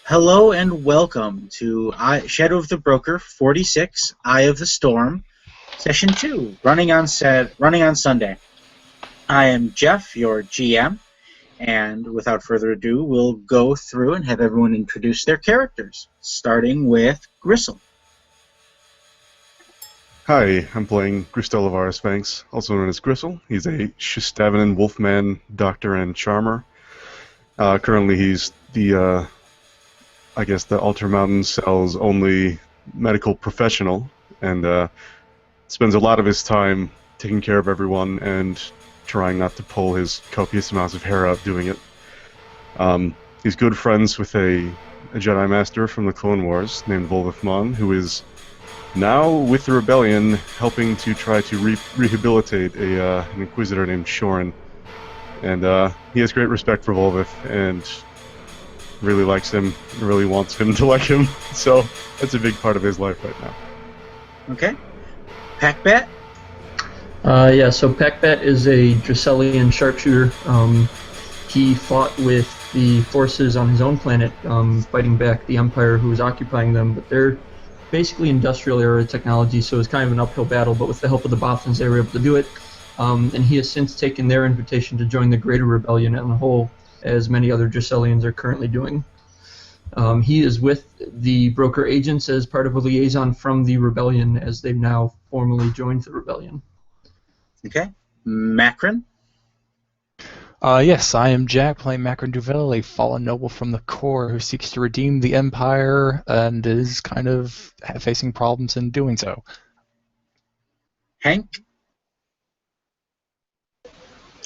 Hello and welcome to Shadow of the Broker 46, Eye of the Storm, Session 2, running on Sunday. I am Jeff, your GM, and without further ado, we'll go through and have everyone introduce their characters, starting with Gristle. Hi, I'm playing Gristel of Sphinx, also known as Gristle. He's a Shustavinan Wolfman Doctor and Charmer. Currently he's the Alter Mountain Cell's only medical professional, and spends a lot of his time taking care of everyone and trying not to pull his copious amounts of hair out doing it. He's good friends with a Jedi Master from the Clone Wars named Volvithmon, who is now with the Rebellion helping to try to rehabilitate an Inquisitor named Shorin. And he has great respect for Volvith and really likes him, really wants him to like him, so that's a big part of his life right now. Okay. Packbat? So Packbat is a Dracelian sharpshooter. He fought with the forces on his own planet, fighting back the Empire who was occupying them, but they're basically industrial era technology, so it's kind of an uphill battle, but with the help of the Bothans they were able to do it. And he has since taken their invitation to join the Greater Rebellion on the whole, as many other Dracelians are currently doing. He is with the Broker agents as part of a liaison from the Rebellion, as they've now formally joined the Rebellion. Okay. Macron? Yes, I am Jack, playing Macron Duvel, a fallen noble from the core who seeks to redeem the Empire and is kind of facing problems in doing so. Hank?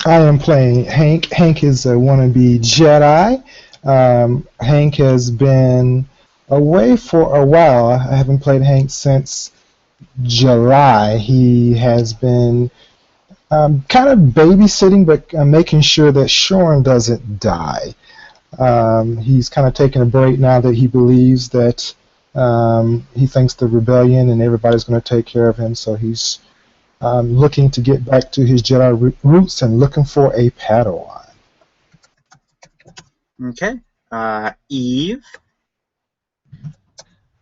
I am playing Hank. Hank is a wannabe Jedi. Hank has been away for a while. I haven't played Hank since July. He has been kind of babysitting, but making sure that Shorin doesn't die. He's kind of taking a break now that he believes that he thinks the Rebellion and everybody's going to take care of him, so he's looking to get back to his Jedi roots and looking for a Padawan. Okay. Eve?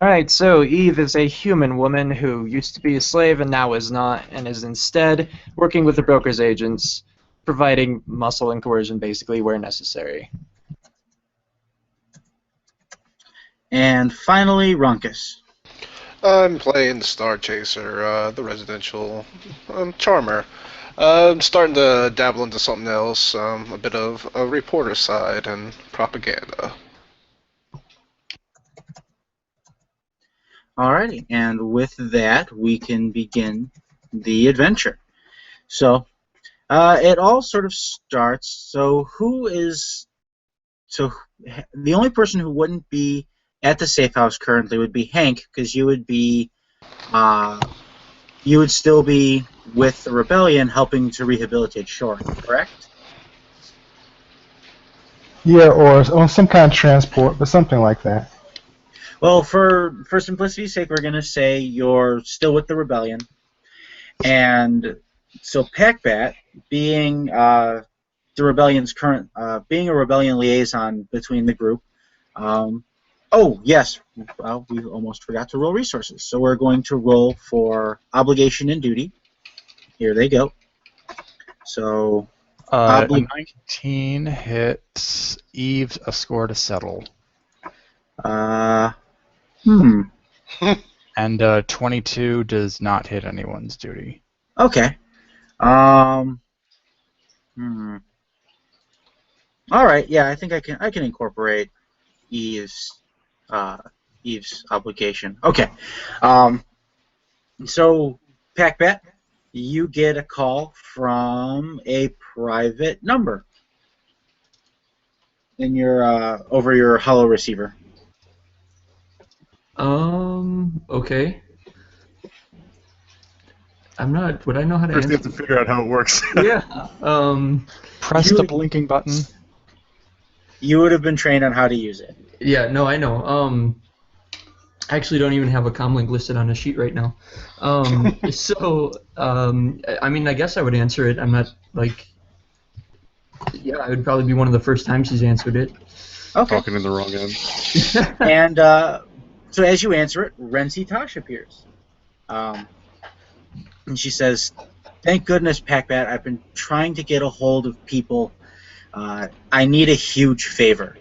Alright, so Eve is a human woman who used to be a slave and now is not, and is instead working with the Broker's agents, providing muscle and coercion basically where necessary. And finally, Runkus. I'm playing the Star Chaser, the residential charmer. I'm starting to dabble into something else, a bit of a reporter side and propaganda. Alrighty, and with that, we can begin the adventure. So, it all sort of starts. So, the only person who wouldn't be at the safe house currently would be Hank, because you would still be with the Rebellion helping to rehabilitate Shorin, correct? Yeah, or on some kind of transport, but something like that. Well, for simplicity's sake, we're going to say you're still with the Rebellion. And so Packbat, being the Rebellion's being a Rebellion liaison between the group. Oh, yes, well, we almost forgot to roll resources. So we're going to roll for obligation and duty. Here they go. So 19 hits. Eve, a score to settle. And 22 does not hit anyone's duty. Okay. All right. Yeah, I think I can incorporate Eve's obligation. Okay. So Packbat, you get a call from a private number in your over your holo receiver. Okay. Would I know how to First answer? you have to figure out how it works. Yeah. Press the blinking button. You would have been trained on how to use it. Yeah, no, I know. I actually don't even have a comlink listed on a sheet right now. I mean, I guess I would answer it. I'm not, like... Yeah, it would probably be one of the first times she's answered it. Okay. Talking in the wrong end. And so as you answer it, Renzi Tosh appears. And she says, "Thank goodness, Packbat. I've been trying to get a hold of people. I need a huge favor.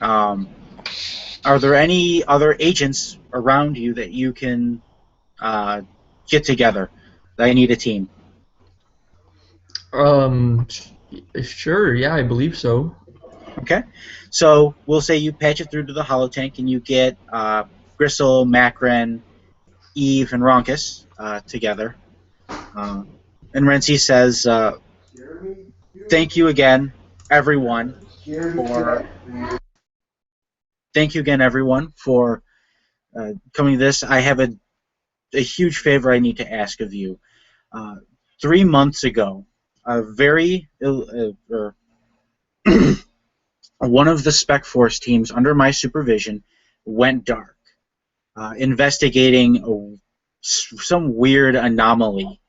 Are there any other agents around you that you can get together? I need a team." Sure, yeah, I believe so. Okay, so we'll say you patch it through to the holotank and you get Gristle, Macron, Eve, and Ronkus together. And Renzi says, "Thank you again, everyone, for coming to this. I have a huge favor I need to ask of you. 3 months ago, one of the Spec Force teams under my supervision went dark, investigating some weird anomaly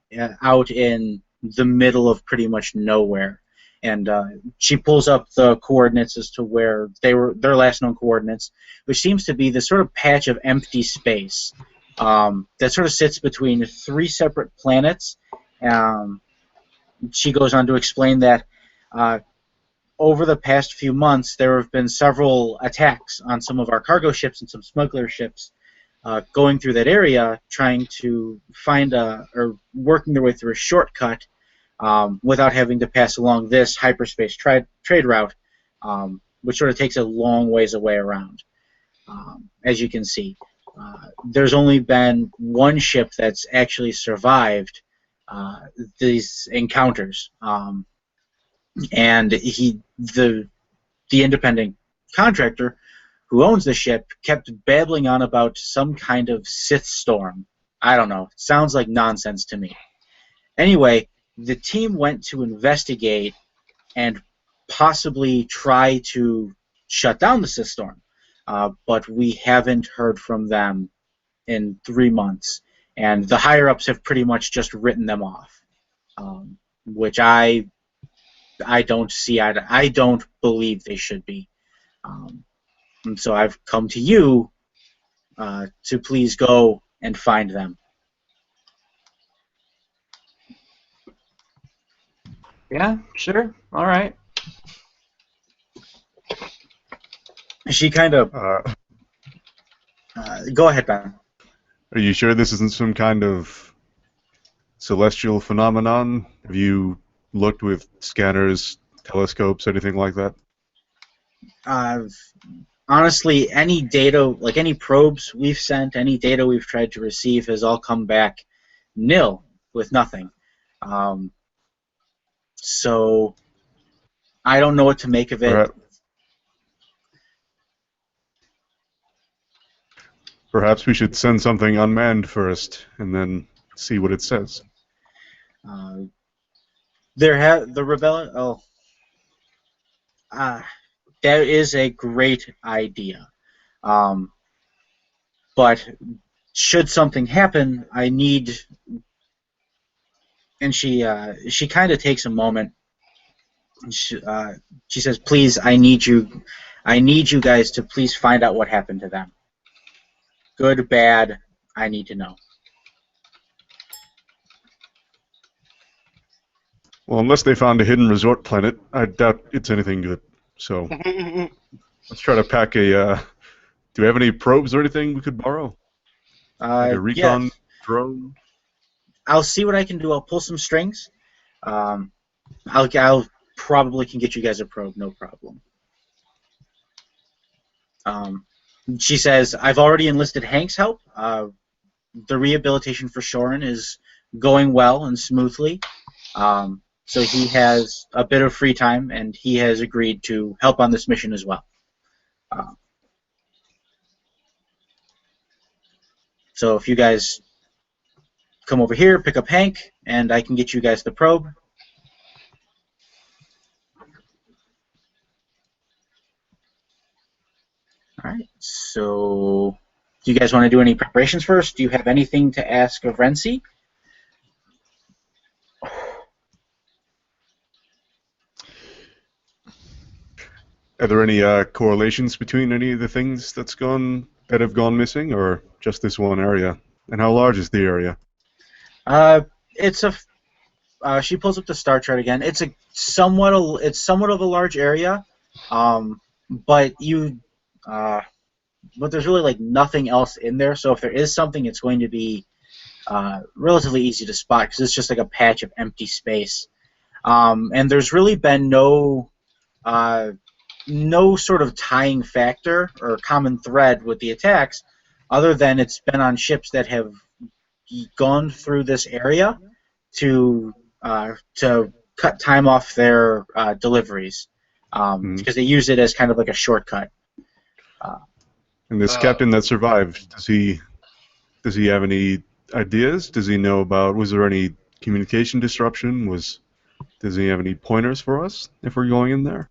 out in the middle of pretty much nowhere. And she pulls up the coordinates as to where their last known coordinates, which seems to be this sort of patch of empty space that sort of sits between 3 separate planets. She goes on to explain that over the past few months, there have been several attacks on some of our cargo ships and some smuggler ships going through that area, trying to find or working their way through a shortcut without having to pass along this hyperspace trade route, which sort of takes a long ways away around. As you can see, there's only been one ship that's actually survived these encounters. And the independent contractor who owns the ship kept babbling on about some kind of Sith storm. I don't know. Sounds like nonsense to me. Anyway, the team went to investigate and possibly try to shut down the Sith storm, but we haven't heard from them in 3 months, and the higher-ups have pretty much just written them off, which I don't see. I don't believe they should be. And so I've come to you to please go and find them. Yeah, sure. All right. She kind of... go ahead, Ben. Are you sure this isn't some kind of celestial phenomenon? Have you looked with scanners, telescopes, anything like that? Honestly, any data, like any probes we've sent, any data we've tried to receive has all come back nil, with nothing. So I don't know what to make of it. Perhaps we should send something unmanned first, and then see what it says. The rebellion. Oh, that is a great idea. But should something happen, I need. And she kind of takes a moment. She says, "Please, I need you guys to please find out what happened to them. Good, bad, I need to know." Well, unless they found a hidden resort planet, I doubt it's anything good. So let's try to pack a... do we have any probes or anything we could borrow? Like a recon drone? I'll see what I can do. I'll pull some strings. I'll probably can get you guys a probe, no problem. She says, "I've already enlisted Hank's help. The rehabilitation for Shorin is going well and smoothly. So he has a bit of free time, and he has agreed to help on this mission as well. So if you guys come over here, pick up Hank, and I can get you guys the probe." All right, so do you guys want to do any preparations first? Do you have anything to ask of Renzi? Are there any correlations between any of the things that have gone missing, or just this one area? And how large is the area? It's a. She pulls up the star chart again. It's somewhat of a large area, but there's really like nothing else in there. So if there is something, it's going to be relatively easy to spot because it's just like a patch of empty space. And there's really been no sort of tying factor or common thread with the attacks, other than it's been on ships that have gone through this area to cut time off their deliveries, because they use it as kind of like a shortcut. And this captain that survived, does he have any ideas? Does he know about? Was there any communication disruption? Does he have any pointers for us if we're going in there?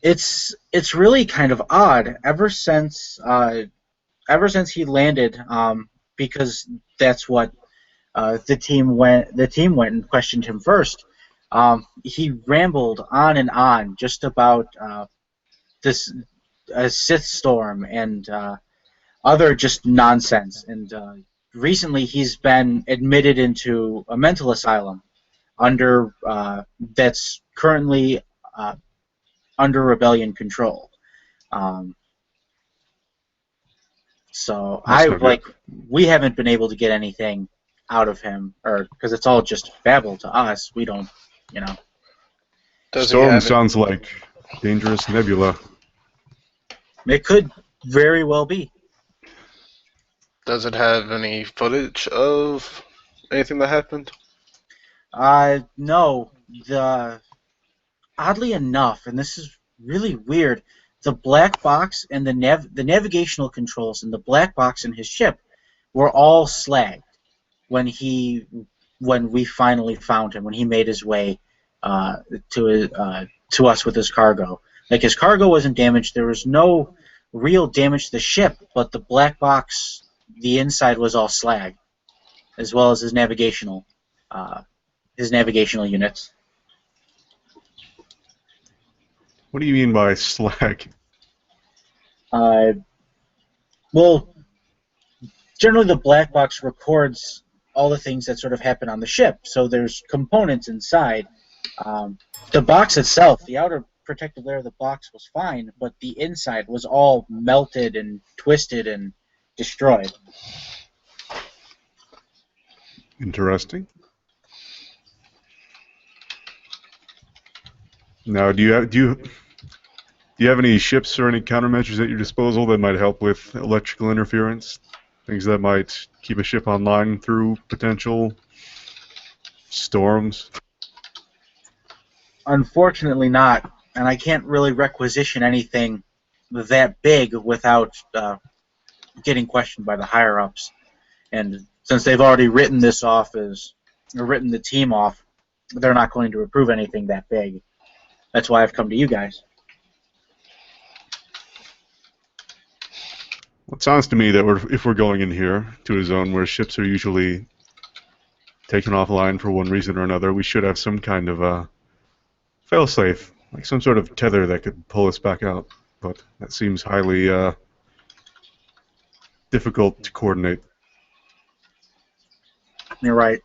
It's really kind of odd. Ever since he landed, because that's what the team went and questioned him first. He rambled on and on just about this Sith storm and other just nonsense. And recently, he's been admitted into a mental asylum that's currently under rebellion control. So we haven't been able to get anything out of him, or because it's all just babble to us. We don't, Storm sounds like dangerous nebula. It could very well be. Does it have any footage of anything that happened? No. Oddly enough, and this is really weird, the black box and the navigational controls and the black box in his ship were all slagged when we finally found him, when he made his way to us with his cargo. Like, his cargo wasn't damaged. There was no real damage to the ship, but the black box, the inside was all slag, as well as his navigational units. What do you mean by slag? Well, generally the black box records all the things that sort of happen on the ship. So there's components inside. The box itself, the outer protective layer of the box was fine, but the inside was all melted and twisted and destroyed. Interesting. Now, do you have any ships or any countermeasures at your disposal that might help with electrical interference? Things that might keep a ship online through potential storms? Unfortunately not, and I can't really requisition anything that big without getting questioned by the higher-ups. And since they've already written the team off, they're not going to approve anything that big. That's why I've come to you guys. Well, it sounds to me that if we're going in here to a zone where ships are usually taken offline for one reason or another, we should have some kind of a failsafe, like some sort of tether that could pull us back out. But that seems highly difficult to coordinate. You're right.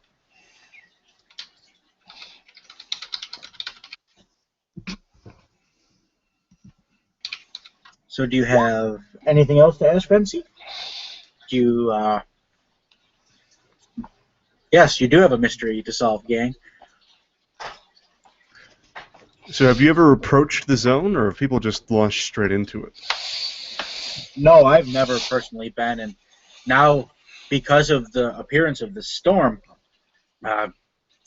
So do you have anything else to ask, Renzi? Yes, you do have a mystery to solve, gang. So have you ever approached the zone, or have people just launched straight into it? No, I've never personally been, and now, because of the appearance of the storm,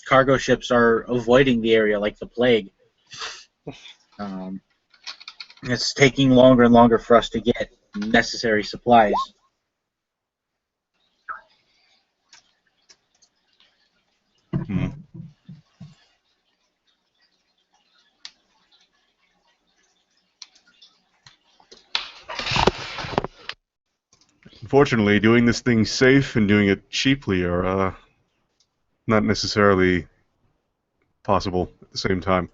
cargo ships are avoiding the area like the plague. It's taking longer and longer for us to get necessary supplies. Hmm. Unfortunately, doing this thing safe and doing it cheaply are not necessarily possible at the same time.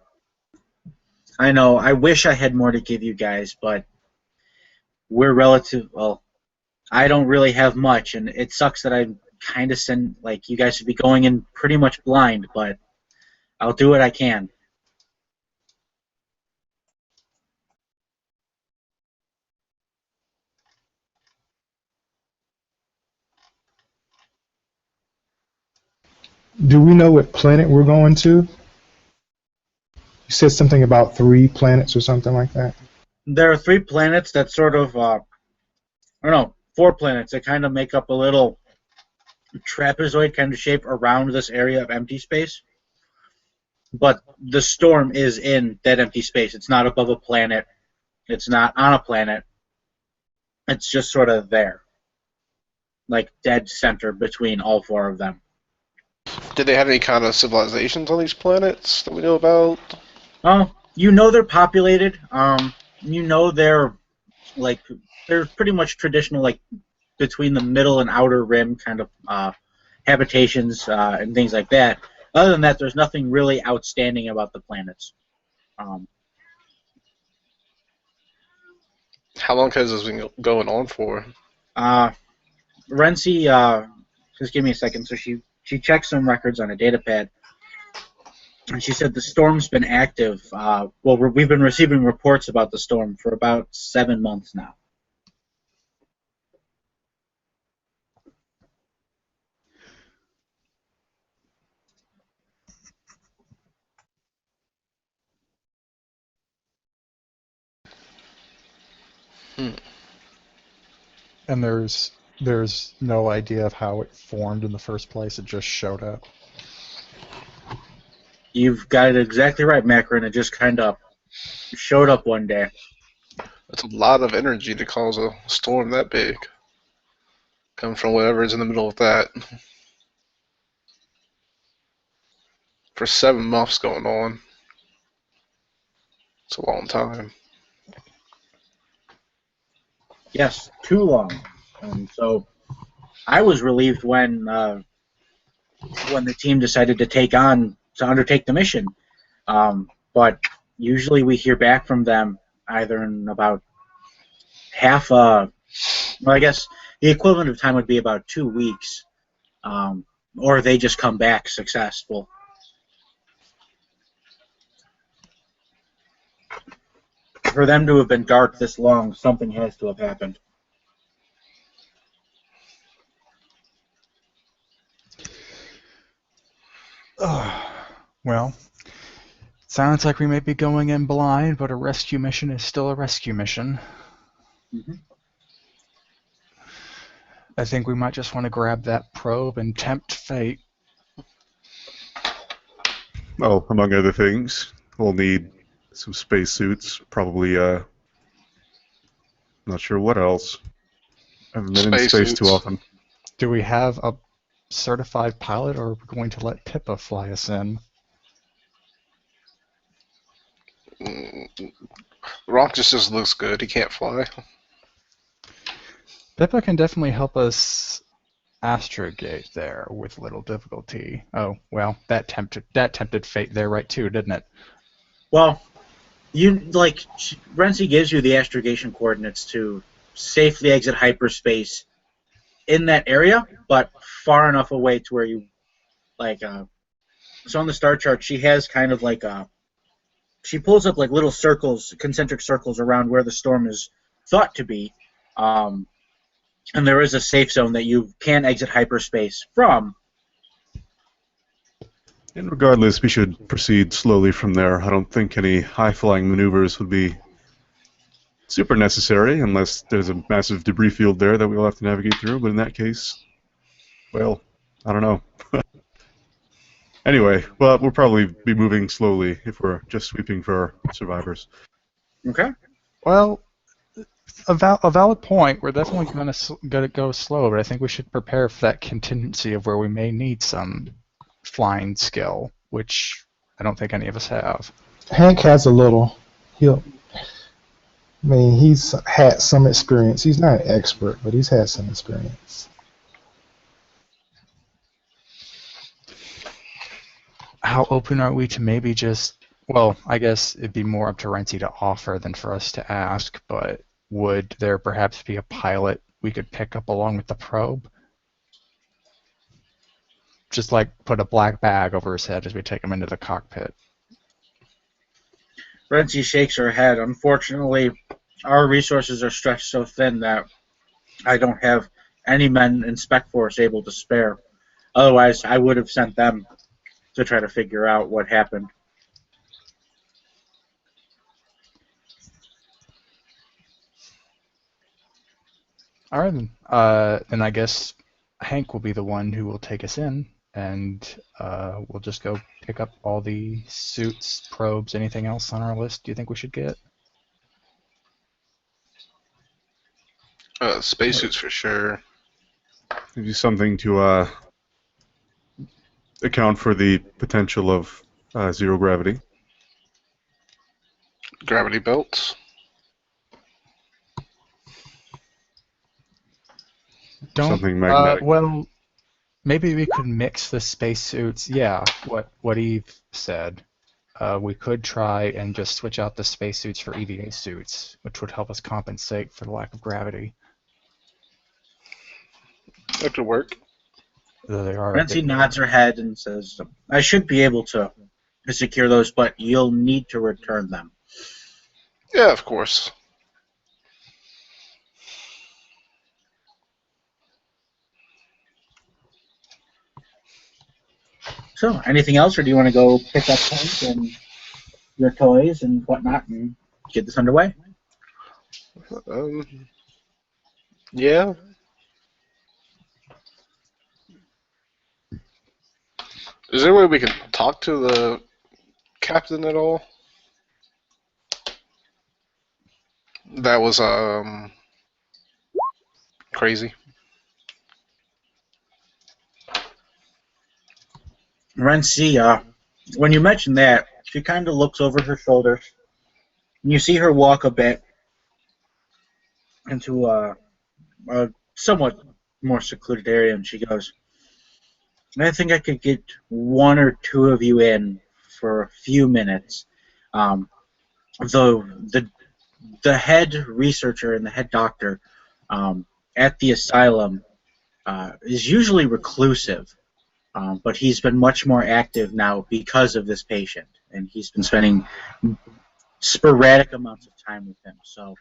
I know. I wish I had more to give you guys, but we're relative. Well, I don't really have much, and it sucks that I kind of send like you guys should be going in pretty much blind, but I'll do what I can. Do we know what planet we're going to? You said something about 3 planets or something like that. There are 3 planets that sort of, I don't know, 4 planets that kind of make up a little trapezoid kind of shape around this area of empty space. But the storm is in that empty space. It's not above a planet. It's not on a planet. It's just sort of there, like dead center between all 4 of them. Did they have any kind of civilizations on these planets that we know about? Oh, you know they're populated. You know they're pretty much traditional, like between the middle and outer rim kind of habitations and things like that. Other than that, there's nothing really outstanding about the planets. How long has this been going on for? Renzi, just give me a second. So she checked some records on a data pad, and she said the storm's been active. Well, we've been receiving reports about the storm for about 7 months now. And there's no idea of how it formed in the first place. It just showed up. You've got it exactly right, Macron. It just kind of showed up one day. That's a lot of energy to cause a storm that big. Coming from whatever is in the middle of that. For 7 months going on. It's a long time. Yes, too long. So I was relieved when the team decided to undertake the mission. But usually we hear back from them either in about well, I guess the equivalent of time would be about 2 weeks, or they just come back successful. For them to have been dark this long, something has to have happened. Well, sounds like we may be going in blind, but a rescue mission is still a rescue mission. Mm-hmm. I think we might just want to grab that probe and tempt fate. Well, among other things, we'll need some spacesuits, probably, not sure what else. I haven't been in space Spacesuits. too often. Do we have a certified pilot, or are we going to let Pippa fly us in? Rock just looks good. He can't fly. Pippa can definitely help us astrogate there with little difficulty. Oh, well, that tempted fate there right too, didn't it? Well, Renzi gives you the astrogation coordinates to safely exit hyperspace in that area, but far enough away to where you, so on the star chart, she has kind of she pulls up like little circles, concentric circles around where the storm is thought to be, and there is a safe zone that you can exit hyperspace from. And regardless, we should proceed slowly from there. I don't think any high-flying maneuvers would be super necessary unless there's a massive debris field there that we'll have to navigate through, but in that case, well, I don't know. Anyway, well, we'll probably be moving slowly if we're just sweeping for survivors. Okay. Well, a valid point. We're definitely going to go slow, but I think we should prepare for that contingency of where we may need some flying skill, which I don't think any of us have. Hank has a little. He's had some experience. He's not an expert, but he's had some experience. How open are we to maybe just Well, I guess it'd be more up to Renzi to offer than for us to ask, but would there perhaps be a pilot we could pick up along with the probe? Just like put a black bag over his head as we take him into the cockpit. Renzi shakes her head. Unfortunately, our resources are stretched so thin that I don't have any men in Spec Force able to spare. Otherwise, I would have sent them to try to figure out what happened. All right, then I guess Hank will be the one who will take us in, and we'll just go pick up all the suits, probes, anything else on our list do you think we should get? Spacesuits for sure. Maybe something to account for the potential of zero gravity. Gravity belts. Something magnetic. Well, maybe we could mix the spacesuits. Yeah, what Eve said. We could try and just switch out the spacesuits for EVA suits, which would help us compensate for the lack of gravity. That could work. Though they are a Renzi bit- nods her head and says, I should be able to secure those, but you'll need to return them. Yeah, of course. So, anything else, or do you want to go pick up Hank and your toys and whatnot and get this underway? Yeah. Is there a way we can talk to the captain at all? That was crazy. Renzi, when you mention that, she kind of looks over her shoulders, and you see her walk a bit into a somewhat more secluded area, and she goes, I think I could get one or two of you in for a few minutes. Though the head researcher and the head doctor at the asylum is usually reclusive, but he's been much more active now because of this patient, and he's been spending sporadic amounts of time with him. So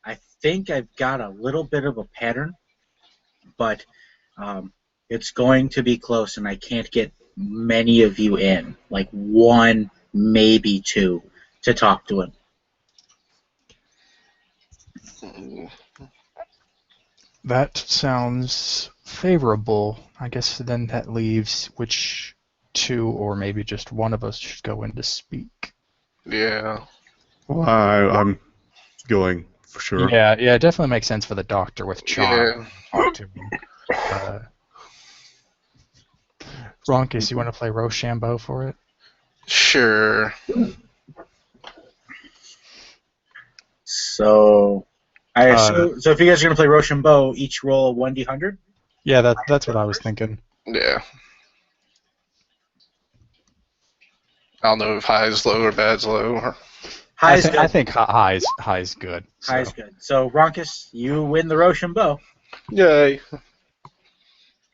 I think I've got a little bit of a pattern, but it's going to be close, and I can't get many of you in, like one, maybe two, to talk to him. That sounds favorable. I guess then that leaves which two or maybe just one of us should go in to speak. Yeah. Well, I'm going for sure. Yeah, it definitely makes sense for the doctor with charm. Yeah. Talk to him. Ronkus, you want to play Rochambeau for it? Sure. So I assume, so if you guys are going to play Rochambeau, each roll a 1d100? Yeah, that's what I was thinking. Yeah. I don't know if high is low or bad's low. Or... High's good. I think high's good. So. High's good. So, Ronkus, you win the Rochambeau. Yay.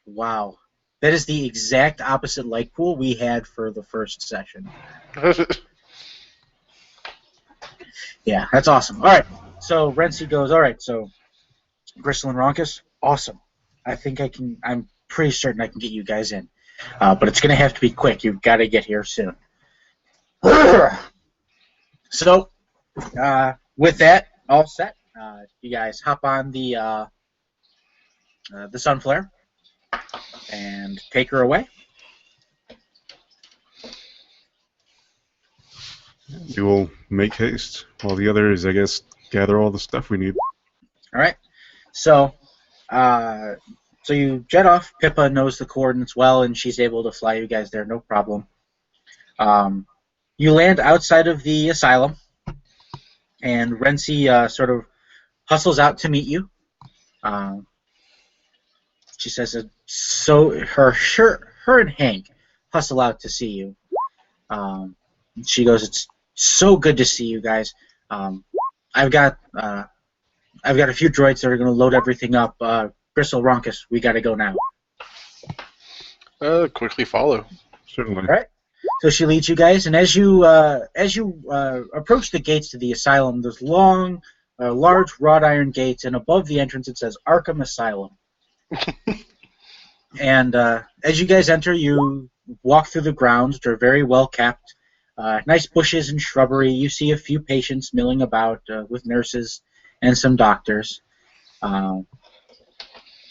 Wow. That is the exact opposite light pool we had for the first session. Yeah, that's awesome. All right. So, Renzi goes, all right, so Gristle and Ronkus, awesome. I'm pretty certain I can get you guys in. But it's going to have to be quick. You've got to get here soon. So, with that all set, you guys hop on the Sunflare and take her away. We will make haste while the others, I guess, gather all the stuff we need. All right. So you jet off. Pippa knows the coordinates well, and she's able to fly you guys there, no problem. You land outside of the asylum, and Renzi sort of hustles out to meet you. She says, so her and Hank hustle out to see you. She goes, it's So good to see you guys. I've got a few droids that are going to load everything up. Gristle, Ronkus, we got to go now. Quickly follow. Certainly. All right. So she leads you guys, and as you approach the gates to the asylum, there's long, large wrought iron gates, and above the entrance it says Arkham Asylum. And as you guys enter, you walk through the grounds, which are very well kept. Nice bushes and shrubbery. You see a few patients milling about with nurses and some doctors.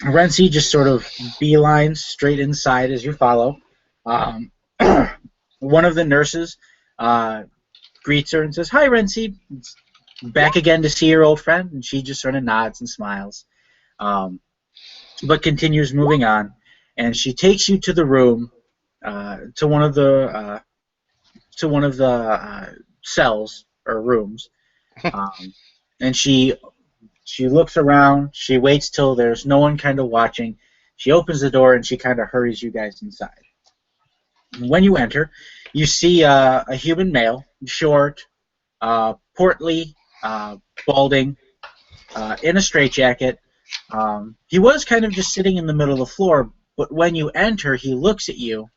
Renzi just sort of beelines straight inside as you follow. One of the nurses greets her and says, "Hi, Renzi. Back again to see your old friend?" And she just sort of nods and smiles, but continues moving on. And she takes you to the room, to one of the cells or rooms, and she looks around. She waits till there's no one kind of watching. She opens the door and she kind of hurries you guys inside. When you enter, you see a human male, short, portly, balding, in a straitjacket. He was kind of just sitting in the middle of the floor, but when you enter, he looks at you,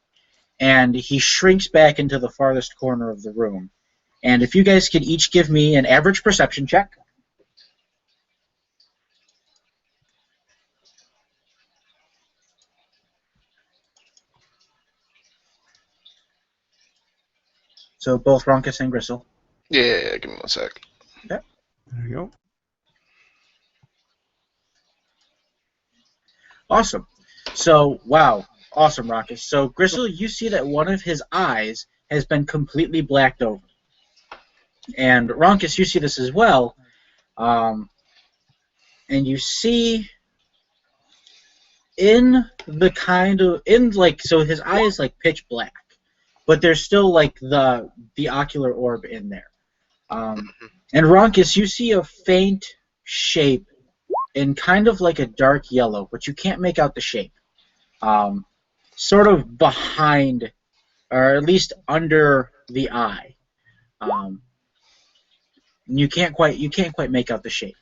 and he shrinks back into the farthest corner of the room. And if you guys could each give me an average perception check. So both Ronkus and Gristle. Yeah, give me 1 sec. Okay. There you go. Awesome. So, wow. Awesome, Ronkus. So, Gristle, you see that one of his eyes has been completely blacked over. And Ronkus, you see this as well. And you see so his eye is like pitch black, but there's still like the ocular orb in there. And Ronkus, you see a faint shape in kind of like a dark yellow, but you can't make out the shape. Sort of behind, or at least under the eye. You can't quite make out the shape.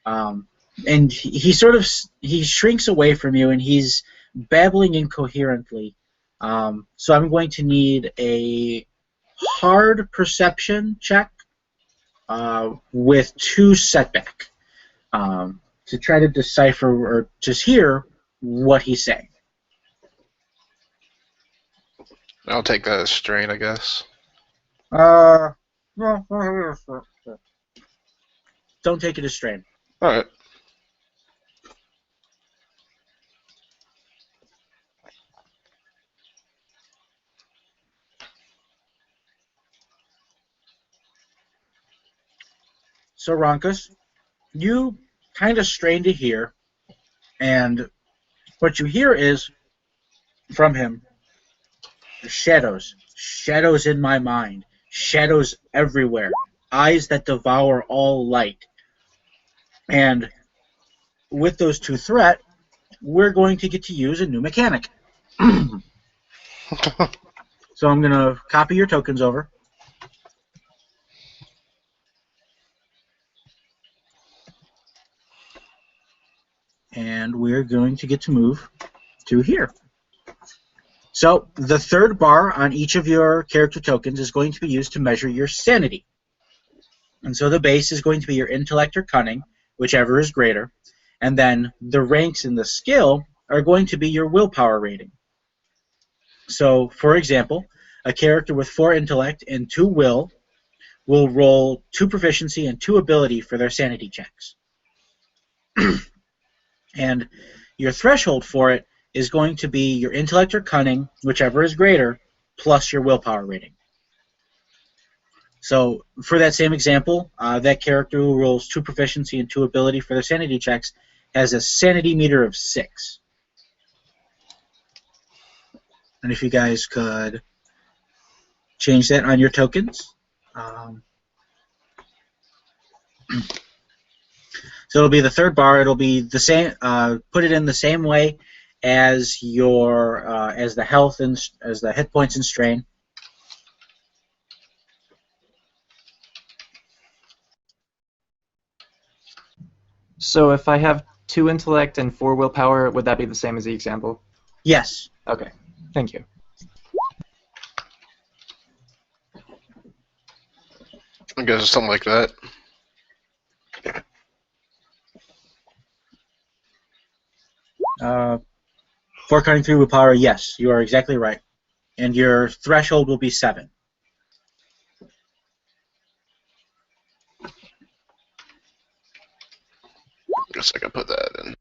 And he shrinks away from you, and he's babbling incoherently. So I'm going to need a hard perception check with 2 setback to try to decipher or just hear what he's saying. I'll take that as strain, I guess. Don't take it as strain. Alright. So, Ronkus, you kind of strain to hear, and what you hear is, from him, shadows. Shadows in my mind. Shadows everywhere. Eyes that devour all light. And with those 2 threat, we're going to get to use a new mechanic. So I'm going to copy your tokens over. And we're going to get to move to here. So the 3rd bar on each of your character tokens is going to be used to measure your sanity. And so the base is going to be your intellect or cunning, whichever is greater. And then the ranks in the skill are going to be your willpower rating. So, for example, a character with 4 intellect and 2 will roll 2 proficiency and 2 ability for their sanity checks. And your threshold for it is going to be your intellect or cunning, whichever is greater, plus your willpower rating. So for that same example, that character who rolls 2 proficiency and 2 ability for their sanity checks has a sanity meter of 6. And if you guys could change that on your tokens. So it'll be the 3rd bar. It'll be the same. Put it in the same way as your as the health and as the hit points and strain. So if I have 2 intellect and 4 willpower, would that be the same as the example? Yes. Okay, thank you. I guess it's something like that. For cutting through with power, yes, you are exactly right. And your threshold will be 7. Guess I can put that in.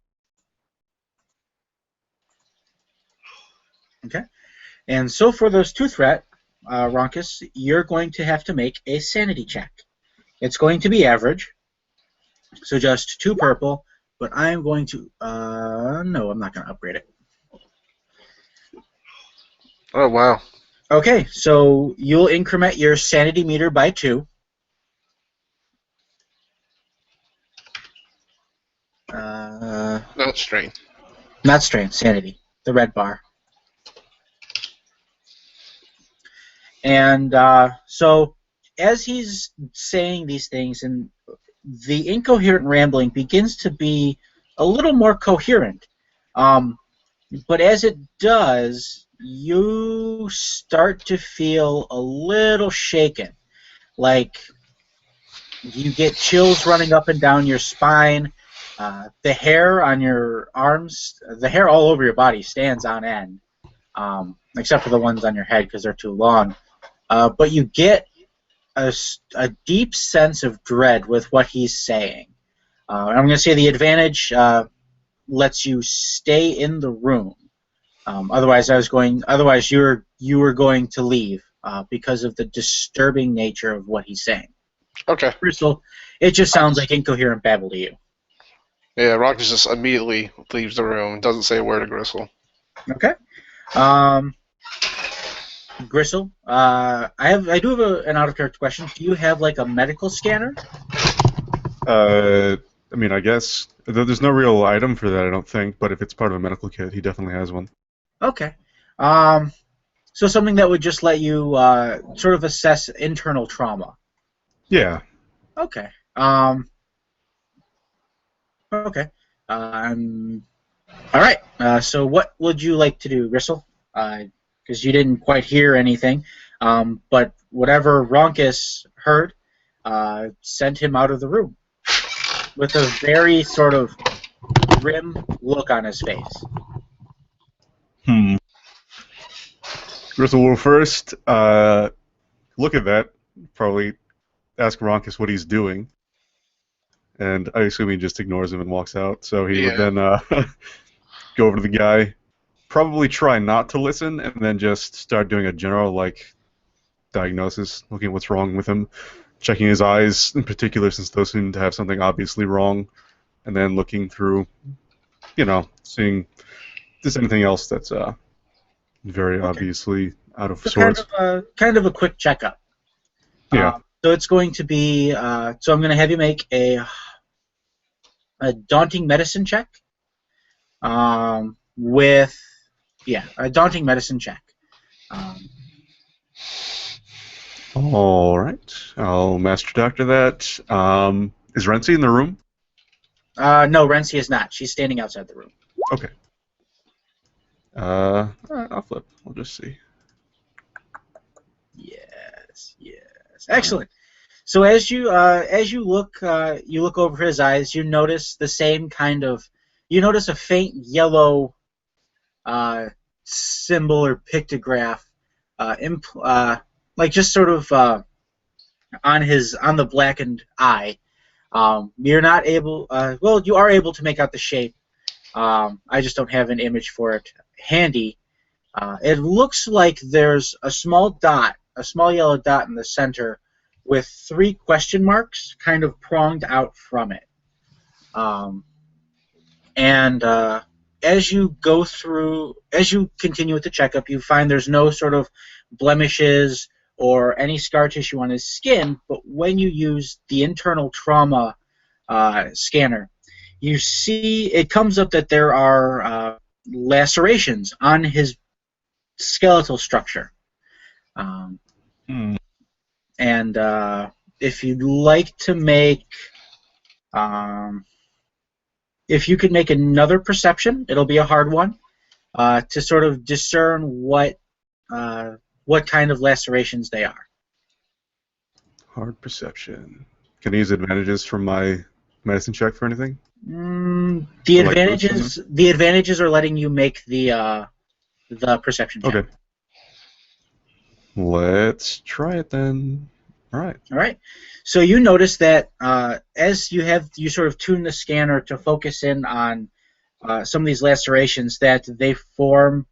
Okay. And so for those 2 threat, Ronkus, you're going to have to make a sanity check. It's going to be average, so just 2 purple, but I'm going to... no, I'm not going to upgrade it. Oh, wow. Okay, so you'll increment your sanity meter by 2. Not strain. Not strain, sanity, the red bar. And so as he's saying these things, and the incoherent rambling begins to be a little more coherent. But as it does, you start to feel a little shaken. Like you get chills running up and down your spine. The hair on your arms, the hair all over your body stands on end, except for the ones on your head because they're too long. But you get a deep sense of dread with what he's saying. I'm going to say the advantage lets you stay in the room. Otherwise, you were going to leave because of the disturbing nature of what he's saying. Okay. Crystal, it just sounds like incoherent babble to you. Yeah, Rockets just immediately leaves the room. Doesn't say a word to Gristle. Okay. Gristle, I do have an out of character question. Do you have like a medical scanner? I mean, I guess there's no real item for that, I don't think. But if it's part of a medical kit, he definitely has one. Okay. So something that would just let you sort of assess internal trauma. Yeah. Okay. Okay. All right. So what would you like to do, Gristle? Because you didn't quite hear anything. But whatever Ronkus heard sent him out of the room with a very sort of grim look on his face. Gristle will first look at that, probably ask Ronkus what he's doing, and I assume he just ignores him and walks out. So he would then go over to the guy, probably try not to listen, and then just start doing a general diagnosis, looking at what's wrong with him, checking his eyes in particular since those seem to have something obviously wrong, and then looking through, seeing if there's anything else that's very obviously out of sorts. Kind of a quick checkup. Yeah. So it's going to be. So I'm going to have you make a daunting medicine check. A daunting medicine check. All right. I'll master doctor that. Is Renzi in the room? No, Renzi is not. She's standing outside the room. Okay. All right, I'll flip. We'll just see. Yes. Excellent. So as you look over his eyes, you notice the same kind of. You notice a faint yellow symbol or pictograph, like just sort of on the blackened eye. You're not able. Well, you are able to make out the shape. I just don't have an image for it handy. It looks like there's a small yellow dot in the center with 3 question marks kind of pronged out from it. And as you continue with the checkup, you find there's no sort of blemishes or any scar tissue on his skin, but when you use the internal trauma scanner, you see it comes up that there are lacerations on his skeletal structure. And if you'd like to make if you could make another perception, it'll be a hard one, to sort of discern what kind of lacerations they are. Hard perception. Can I use advantages from my medicine check for anything? The Like advantages are letting you make the perception check. Okay. Let's try it then. All right. All right. So you notice that as you sort of tune the scanner to focus in on some of these lacerations, that they form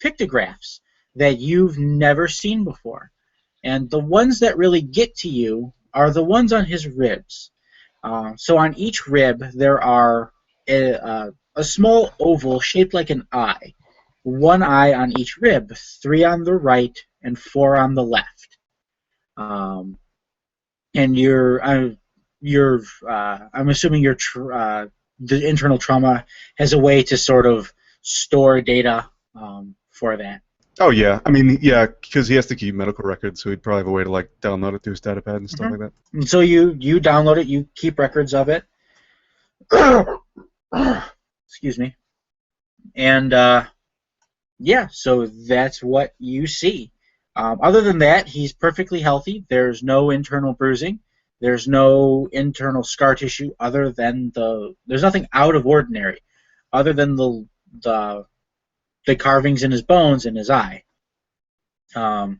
pictographs that you've never seen before. And the ones that really get to you are the ones on his ribs. So on each rib there are a small oval shaped like an eye. One eye on each rib, 3 on the right and 4 on the left. And I'm assuming the internal trauma has a way to sort of store data for that. Oh yeah, I mean yeah, because he has to keep medical records, so he'd probably have a way to like download it to his datapad and stuff like that. And so you download it, you keep records of it. Excuse me. And yeah, so that's what you see. Other than that, he's perfectly healthy. There's no internal bruising. There's no internal scar tissue other than there's nothing out of ordinary other than the carvings in his bones and his eye. Yep.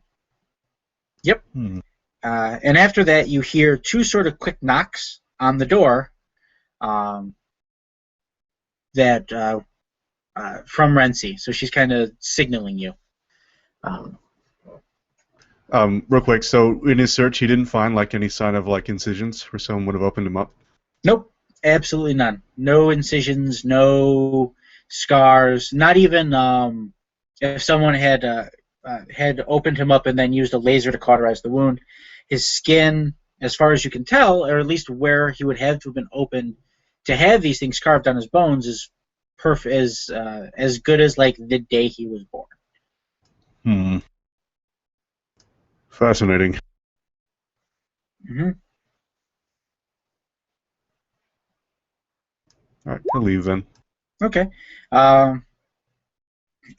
And after that, you hear 2 sort of quick knocks on the door that from Renzi. So she's kind of signaling you. Real quick, so in his search, he didn't find like any sign of like incisions where someone would have opened him up? Nope, absolutely none. No incisions, no scars, not even if someone had opened him up and then used a laser to cauterize the wound. His skin, as far as you can tell, or at least where he would have to have been opened to have these things carved on his bones, is perfect, as good as like the day he was born. Fascinating. Mm-hmm. All right, I'll leave then. Okay.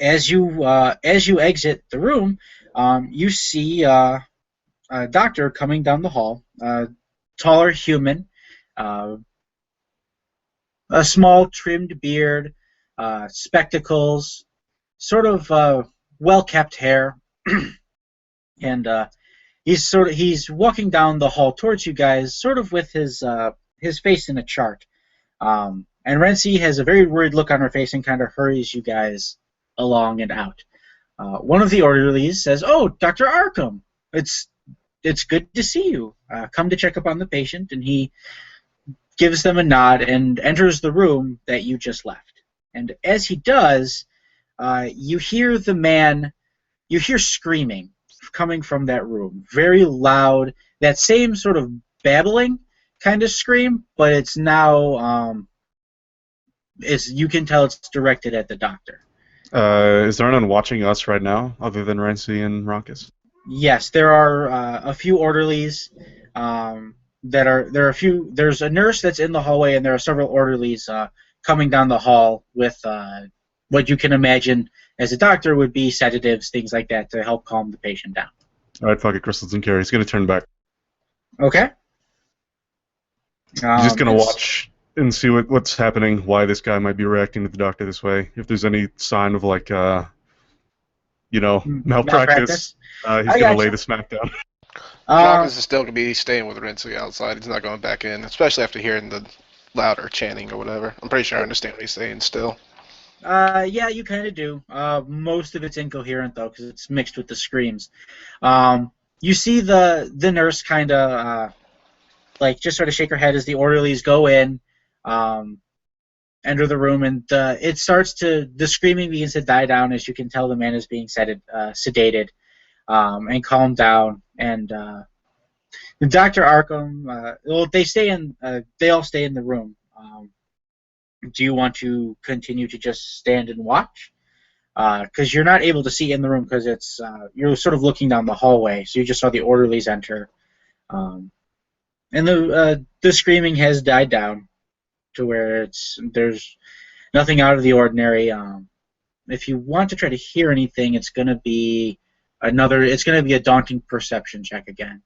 As you exit the room, you see a doctor coming down the hall. Taller human, a small trimmed beard, spectacles, sort of well-kept hair, and he's walking down the hall towards you guys, sort of with his face in a chart. And Renzi has a very worried look on her face and kind of hurries you guys along and out. One of the orderlies says, "Oh, Dr. Arkham, it's good to see you. Come to check up on the patient." And he gives them a nod and enters the room that you just left. And as he does, you hear screaming coming from that room, very loud. That same sort of babbling kind of scream, but it's now you can tell it's directed at the doctor. Is there anyone watching us right now other than Renzi and Ronkus? Yes, there are a few orderlies. There's a nurse that's in the hallway, and there are several orderlies coming down the hall with what you can imagine as a doctor would be sedatives, things like that, to help calm the patient down. All right, fuck it, Crystal doesn't care. He's gonna turn back. Okay. He's just gonna watch and see what's happening, why this guy might be reacting to the doctor this way. If there's any sign of like, malpractice, he's gonna lay the smack down. Ronkus is still going to be staying with Renzi outside. He's not going back in, especially after hearing the louder chanting or whatever. I'm pretty sure I understand what he's saying still. Yeah, you kind of do. Most of it's incoherent, though, because it's mixed with the screams. You see the nurse kind of, just sort of shake her head as the orderlies go in, enter the room, and the screaming begins to die down. As you can tell, the man is being sedated and calmed down. And Dr. Arkham, they all stay in the room. Do you want to continue to just stand and watch? Because you're not able to see in the room because you're sort of looking down the hallway, so you just saw the orderlies enter. And the screaming has died down. to where there's nothing out of the ordinary. If you want to try to hear anything, it's going to be a daunting perception check again.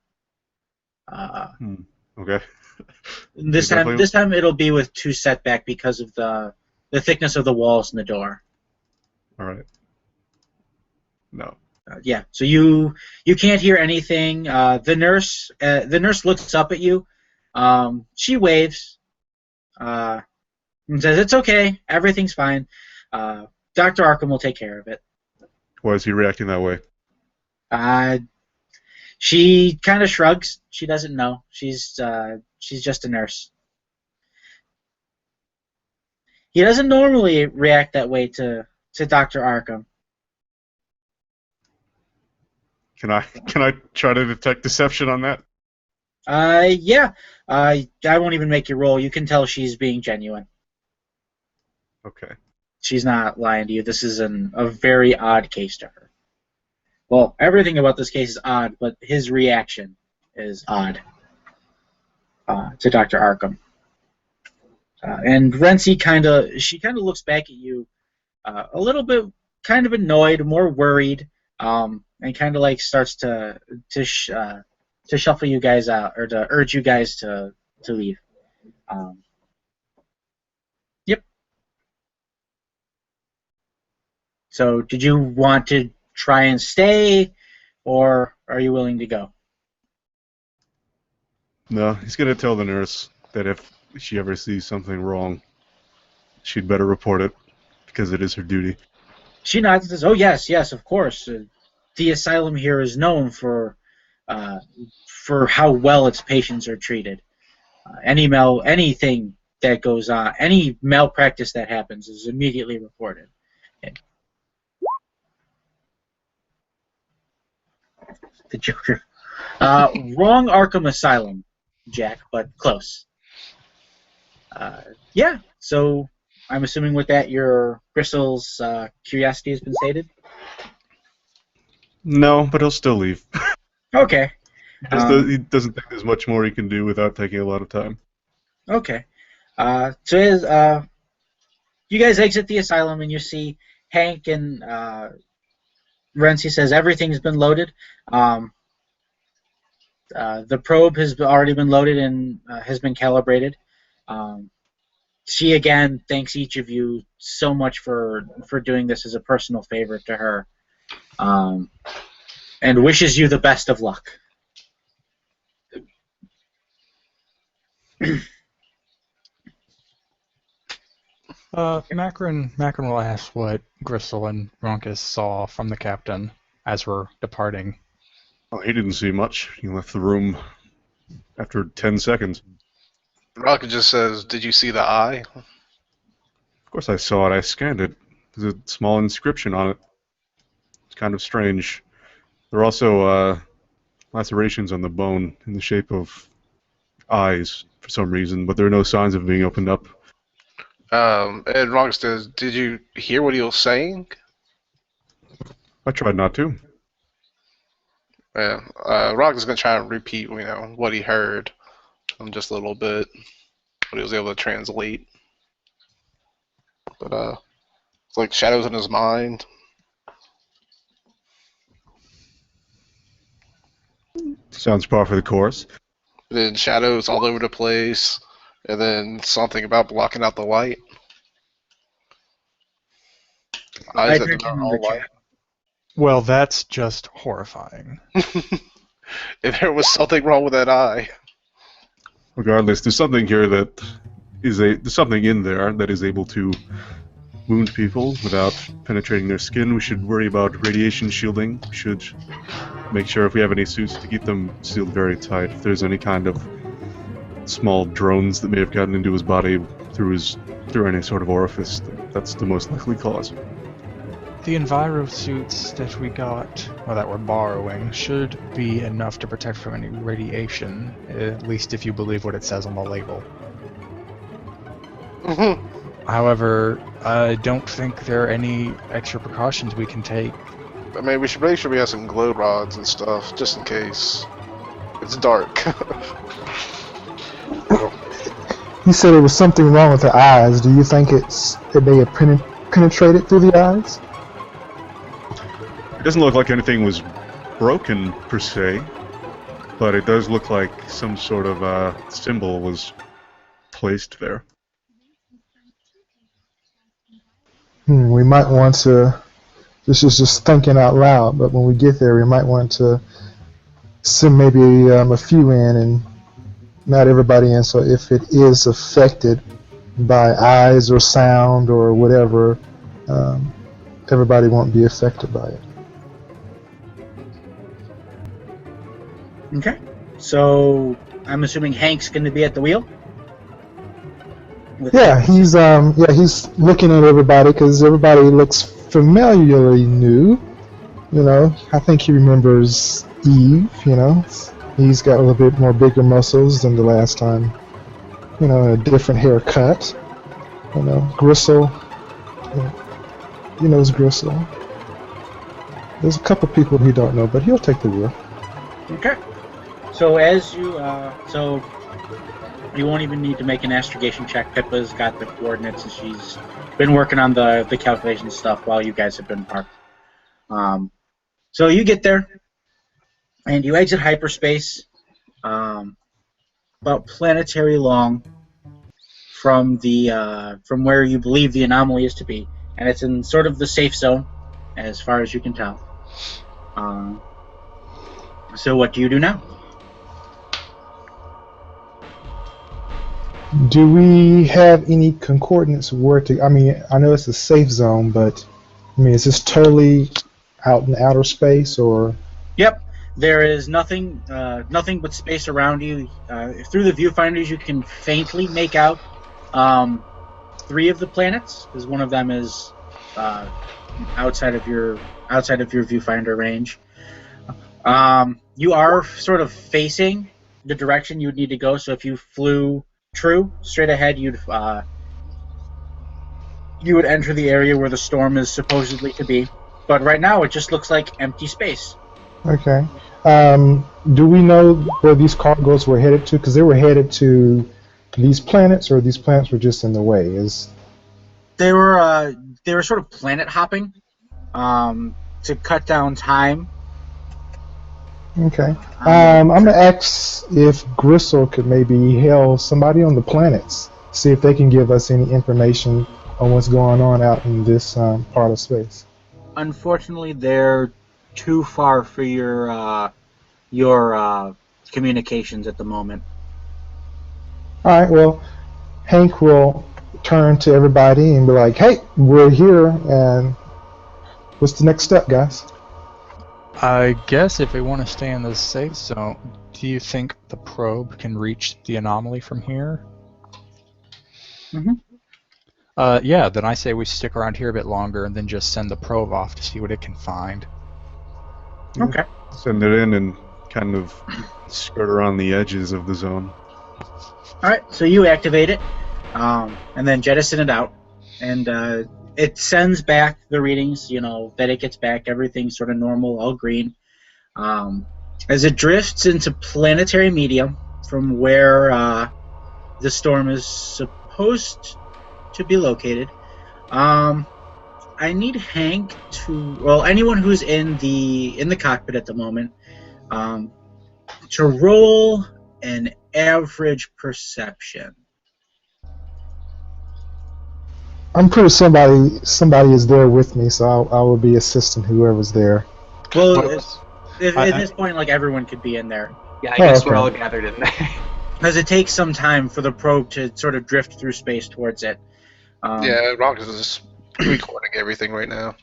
Okay. This time it'll be with 2 setback because of the thickness of the walls and the door. All right. No. Yeah. So you can't hear anything. The nurse looks up at you. She waves and says, "It's okay. Everything's fine. Dr. Arkham will take care of it." Why is he reacting that way? She kind of shrugs. She doesn't know. She's just a nurse. He doesn't normally react that way to Dr. Arkham. Can I try to detect deception on that? Yeah. I won't even make you roll. You can tell she's being genuine. Okay. She's not lying to you. This is a very odd case to her. Well, everything about this case is odd, but his reaction is odd to Dr. Arkham. And Renzi kind of looks back at you a little bit, kind of annoyed, more worried, and kind of like starts to shuffle you guys out, or to urge you guys to leave. Yep. So, did you want to try and stay, or are you willing to go? No, he's going to tell the nurse that if she ever sees something wrong, she'd better report it, because it is her duty. She nods and says, "Oh, yes, of course. The asylum here is known for how well its patients are treated. Anything that goes on, any malpractice that happens is immediately reported." The Joker. Wrong Arkham Asylum, Jack, but close. Yeah, so I'm assuming with that your Bristol's curiosity has been sated? No, but he'll still leave. Okay. He doesn't think there's much more he can do without taking a lot of time. Okay. So you guys exit the asylum and you see Hank and Renzi says everything's been loaded. The probe has already been loaded and has been calibrated. She again thanks each of you so much for doing this as a personal favor to her, and wishes you the best of luck. Macron will ask what Gristle and Ronkus saw from the captain as we're departing. Oh, he didn't see much. He left the room after 10 seconds. Rocket just says, "Did you see the eye?" Of course I saw it. I scanned it. There's a small inscription on it. It's kind of strange. There are also lacerations on the bone in the shape of eyes for some reason, but there are no signs of being opened up. And Rocket says, "Did you hear what he was saying?" I tried not to. Yeah, Rocket's gonna try and repeat, what he heard, just a little bit, what he was able to translate. But it's like shadows in his mind. Sounds par for the course. And then shadows all over the place, and then something about blocking out the light. Eyes that are all white. Well, that's just horrifying. If there was something wrong with that eye. Regardless, there's something here that there's something in there that is able to wound people without penetrating their skin. We should worry about radiation shielding. We should make sure if we have any suits to keep them sealed very tight. If there's any kind of small drones that may have gotten into his body through any sort of orifice, that's the most likely cause. The enviro suits that we got, or that we're borrowing, should be enough to protect from any radiation, at least if you believe what it says on the label. However, I don't think there are any extra precautions we can take. I mean, we should make sure we have some glow rods and stuff, just in case. It's dark. You said there was something wrong with the eyes. Do you think it may have penetrated through the eyes? It doesn't look like anything was broken per se, but it does look like some sort of symbol was placed there. We might want to. This is just thinking out loud, but when we get there, we might want to send maybe a few in and not everybody in. So if it is affected by eyes or sound or whatever, everybody won't be affected by it. Okay. So I'm assuming Hank's going to be at the wheel. Yeah, he's looking at everybody because everybody looks familiarly new. You know, I think he remembers Eve. You know, he's got a little bit more bigger muscles than the last time. You know, a different haircut. You know, Gristle. He knows Gristle. There's a couple people he don't know, but he'll take the wheel. Okay. So as you you won't even need to make an astrogation check. Pippa's got the coordinates, and she's been working on the calculation stuff while you guys have been parked. So you get there, and you exit hyperspace, about planetary long from from where you believe the anomaly is to be, and it's in sort of the safe zone, as far as you can tell. So what do you do now? Do we have any concordance where to? I mean, I know it's a safe zone, but I mean, is this totally out in outer space, or? Yep, there is nothing but space around you. Through the viewfinders, you can faintly make out 3 of the planets, because one of them is outside of your viewfinder range. You are sort of facing the direction you would need to go. So if you flew true straight ahead, you would enter the area where the storm is supposedly to be. But right now, it just looks like empty space. Okay. Do we know where these cargoes were headed to? Because they were headed to these planets, or these planets were just in the way? They were sort of planet hopping to cut down time. Okay. I'm gonna ask if Gristle could maybe hail somebody on the planets, see if they can give us any information on what's going on out in this part of space. Unfortunately, they're too far for your communications at the moment. All right. Well, Hank will turn to everybody and be like, "Hey, we're here, and what's the next step, guys?" I guess if we want to stay in the safe zone, do you think the probe can reach the anomaly from here? Mm-hmm. Yeah, then I say we stick around here a bit longer and then just send the probe off to see what it can find. Okay. Send it in and kind of skirt around the edges of the zone. All right. So you activate it, and then jettison it out, and it sends back the readings. You know that it gets back everything sort of normal, all green. As it drifts into planetary medium from where the storm is supposed to be located. I need Hank anyone who's in the cockpit at the moment, to roll an average perception. I'm pretty sure somebody is there with me, so I will be assisting whoever's there. Well, at this point, like, everyone could be in there. Yeah, I guess okay. we're all gathered in there. Because it takes some time for the probe to sort of drift through space towards it. Yeah, Rock is recording everything right now.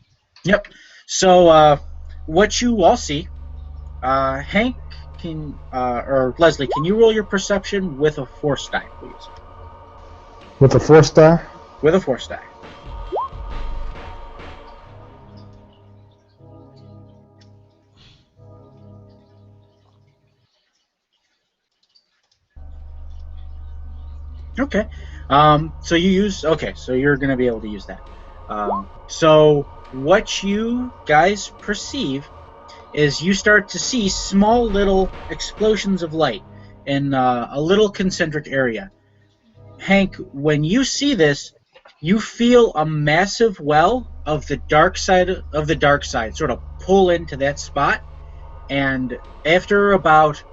Yep. So, what you all see, Hank or Leslie, can you roll your perception with a force die, please? With a force die? With a force die. Okay. So you use... Okay, so you're going to be able to use that. So what you guys perceive is you start to see small little explosions of light in a little concentric area. Hank, when you see this, you feel a massive well of the dark side sort of pull into that spot, and after about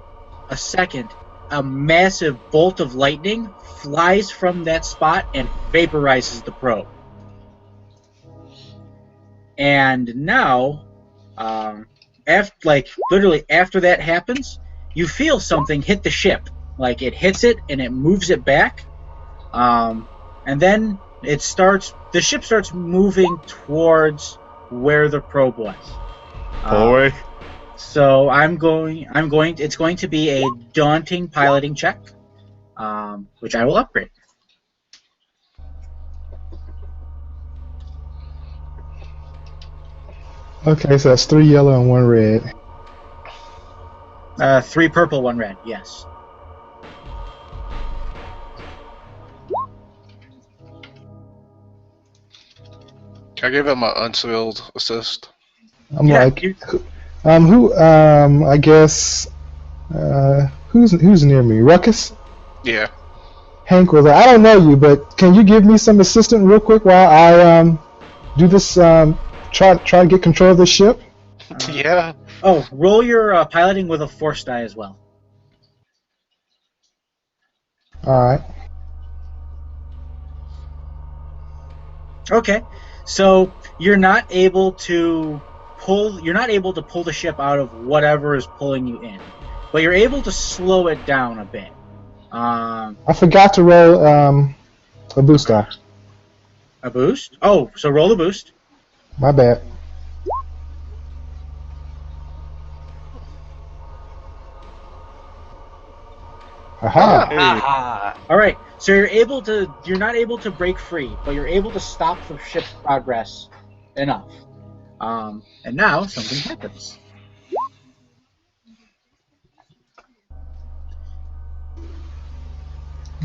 a second, a massive bolt of lightning flies from that spot and vaporizes the probe. And now, literally after that happens, you feel something hit the ship. Like it hits it and it moves it back, and then the ship starts moving towards where the probe was. Pull away. So it's going to be a daunting piloting check, which I will upgrade. Okay, so that's 3 yellow and 1 red. 3 purple, 1 red, yes. Can I give him an unsealed assist? I'm Yeah, like, I guess, who's near me? Ruckus? Yeah. Hank was like, I don't know you, but can you give me some assistance real quick while I do this, try to get control of the ship? Yeah. Oh, roll your piloting with a force die as well. Alright. Okay, so you're not able to pull the ship out of whatever is pulling you in, but you're able to slow it down a bit. I forgot to roll a boost die. A boost? Oh, so roll the boost. My bad. Aha! Hey. Aha! All right, so you're not able to break free, but you're able to stop the ship's progress enough. And now something happens.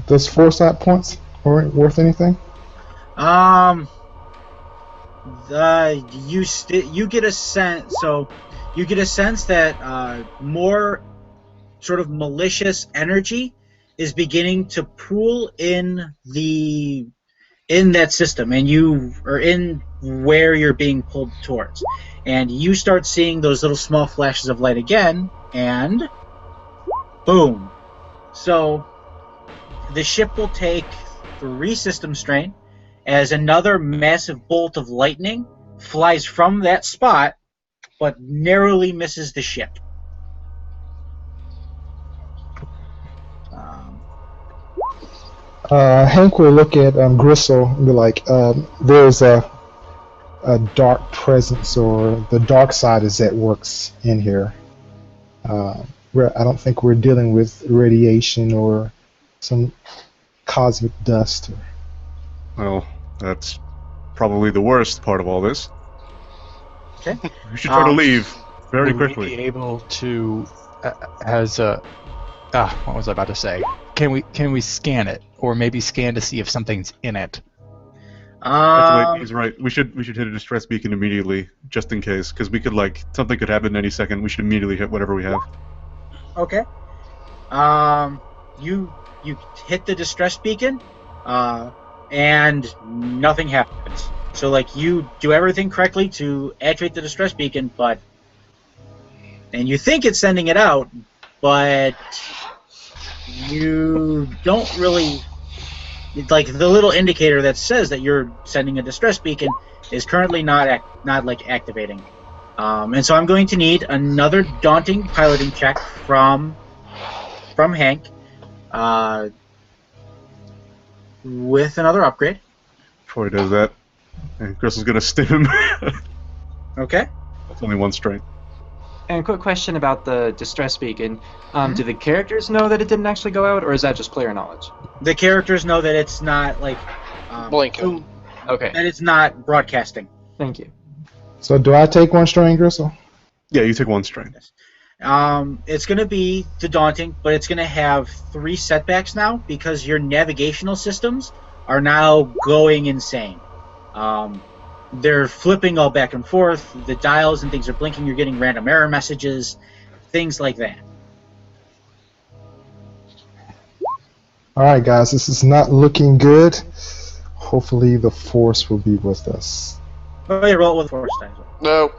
Does foresight points worth anything? You get a sense. So you get a sense that more sort of malicious energy is beginning to pool in that system, and you are in where you're being pulled towards, and you start seeing those little small flashes of light again, and boom. So the ship will take 3 system strain as another massive bolt of lightning flies from that spot, but narrowly misses the ship. Hank will look at Gristle and be like, there's a dark presence, or the dark side is at works in here. I don't think we're dealing with radiation or some cosmic dust. Well, that's probably the worst part of all this. Okay. We should try to leave very Will quickly. we be able to, what was I about to say? Can we scan it, or maybe scan to see if something's in it? Actually, he's right. We should hit a distress beacon immediately, just in case, because something could happen any second. We should immediately hit whatever we have. Okay. You hit the distress beacon, and nothing happens. So you do everything correctly to activate the distress beacon, and you think it's sending it out, but you don't really. The little indicator that says that you're sending a distress beacon is currently not activating. And so I'm going to need another daunting piloting check from Hank, with another upgrade. Before he does that, and Crystal's gonna stim him. Okay. That's only 1 strength. And quick question about the distress beacon. Do the characters know that it didn't actually go out, or is that just player knowledge? The characters know that it's not Blinking. Okay, that it's not broadcasting. thank you. So do I take 1 strain, Gristle? Yeah, you take 1 strength. It's going to be the daunting, but it's going to have 3 setbacks now because your navigational systems are now going insane. They're flipping all back and forth. The dials and things are blinking. You're getting random error messages, things like that. All right, guys, this is not looking good. Hopefully, the force will be with us. Oh, yeah, roll it with force dice. No.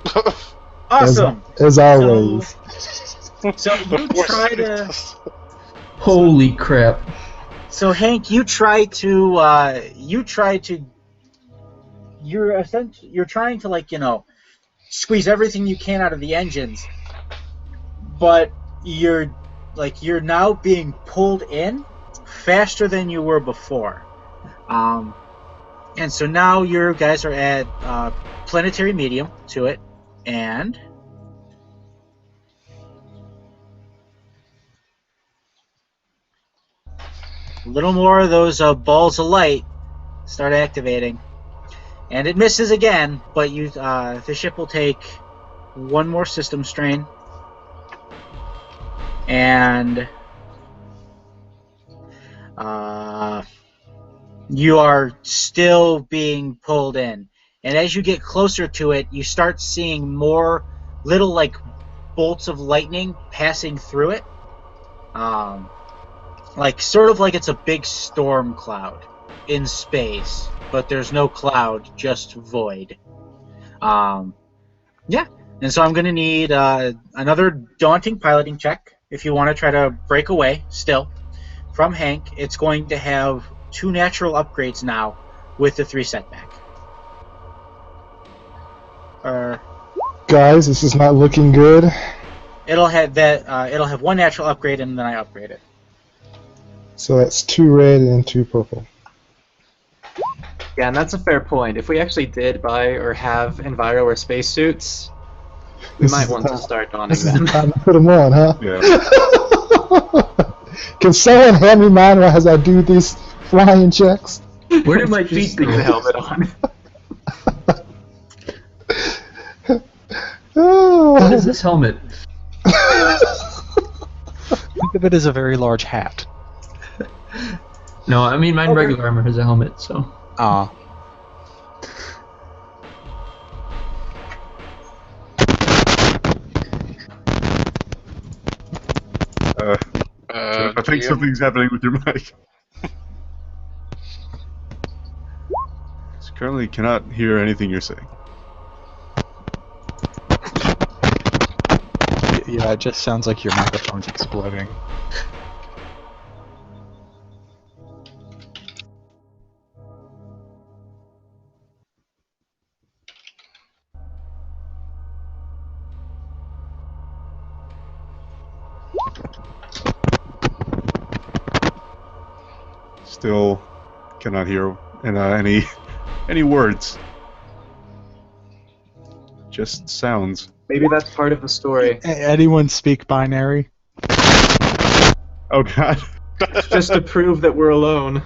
Awesome. As always. So you try to. Holy crap. So Hank, you're trying to, like, squeeze everything you can out of the engines, but you're now being pulled in faster than you were before. And so now your guys are at planetary medium to it, and a little more of those balls of light start activating, and it misses again. But the ship will take one more system strain, and you are still being pulled in. And as you get closer to it, you start seeing more little like bolts of lightning passing through it. Like sort of like it's a big storm cloud in space, but there's no cloud, just void. Yeah. And so I'm going to need another daunting piloting check if you want to try to break away still from Hank. It's going to have 2 natural upgrades now with the 3 setback. Guys, this is not looking good. It'll have that. It'll have 1 natural upgrade, and then I upgrade it. So that's 2 red and 2 purple. Yeah, and that's a fair point. If we actually did buy or have Enviro or spacesuits, we This might is want the to time- start donning This is them. the time to put them on, huh? Yeah. Can someone hand me mine as I do these flying checks? Where did my feet Stick the go? helmet on. Oh. What is this helmet? Think of it as a very large hat. No, I mean mine regular armor has a helmet, so. Ah. I think GM. something's happening with your mic. Currently cannot hear anything you're saying. Yeah, it just sounds like your microphone's exploding. Still cannot hear any words. Just sounds. Maybe that's part of the story. Anyone speak binary? Oh god. Just to prove that we're alone.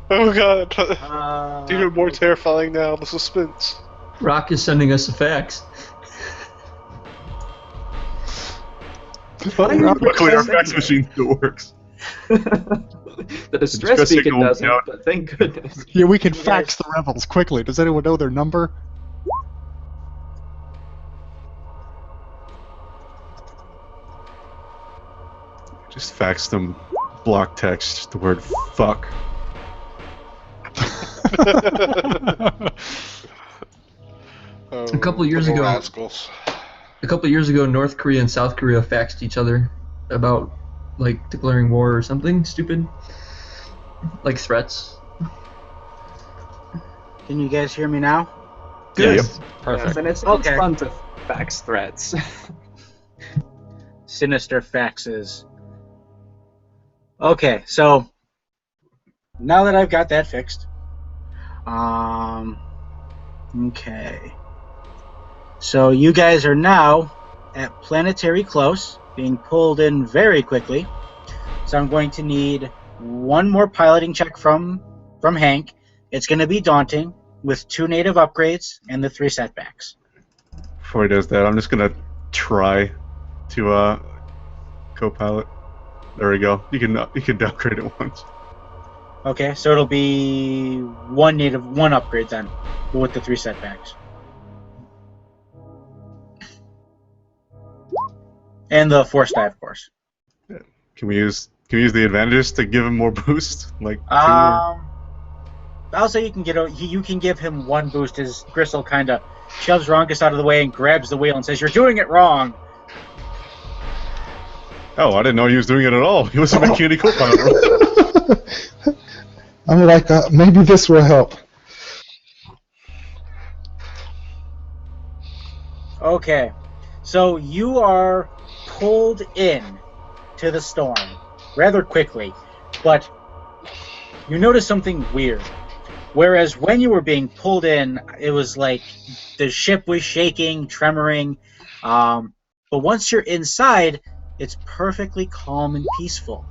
Oh god. Even more terrifying now, the suspense. Rock is sending us a fax. Luckily our fax machine still works. The distress distress beacon signal, doesn't, yeah. but thank goodness. Yeah, we can fax the rebels quickly. Does anyone know their number? Just fax them block text the word fuck. Oh, couple years the ago- rascals. A couple of years ago, North Korea and South Korea faxed each other about, like, declaring war or something stupid. Like threats. Can you guys hear me now? Yeah, yep. Perfect. Yes, and it's Okay. fun to fax threats. Sinister faxes. Okay, so now that I've got that fixed, okay. So you guys are now at planetary close, being pulled in very quickly. So I'm going to need 1 more piloting check from Hank. It's going to be daunting with 2 native upgrades and the 3 setbacks. Before he does that, I'm just gonna try to co-pilot. There we go. You can downgrade it once. Okay, so it'll be 1 upgrade then, with the 3 setbacks. And the force die, of course. Can we use Can we use the advantages to give him more boost? Like 2 or... I'll say you can give him 1 boost as Gristle kind of shoves Ronkus out of the way and grabs the wheel and says, "You're doing it wrong." Oh, I didn't know he was doing it at all. He wasn't making any co-pilot roll. I'm like, maybe this will help. Okay, so you are pulled in to the storm rather quickly, but you notice something weird. Whereas when you were being pulled in, it was like the ship was shaking, tremoring, but once you're inside, it's perfectly calm and peaceful.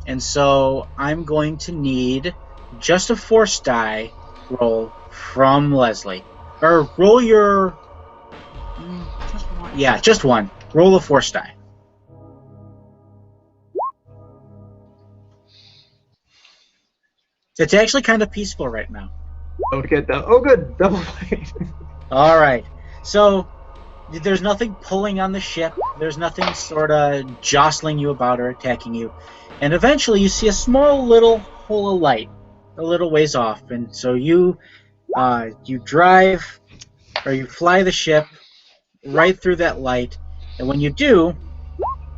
And so I'm going to need just a force die roll from Leslie. Or roll your... just one. Yeah, just one. Roll a force die. It's actually kind of peaceful right now. Don't get that. Oh, good. Double fight. All right. So there's nothing pulling on the ship. There's nothing sort of jostling you about or attacking you. And eventually you see a small little hole of light a little ways off. And so you drive, or you fly the ship right through that light. And when you do,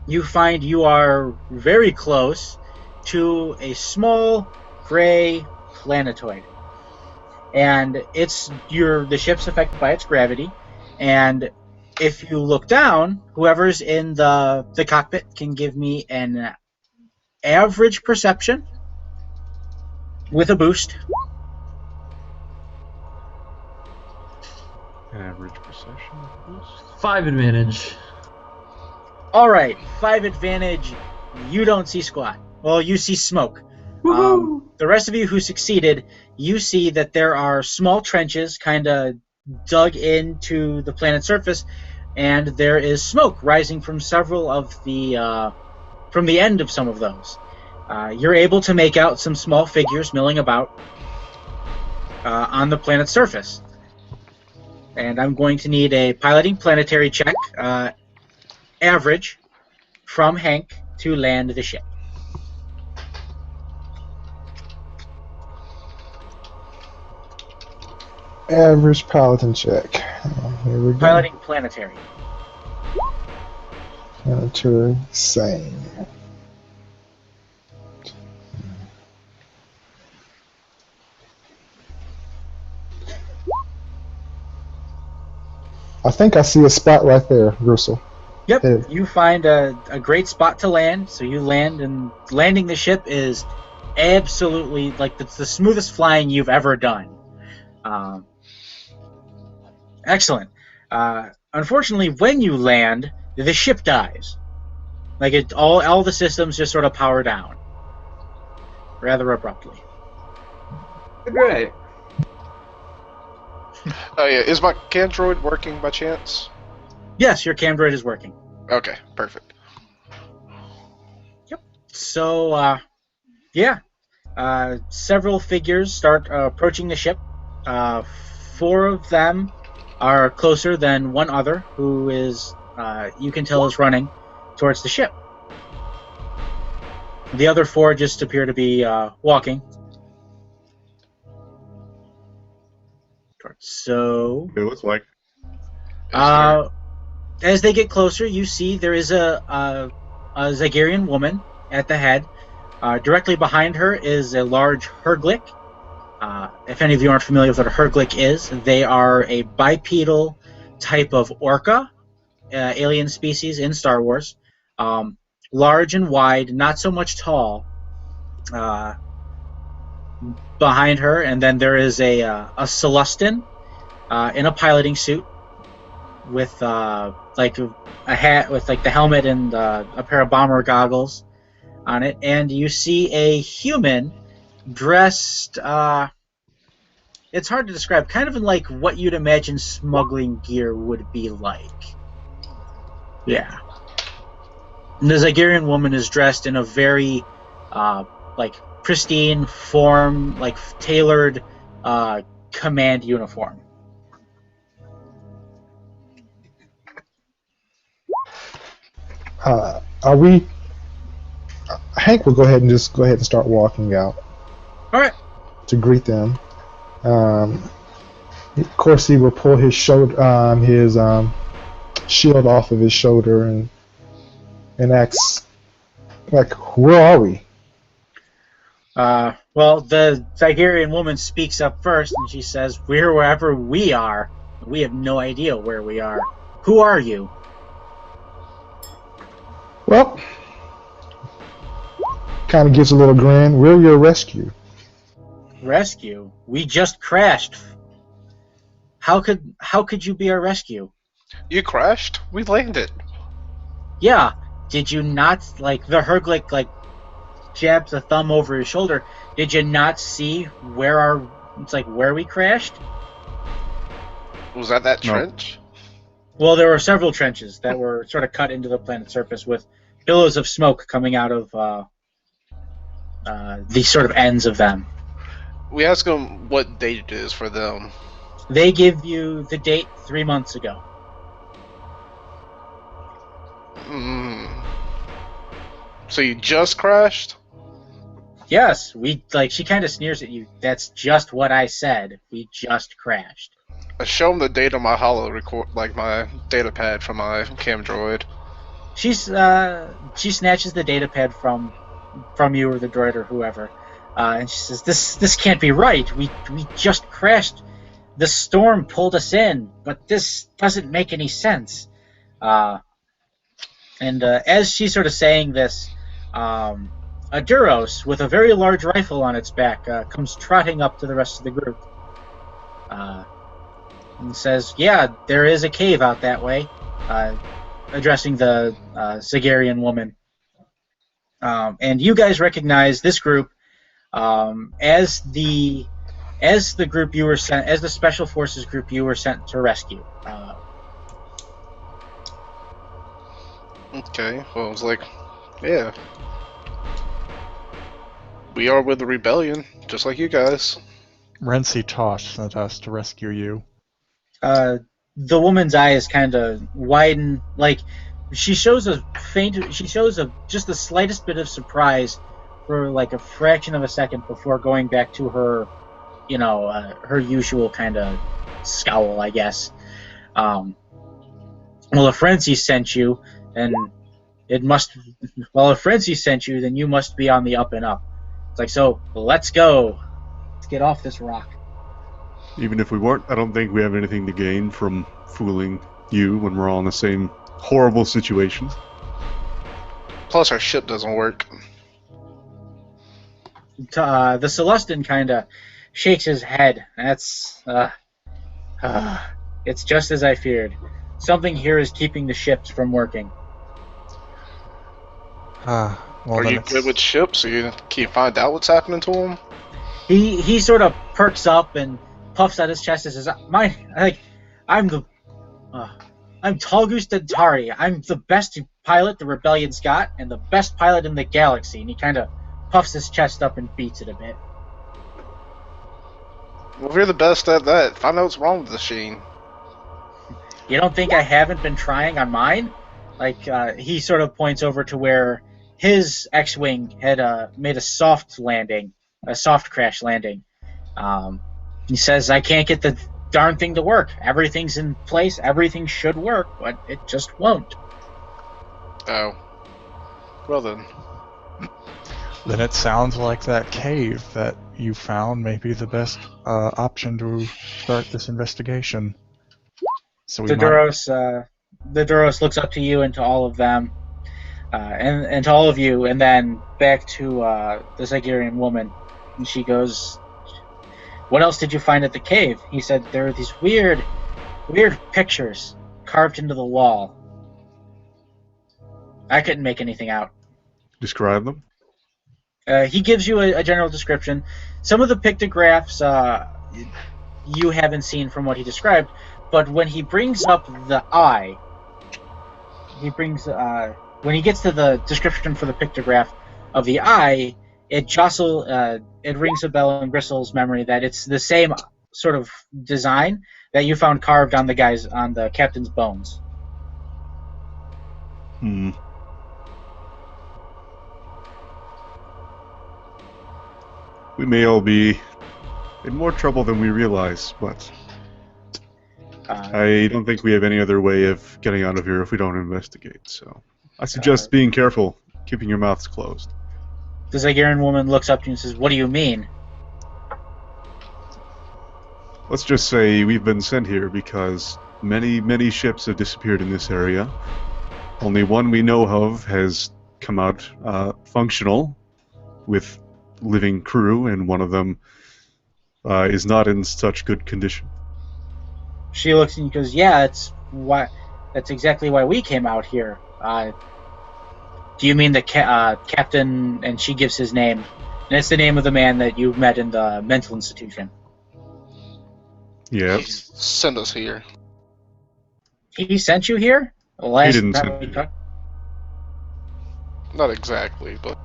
you find you are very close to a small gray planetoid. And the ship's affected by its gravity. And if you look down, whoever's in the cockpit can give me an average perception with a boost. Average perception boost. 5 advantage. All right, 5 advantage. You don't see squat. Well, you see smoke. The rest of you who succeeded, you see that there are small trenches kind of dug into the planet's surface, and there is smoke rising from several of from the end of some of those. You're able to make out some small figures milling about on the planet's surface. And I'm going to need a piloting planetary check, average, from Hank to land the ship. Average piloting check. Here we go. Piloting planetary. Planetary, same. I think I see a spot right there, Russell. Yep, you find a great spot to land, so you land, and landing the ship is absolutely, like, it's the smoothest flying you've ever done. Excellent. Unfortunately, when you land, the ship dies. Like, all the systems just sort of power down. Rather abruptly. Great. Oh yeah, is my Candroid working by chance? Yes, your Camdroid is working. Okay, perfect. Yep. So, yeah. Several figures start approaching the ship. 4 of them are closer than one other, who is, you can tell, is running towards the ship. The other 4 just appear to be walking. So, It looks like. as they get closer, you see there is a Zagarian woman at the head. Directly behind her is a large Herglick. If any of you aren't familiar with what a Herglick is, they are a bipedal type of orca, alien species in Star Wars. Large and wide, not so much tall. Behind her, and then there is a Celestin in a piloting suit with like a hat with like the helmet and a pair of bomber goggles on it, and you see a human dressed. It's hard to describe, kind of in like what you'd imagine smuggling gear would be like. Yeah. And the Zagarian woman is dressed in a very like pristine form, like tailored command uniform. Hank will go ahead and start walking out All right. to greet them. Of course, he will pull his shoulder, his shield off of his shoulder and asks, like, where are we? Well, the Tigerian woman speaks up first, and she says, "We're wherever we are. We have no idea where we are. Who are you?" Well, kind of gives a little grin. We're your rescue. Rescue? We just crashed. How could you be our rescue? You crashed? We landed. Yeah. Did you not, like, the Herglick, like, jabs a thumb over his shoulder. Did you not see where we crashed? Was that No. trench? Well, there were several trenches that were sort of cut into the planet's surface with billows of smoke coming out of the sort of ends of them. We asked them what date it is for them. They give you the date 3 months ago. So you just crashed? Yes, she kind of sneers at you. That's just what I said. We just crashed. I show them the date on my holo record, like my data pad from my cam droid. She snatches the data pad from you or the droid or whoever, and she says, "This can't be right. We just crashed. The storm pulled us in, but this doesn't make any sense." And as she's sort of saying this, a Duros with a very large rifle on its back comes trotting up to the rest of the group and says, "Yeah, there is a cave out that way," addressing the Zagarian woman. And you guys recognize this group as the group you were sent, as the Special Forces group you were sent to rescue. Okay, well, it's like, yeah. We are with the rebellion, just like you guys. Renzi Tosh sent us to rescue you. The woman's eyes kind of widen, like she shows just the slightest bit of surprise for like a fraction of a second before going back to her, her usual kind of scowl, I guess. Well, if Renzi sent you, then if Renzi sent you, then you must be on the up and up. It's like, so let's go. Let's get off this rock. Even if we weren't, I don't think we have anything to gain from fooling you when we're all in the same horrible situation. Plus, our ship doesn't work. The Celestin kind of shakes his head. That's, it's just as I feared. Something here is keeping the ships from working. Well, Are you good with ships? So you can find out what's happening to them? He sort of perks up and puffs out his chest and says, I'm Talgus Dentari. I'm the best pilot the Rebellion's got, and the best pilot in the galaxy." And he kind of puffs his chest up and beats it a bit. Well, if you're the best at that, find out what's wrong with the machine. You don't think I haven't been trying on mine? He sort of points over to where his X-Wing had made a soft crash landing. He says, "I can't get the darn thing to work. Everything's in place, everything should work, but it just won't." Oh. Well then. Then it sounds like that cave that you found may be the best option to start this investigation. So The Duros looks up to you and to all of them, and to all of you, and then back to the Zagarian woman. And she goes, "What else did you find at the cave?" He said, "There are these weird pictures carved into the wall." I couldn't make anything out. Describe them. He gives you a general description. Some of the pictographs you haven't seen from what he described, but when he brings up the eye, when he gets to the description for the pictograph of the eye, it rings a bell in Gristle's memory that it's the same sort of design that you found carved on the captain's bones. We may all be in more trouble than we realize, but I don't think we have any other way of getting out of here if we don't investigate, so I suggest being careful, keeping your mouths closed. The Zygarran woman looks up to you and says, "What do you mean?" Let's just say we've been sent here because many ships have disappeared in this area. Only one we know of has come out functional with living crew, and one of them is not in such good condition. She looks and goes, "Yeah, that's exactly why we came out here. Do you mean the captain?" And she gives his name, and it's the name of the man that you met in the mental institution. Yeah. Send us here. He sent you here? He didn't send me. Not exactly, but...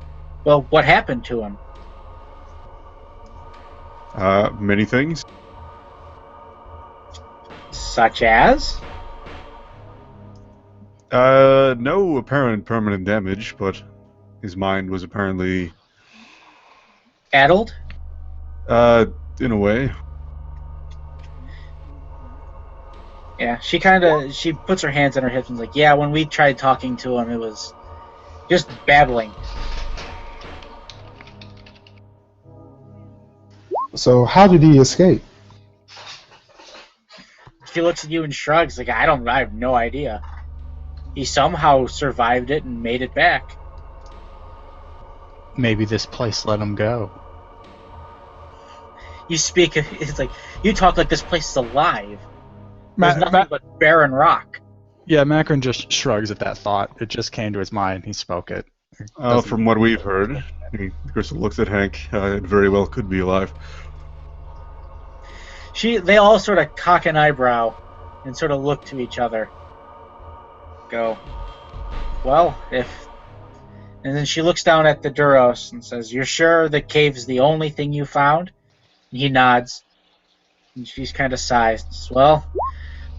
Well, what happened to him? Many things. Such as? No apparent permanent damage, but his mind was apparently... Addled? In a way. Yeah, she puts her hands on her hips and is like, "Yeah, when we tried talking to him, it was just babbling." So how did he escape? She looks at you and shrugs, like, I have no idea. He somehow survived it and made it back. Maybe this place let him go. It's like, you talk like this place is alive. There's nothing but barren rock. Yeah, Macron just shrugs at that thought. It just came to his mind. He spoke it. From what we've heard, Crystal looks at Hank. It very well could be alive. They all sort of cock an eyebrow and sort of look to each other. Go, well, if... And then she looks down at the Duros and says, "You're sure the cave's the only thing you found?" And he nods. And she's kind of sighs. Says, "Well,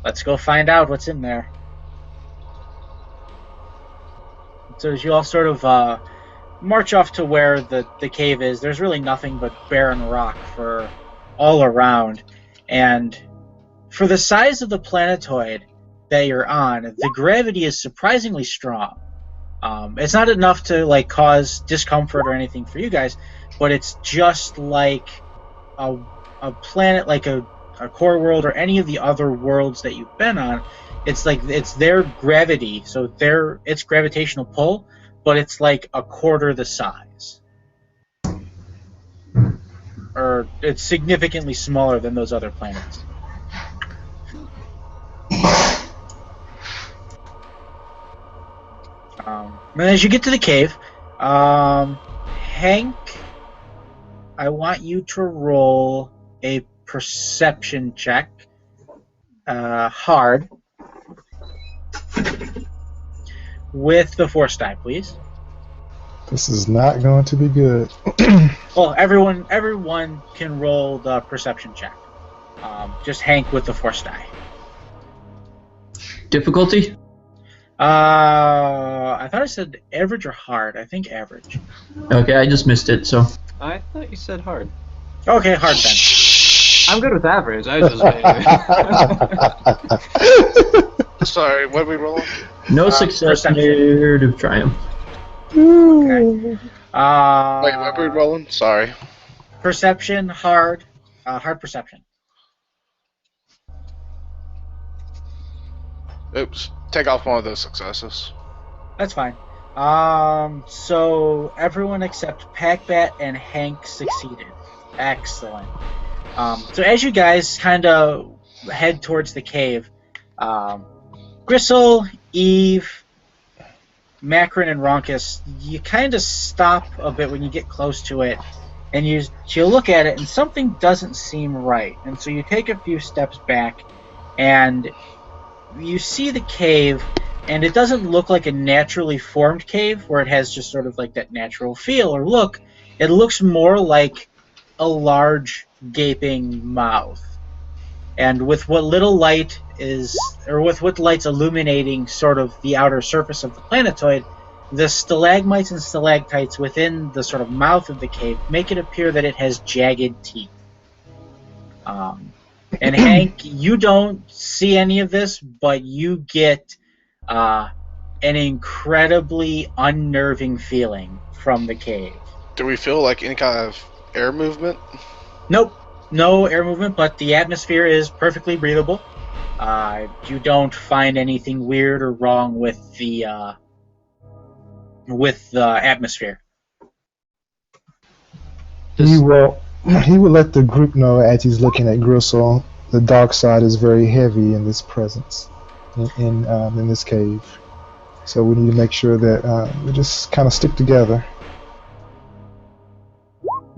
let's go find out what's in there." So as you all sort of march off to where the cave is, there's really nothing but barren rock for all around. And for the size of the planetoid that you're on, the gravity is surprisingly strong. It's not enough to like cause discomfort or anything for you guys, but it's just like a planet, like a core world or any of the other worlds that you've been on. It's like it's their gravity, so it's gravitational pull, but it's like a quarter the size, or it's significantly smaller than those other planets. And as you get to the cave, Hank, I want you to roll a perception check, hard, with the force die, please. This is not going to be good. Well, everyone can roll the perception check. Just Hank with the force die. Difficulty? I thought I said average or hard. I think average. Okay, I just missed it, so. I thought you said hard. Okay, hard then. I'm good with average. I just Sorry, what are we rolling? No success, narrative triumph. Okay. Wait, what are we rolling? Sorry. Perception, hard perception. Oops. Take off one of those successes. That's fine. So everyone except Packbat and Hank succeeded. Excellent. So as you guys kind of head towards the cave, Gristle, Eve, Macron, and Ronkus, you kind of stop a bit when you get close to it, and you look at it, and something doesn't seem right. And so you take a few steps back, and you see the cave, and it doesn't look like a naturally formed cave where it has just sort of like that natural feel or look. It looks more like a large gaping mouth. And with what little light is, or with what light's illuminating sort of the outer surface of the planetoid, the stalagmites and stalactites within the sort of mouth of the cave make it appear that it has jagged teeth. And Hank, you don't see any of this, but you get an incredibly unnerving feeling from the cave. Do we feel like any kind of air movement? Nope, no air movement, but the atmosphere is perfectly breathable. You don't find anything weird or wrong with the atmosphere. He will let the group know as he's looking at Gristle. The dark side is very heavy in this presence, in this cave. So we need to make sure that we just kind of stick together.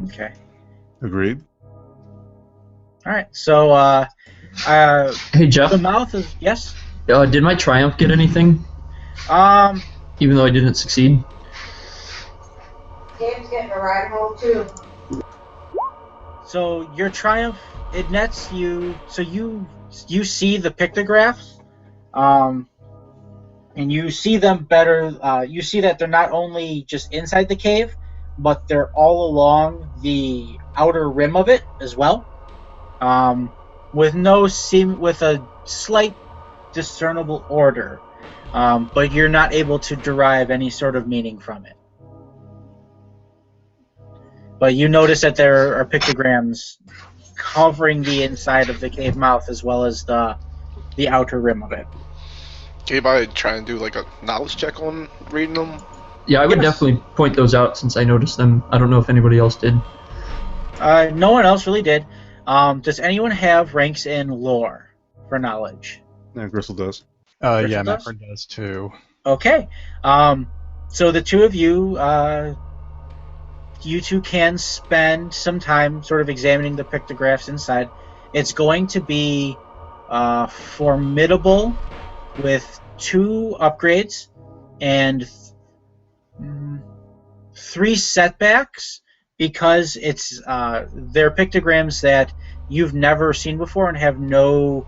Okay. Agreed. All right. So, Hey Jeff, the mouth is yes. did my triumph get anything? Even though I didn't succeed. Dave's getting a ride home too. So your triumph, it nets you. So you see the pictographs, and you see them better. You see that they're not only just inside the cave, but they're all along the outer rim of it as well, with a slight discernible order, but you're not able to derive any sort of meaning from it. But you notice that there are pictograms covering the inside of the cave mouth as well as the outer rim of it. Can anybody try and do like a knowledge check on reading them? Yeah, I would Yes. definitely point those out since I noticed them. I don't know if anybody else did. No one else really did. Does anyone have ranks in lore for knowledge? Yeah, Gristle does. Yeah, Richard does? Macron does too. Okay. So the two of you, you two can spend some time sort of examining the pictographs inside. It's going to be formidable with 2 upgrades and 3 setbacks because they're pictograms that you've never seen before and have no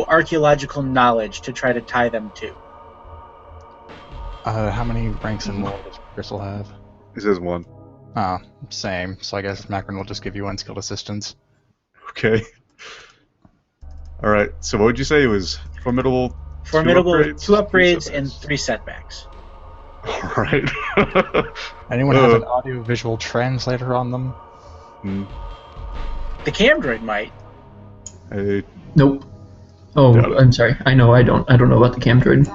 archaeological knowledge to try to tie them to. How many ranks in lore does Gristle have? He says 1. Oh, same. So I guess Macron will just give you unskilled assistance. Okay. All right. So what would you say it was? Formidable. Formidable, 2 2 upgrades three and setbacks. 3 setbacks. All right. Anyone have an audio-visual translator on them? The Camdroid might. Hey, Nope. Oh, Got it. I'm sorry. I know. I don't know about the Camdroid.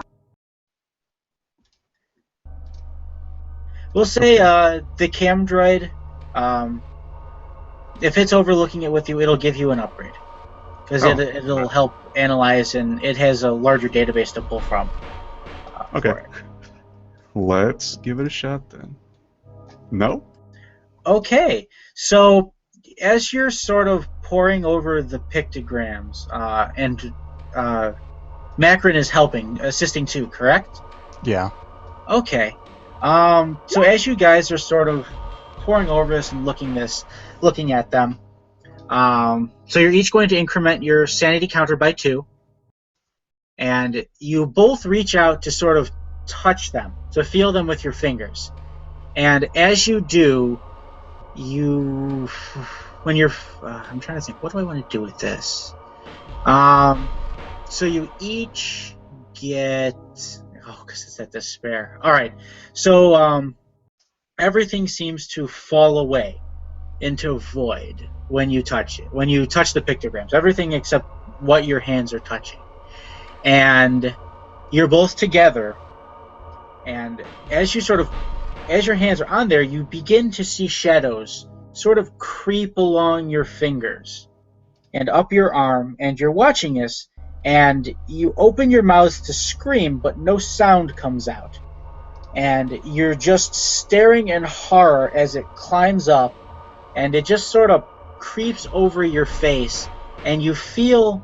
We'll say the Camdroid, if it's overlooking it with you, it'll give you an upgrade. Because Oh. it'll help analyze, and it has a larger database to pull from. Okay. For it. let's give it a shot then. No? Okay, so as you're sort of poring over the pictograms, and Macron is assisting too, correct? Yeah. Okay. So as you guys are sort of poring over this and looking at them, so you're each going to increment your sanity counter by 2, and you both reach out to sort of touch them, to feel them with your fingers. And as you do, I'm trying to think, what do I want to do with this? So you each get, because it's at despair. All right, so everything seems to fall away into void when you touch it. When you touch the pictograms, everything except what your hands are touching, and you're both together. And as your hands are on there, you begin to see shadows sort of creep along your fingers and up your arm, and you're watching this, and you open your mouth to scream, but no sound comes out. And you're just staring in horror as it climbs up, and it just sort of creeps over your face, and you feel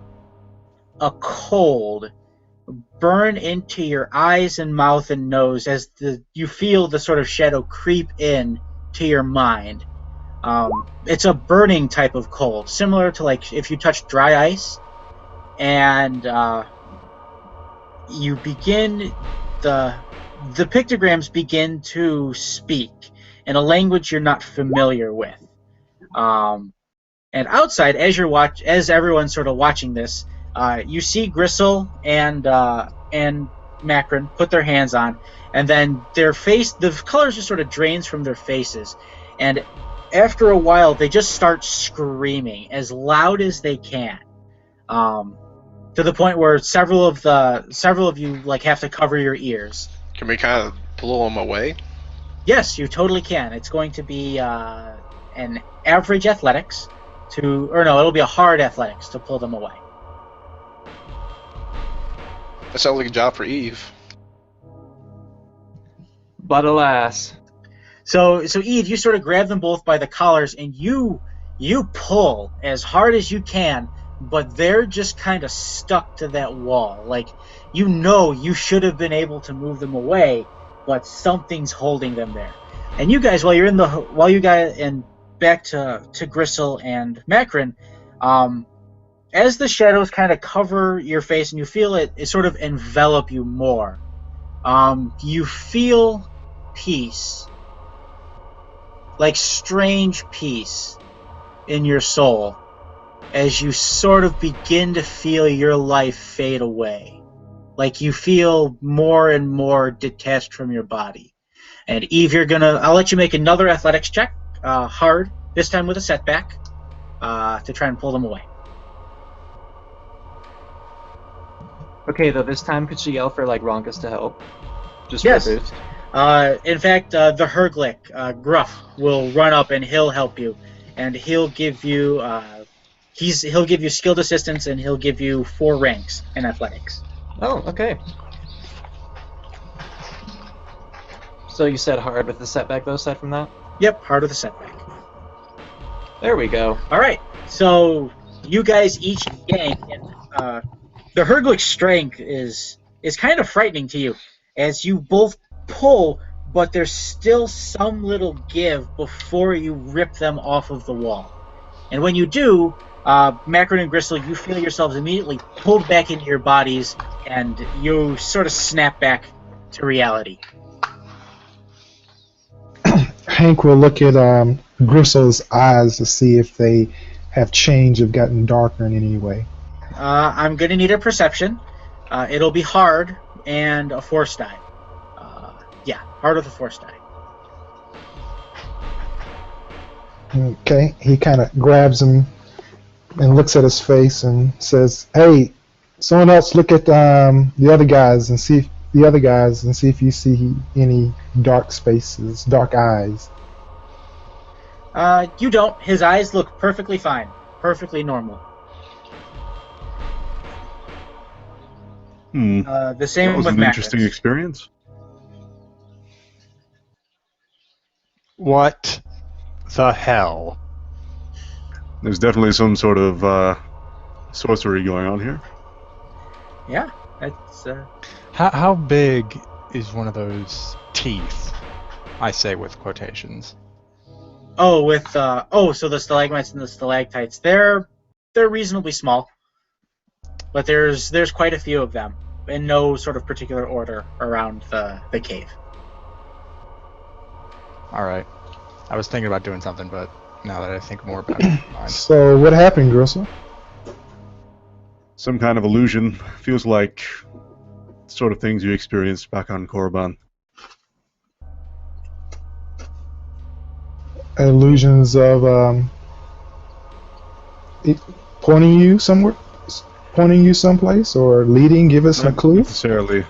a cold burn into your eyes and mouth and nose as you feel the sort of shadow creep in to your mind. It's a burning type of cold, similar to like if you touch dry ice, and you begin the pictograms begin to speak in a language you're not familiar with. And outside, as everyone's sort of watching this, you see Gristle and Macron put their hands on, and then the colors just sort of drains from their faces, and after a while, they just start screaming as loud as they can, to the point where several of you like have to cover your ears. Can we kind of blow them away? Yes, you totally can. It's going to be an average athletics it'll be a hard athletics to pull them away. That sounds like a job for Eve. But alas. So Eve, you sort of grab them both by the collars and you pull as hard as you can, but they're just kind of stuck to that wall. Like, you should have been able to move them away, but something's holding them there. And you guys, and back to Gristle and Macron, as the shadows kind of cover your face and you feel it sort of envelop you more, you feel peace, like strange peace in your soul, as you sort of begin to feel your life fade away. Like you feel more and more detached from your body. And Eve, I'll let you make another athletics check, hard, this time with a setback, to try and pull them away. Okay, though, this time could she yell for, like, Ronkus to help? Just Yes. for a boost? In fact, the Herglick, Gruff, will run up and he'll help you. And he'll give you, he'll give you skilled assistance and he'll give you 4 ranks in athletics. Oh, okay. So you said hard with the setback, though, aside from that? Yep, hard with a setback. There we go. Alright, so you guys each yank, and the Herglick's strength is kind of frightening to you, as you both pull, but there's still some little give before you rip them off of the wall. And when you do, Macron and Gristle, you feel yourselves immediately pulled back into your bodies, and you sort of snap back to reality. Hank will look at Gristle's eyes to see if they have changed, have gotten darker in any way. I'm going to need a perception. It'll be hard and a force die. Hard with a force die. Okay, he kind of grabs him and looks at his face and says, "Hey, someone else look at the other guys and see if you see any dark spaces, dark eyes." You don't. His eyes look perfectly fine, perfectly normal. The same That was with an Macron's. interesting experience. What the hell? There's definitely some sort of sorcery going on here. Yeah, that's. How big is one of those teeth? I say with quotations. So the stalagmites and the stalactites, they're reasonably small, but there's quite a few of them in no sort of particular order around the cave. All right. I was thinking about doing something, but now that I think more about it, fine. So what happened, Gristle? Some kind of illusion. Feels like sort of things you experienced back on Korriban. Illusions of pointing you someplace, or leading. Give us a Not clue. necessarily.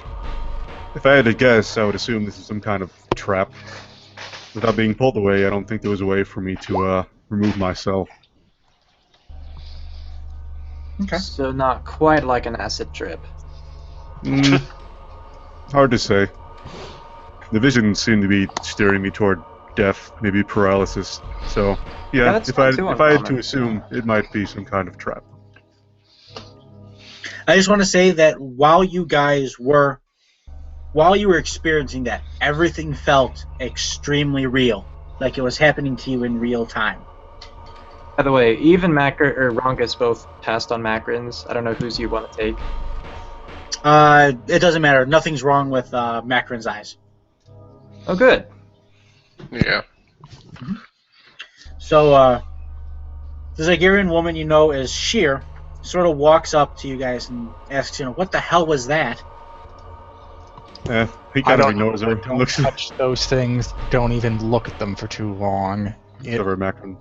If I had to guess, I would assume this is some kind of trap. Without being pulled away, I don't think there was a way for me to remove myself. Okay. So not quite like an acid trip. Hard to say. The vision seemed to be steering me toward death, maybe paralysis. So, yeah, that's if I not too had to uncommon. assume, it might be some kind of trap. I just want to say that while you were experiencing that, everything felt extremely real, like it was happening to you in real time. By the way, Eve and Ronkus both passed on Macrons. I don't know whose you want to take. It doesn't matter. Nothing's wrong with Macron's eyes. Oh, good. Yeah. So, the Zagirian woman you know is Sheer, sort of walks up to you guys and asks, what the hell was that? He kind of ignores her. Don't Looks touch those things. Don't even look at them for too long. over Macron.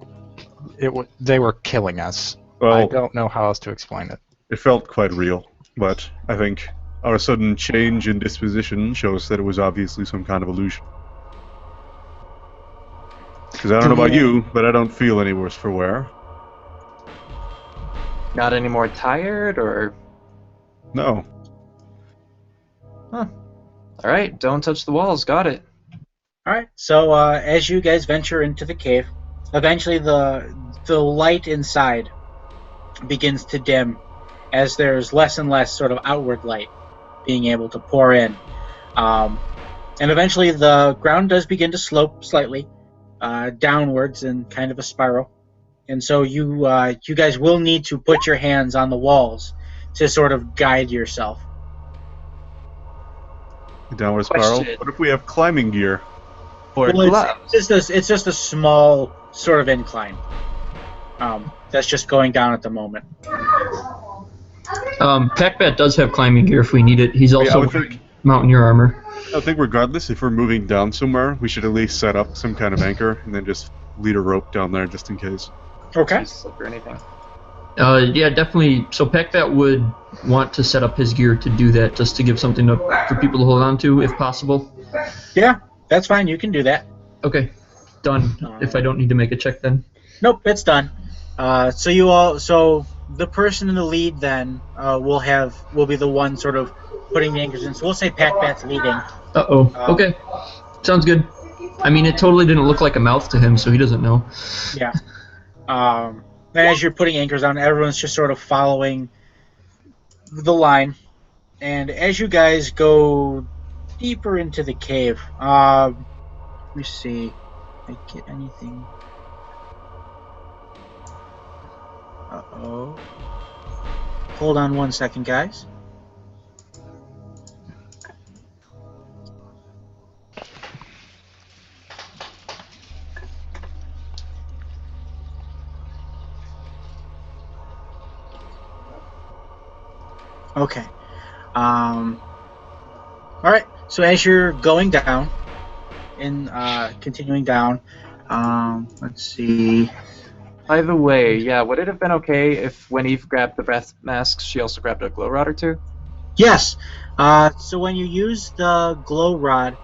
They were killing us. Well, I don't know how else to explain it. it felt quite real, but I think our sudden change in disposition shows that it was obviously some kind of illusion. Because I don't know about you, but I don't feel any worse for wear. Not any more tired, or... No. Huh. Alright, don't touch the walls, got it. Alright, so as you guys venture into the cave, eventually the light inside begins to dim as there's less and less sort of outward light being able to pour in. And eventually the ground does begin to slope slightly downwards in kind of a spiral. And so you guys will need to put your hands on the walls to sort of guide yourself. Downward spiral. Question. What if we have climbing gear? Or Well, gloves. it's just a small sort of incline. That's just going down at the moment. Packbat does have climbing gear if we need it. He's I also would wearing think, mountaineer armor. I think regardless, if we're moving down somewhere, we should at least set up some kind of anchor and then just lead a rope down there just in case. Okay. Slip or anything. Yeah, definitely. So Packbat would want to set up his gear to do that, just to give something for people to hold on to, if possible. Yeah, that's fine. You can do that. Okay, done. If I don't need to make a check, then. Nope, it's done. So the person in the lead then will be the one sort of putting the anchors in. So we'll say Packbat's leading. Okay, sounds good. I mean, it totally didn't look like a mouth to him, so he doesn't know. Yeah. And as you're putting anchors on, everyone's just sort of following the line. And as you guys go deeper into the cave, let me see. Did I get anything? Uh-oh. Hold on one second, guys. Okay. All right. So as you're going down, continuing down, let's see. By the way, yeah, would it have been okay if when Eve grabbed the breath masks, she also grabbed a glow rod or two? Yes. So when you use the glow rod,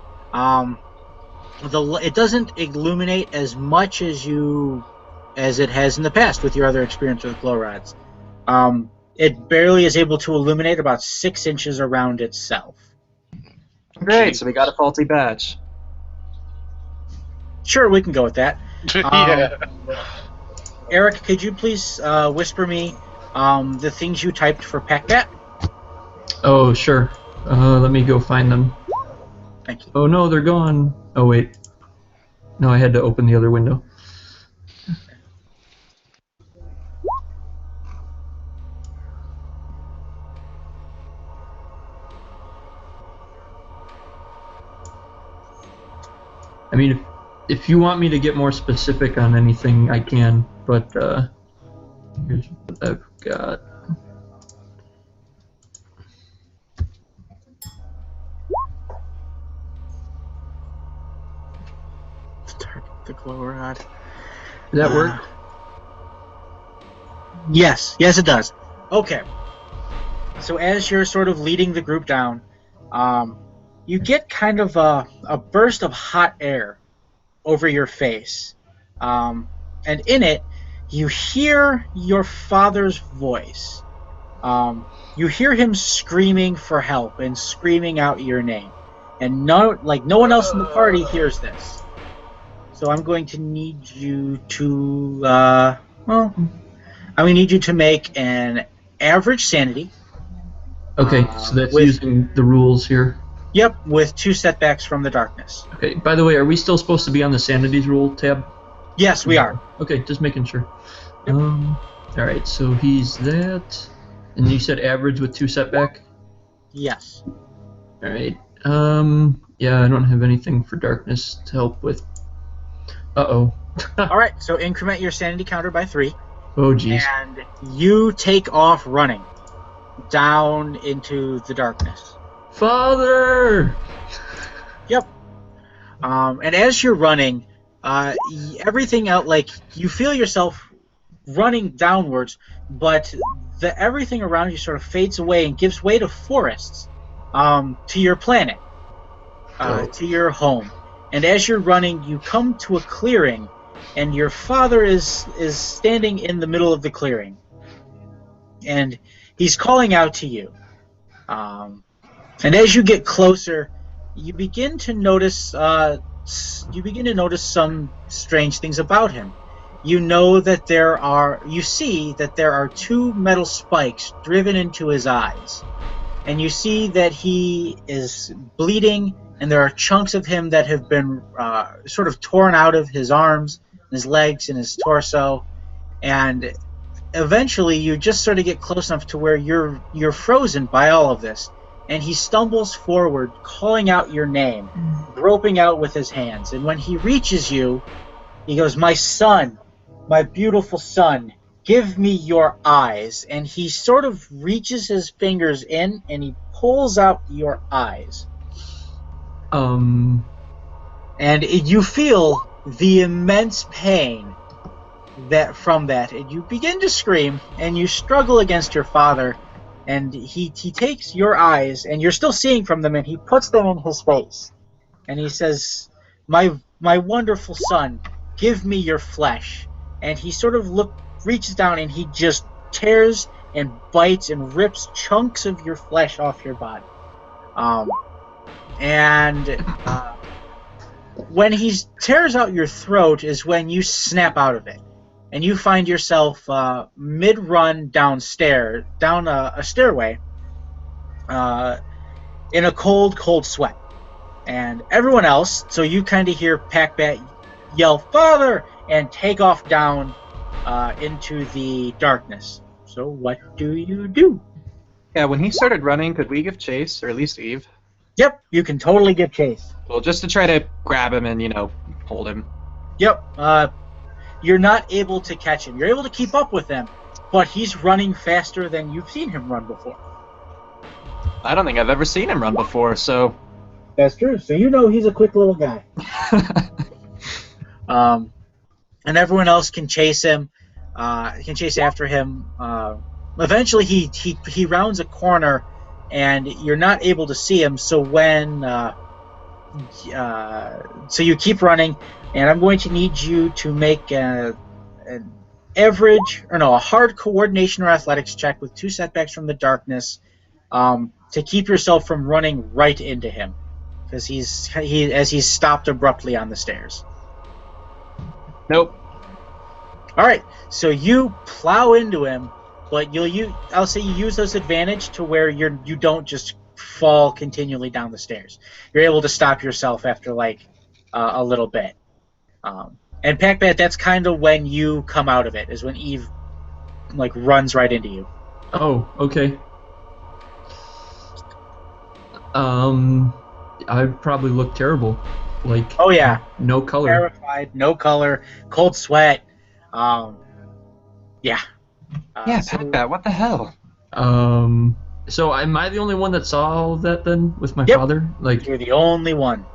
it doesn't illuminate as much as it has in the past with your other experience with glow rods. It barely is able to illuminate about 6 inches around itself. Great, so we got a faulty badge. Sure, we can go with that. Yeah. Eric, could you please whisper me the things you typed for Packbat? Oh, sure. Let me go find them. Thank you. Oh no, they're gone. Oh wait. No, I had to open the other window. I mean, if you want me to get more specific on anything, I can, but here's what I've got. Target the glow rod. Does that work? Yes, it does. Okay. So as you're sort of leading the group down, you get kind of a burst of hot air over your face. And in it, you hear your father's voice. You hear him screaming for help and screaming out your name. And no one else in the party hears this. So I'm going to need you to, I'm going to need you to make an average sanity. Okay, so that's with- using the rules here. Yep, with 2 setbacks from the darkness. Okay, by the way, are we still supposed to be on the sanities rule tab? Yes, we are. Okay, just making sure. Alright, so he's that. And you said average with 2 setback? Yes. All right. Yeah, I don't have anything for darkness to help with. Uh-oh. All right, so increment your sanity counter by 3, Oh, jeez. and you take off running down into the darkness. Father! Yep. And as you're running, everything out, like, you feel yourself running downwards, but everything around you sort of fades away and gives way to forests, to your planet, to your home. And as you're running, you come to a clearing, and your father is standing in the middle of the clearing, and he's calling out to you. And as you get closer, you begin to notice some strange things about him. You know that you see that there are 2 metal spikes driven into his eyes, and you see that he is bleeding, and there are chunks of him that have been sort of torn out of his arms, his legs, and his torso, and eventually you just sort of get close enough to where you're frozen by all of this, and he stumbles forward, calling out your name, groping out with his hands, and when he reaches you, he goes, "My son, my beautiful son, give me your eyes," and he sort of reaches his fingers in, and he pulls out your eyes. And you feel the immense pain from that, and you begin to scream, and you struggle against your father, and he takes your eyes, and you're still seeing from them, and he puts them in his face, and he says, my wonderful son, give me your flesh." And he sort of reaches down, and he just tears and bites and rips chunks of your flesh off your body. When he tears out your throat is when you snap out of it, and you find yourself mid-run down a stairway in a cold sweat. And everyone else, so you kind of hear Pac-Bat yell, "Father!" and take off down into the darkness. So what do you do? Yeah, when he started running, could we give chase, or at least Eve? Yep, you can totally give chase. Well, just to try to grab him and, hold him. Yep, you're not able to catch him. You're able to keep up with him, but he's running faster than you've seen him run before. I don't think I've ever seen him run before, so... That's true, so you know he's a quick little guy. And everyone else can chase him, can chase after him. Eventually he rounds a corner, and you're not able to see him, so so you keep running, and I'm going to need you to make a hard coordination or athletics check with 2 setbacks from the darkness, to keep yourself from running right into him, because he's stopped abruptly on the stairs. Nope. All right, so you plow into him, but I'll say you use those advantage to where you don't just fall continually down the stairs. You're able to stop yourself after a little bit. And Pac-Bat, that's kind of when you come out of it, is when Eve runs right into you. Oh, okay. I'd probably look terrible. Oh yeah, no color. Terrified, no color, cold sweat. Yeah. Pac-Bat, what the hell? So am I the only one that saw all of that then with my Yep. father? You're the only one.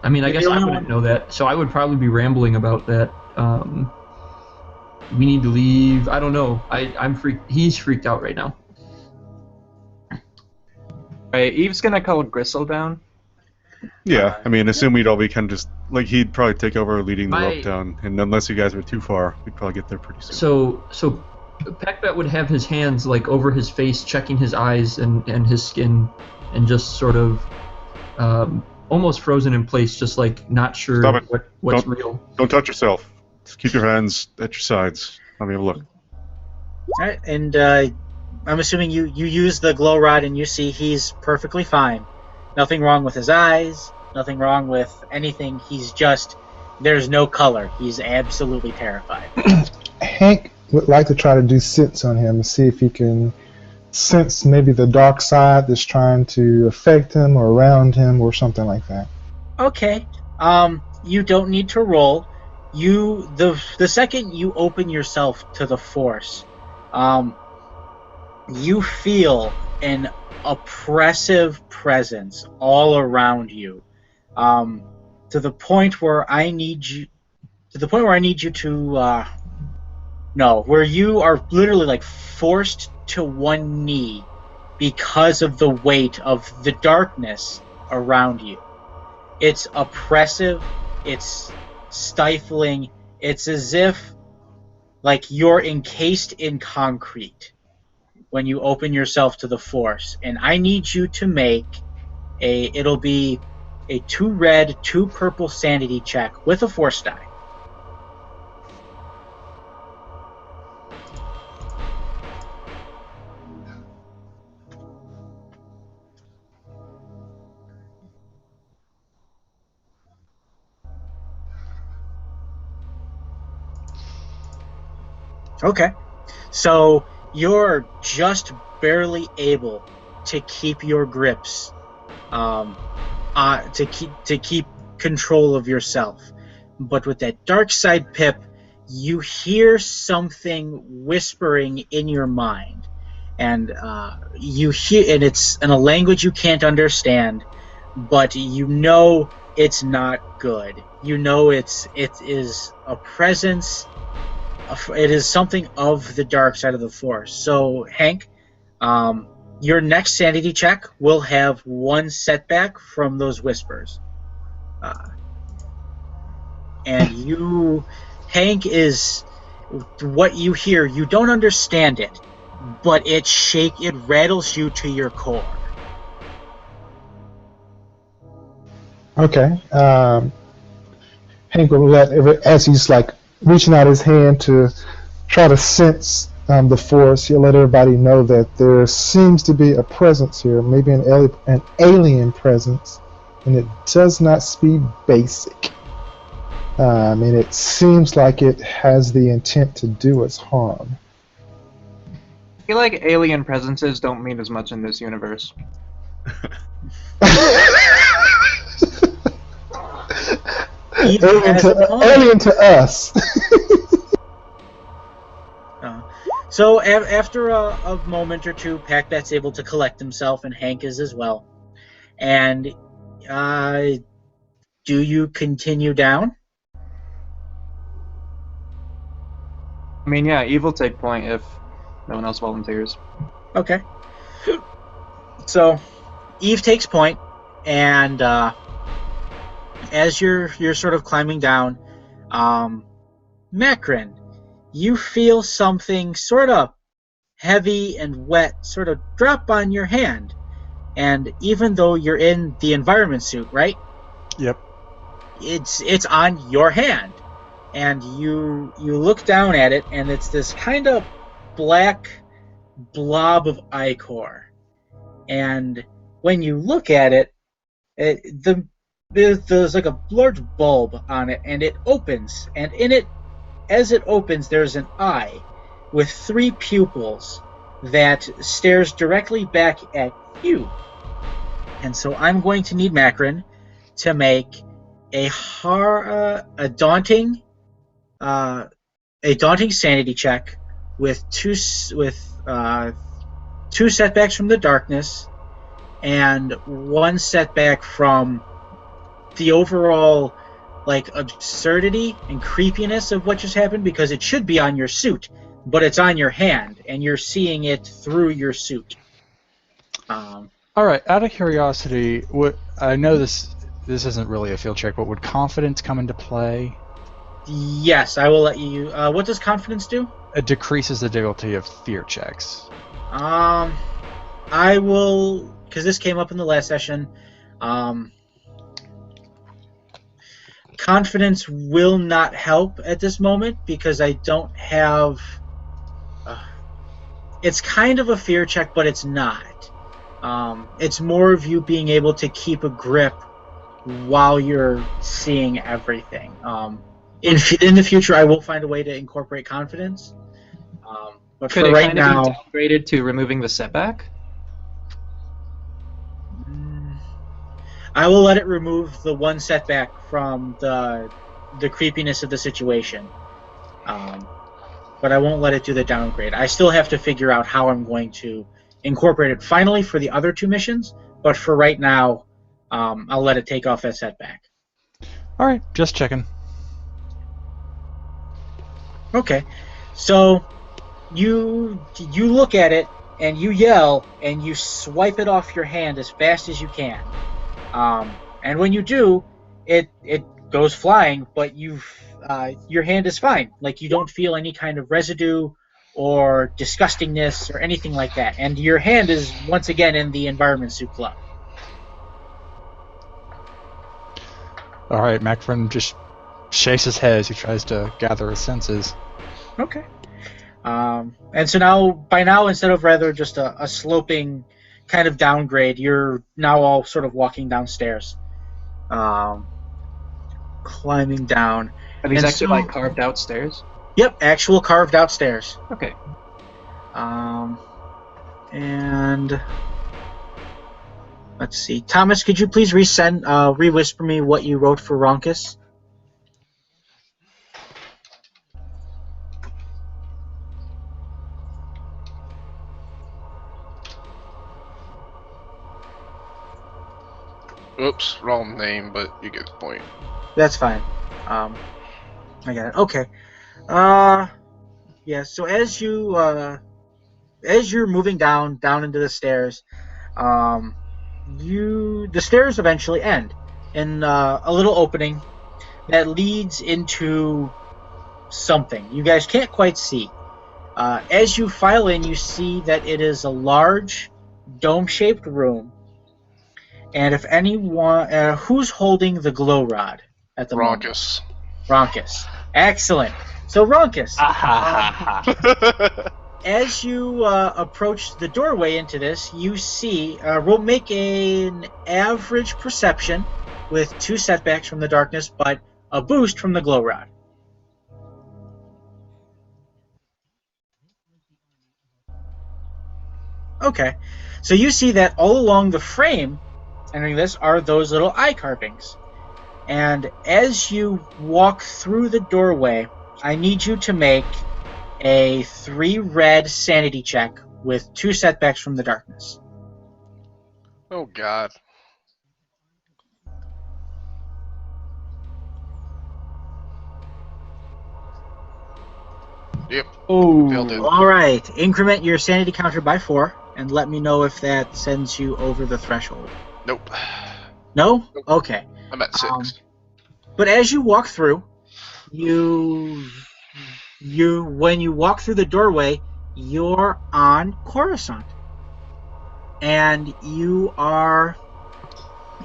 I mean, I You're guess the I only wouldn't one. know that, so I would probably be rambling about that. We need to leave. I don't know. I'm freaked. He's freaked out right now. Right, Eve's gonna call Gristle down. Yeah, I mean, assume we'd all be kind of just he'd probably take over leading the My- rope down, and unless you guys were too far, we'd probably get there pretty soon. So Pac-Bat would have his hands over his face, checking his eyes and his skin, and just sort of almost frozen in place, just not sure Stop it. what's Don't- real. Don't touch yourself. Just keep your hands at your sides. Let me have a look. All right, and I'm assuming you use the glow rod, and you see he's perfectly fine. Nothing wrong with his eyes. Nothing wrong with anything. There's no color. He's absolutely terrified. Hank would like to try to do sense on him and see if he can sense maybe the dark side that's trying to affect him or around him or something like that. Okay. You don't need to roll. The second you open yourself to the Force, you feel an oppressive presence all around you, to the point where I need you to where you are literally like forced to one knee because of the weight of the darkness around you. It's oppressive, it's stifling, it's as if like you're encased in concrete when you open yourself to the Force. And I need you to make it'll be a 2 red, 2 purple sanity check with a Force die. Okay. So you're just barely able to keep your grips, to keep control of yourself. But with that dark side pip, you hear something whispering in your mind, and it's in a language you can't understand, but you know it's not good. You know it is a presence. It is something of the dark side of the Force. So, Hank, your next sanity check will have 1 setback from those whispers. And Hank, is what you hear. You don't understand it, but it rattles you to your core. Okay. Hank will as he's like reaching out his hand to try to sense the Force, he'll let everybody know that there seems to be a presence here, maybe an alien presence, and it does not speak basic. And it seems like it has the intent to do us harm. I feel like alien presences don't mean as much in this universe. Alien to us. So after a moment or two, Pac-Bat's able to collect himself, and Hank is as well. And do you continue down? I mean, yeah, Eve will take point if no one else volunteers. Okay. So Eve takes point, and as you're sort of climbing down, Macron, you feel something sort of heavy and wet sort of drop on your hand. And even though you're in the environment suit, right? Yep. It's on your hand. And you look down at it, and it's this kind of black blob of ichor. And when you look at it, there's like a large bulb on it, and it opens, and in it, as it opens, there's an eye with 3 pupils that stares directly back at you. And so I'm going to need Macron to make a daunting sanity check with two setbacks from the darkness and 1 setback from the overall absurdity and creepiness of what just happened, because it should be on your suit, but it's on your hand, and you're seeing it through your suit. All right. Out of curiosity, I know this isn't really a field check, but would confidence come into play? Yes, I will let you. What does confidence do? It decreases the difficulty of fear checks. I will, because this came up in the last session. Confidence will not help at this moment because I don't have... it's kind of a fear check, but it's not. It's more of you being able to keep a grip while you're seeing everything. In the future, I will find a way to incorporate confidence. But Could for it right kind of now, be downgraded to removing the setback? I will let it remove the one setback from the creepiness of the situation. But I won't let it do the downgrade. I still have to figure out how I'm going to incorporate it finally for the other 2 missions, but for right now, I'll let it take off that setback. All right, just checking. Okay, so you look at it and you yell and you swipe it off your hand as fast as you can, and when you do, it goes flying, but your hand is fine. Like, you don't feel any kind of residue or disgustingness or anything like that, and your hand is once again in the Environment Suit Club. All right, Macron just shakes his head as he tries to gather his senses. Okay. And so by now, instead of rather just a sloping kind of downgrade, you're now all sort of walking downstairs, climbing down. Are these And actually so- like carved out stairs? Yep, actual carved out stairs. Okay. And let's see. Thomas, could you please re-whisper me what you wrote for Ronkus? Oops, wrong name, but you get the point. That's fine. I got it. Okay. Yeah. So as you're moving down into the stairs, the stairs eventually end in a little opening that leads into something you guys can't quite see. As you file in, you see that it is a large dome-shaped room. And if anyone, who's holding the glow rod at the moment? Ronkus. Ronkus. Excellent. So Ronkus, Ah. as you approach the doorway into this, you see, we'll make an average perception with 2 setbacks from the darkness, but a boost from the glow rod. Okay. So you see that all along the frame entering this are those little eye carvings. And as you walk through the doorway, I need you to make a 3 red sanity check with 2 setbacks from the darkness. Oh god. Yep. Failed it. All right. Increment your sanity counter by 4, and let me know if that sends you over the threshold. Nope. No? Nope. Okay. I'm at 6. But as you walk through, when you walk through the doorway, you're on Coruscant, and you are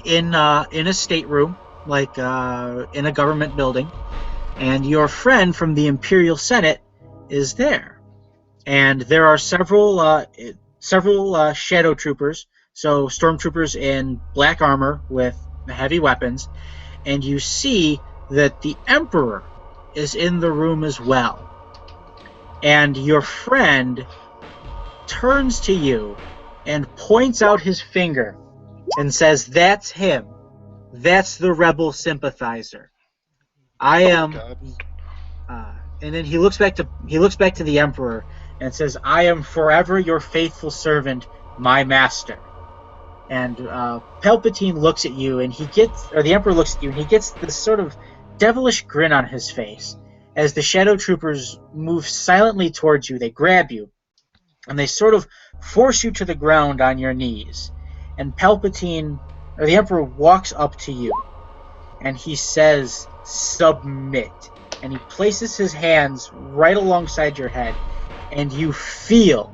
in a stateroom, like in a government building, and your friend from the Imperial Senate is there, and there are several shadow troopers, so stormtroopers in black armor with heavy weapons, and you see that the Emperor is in the room as well. And your friend turns to you and points out his finger and says, "That's him. That's the rebel sympathizer. I am." And then he looks back to the Emperor and says, "I am forever your faithful servant, my master." And Palpatine looks at you, and the Emperor looks at you, and he gets this sort of devilish grin on his face. As the Shadow Troopers move silently towards you, they grab you, and they sort of force you to the ground on your knees. And the Emperor walks up to you, and he says, "Submit." And he places his hands right alongside your head, and you feel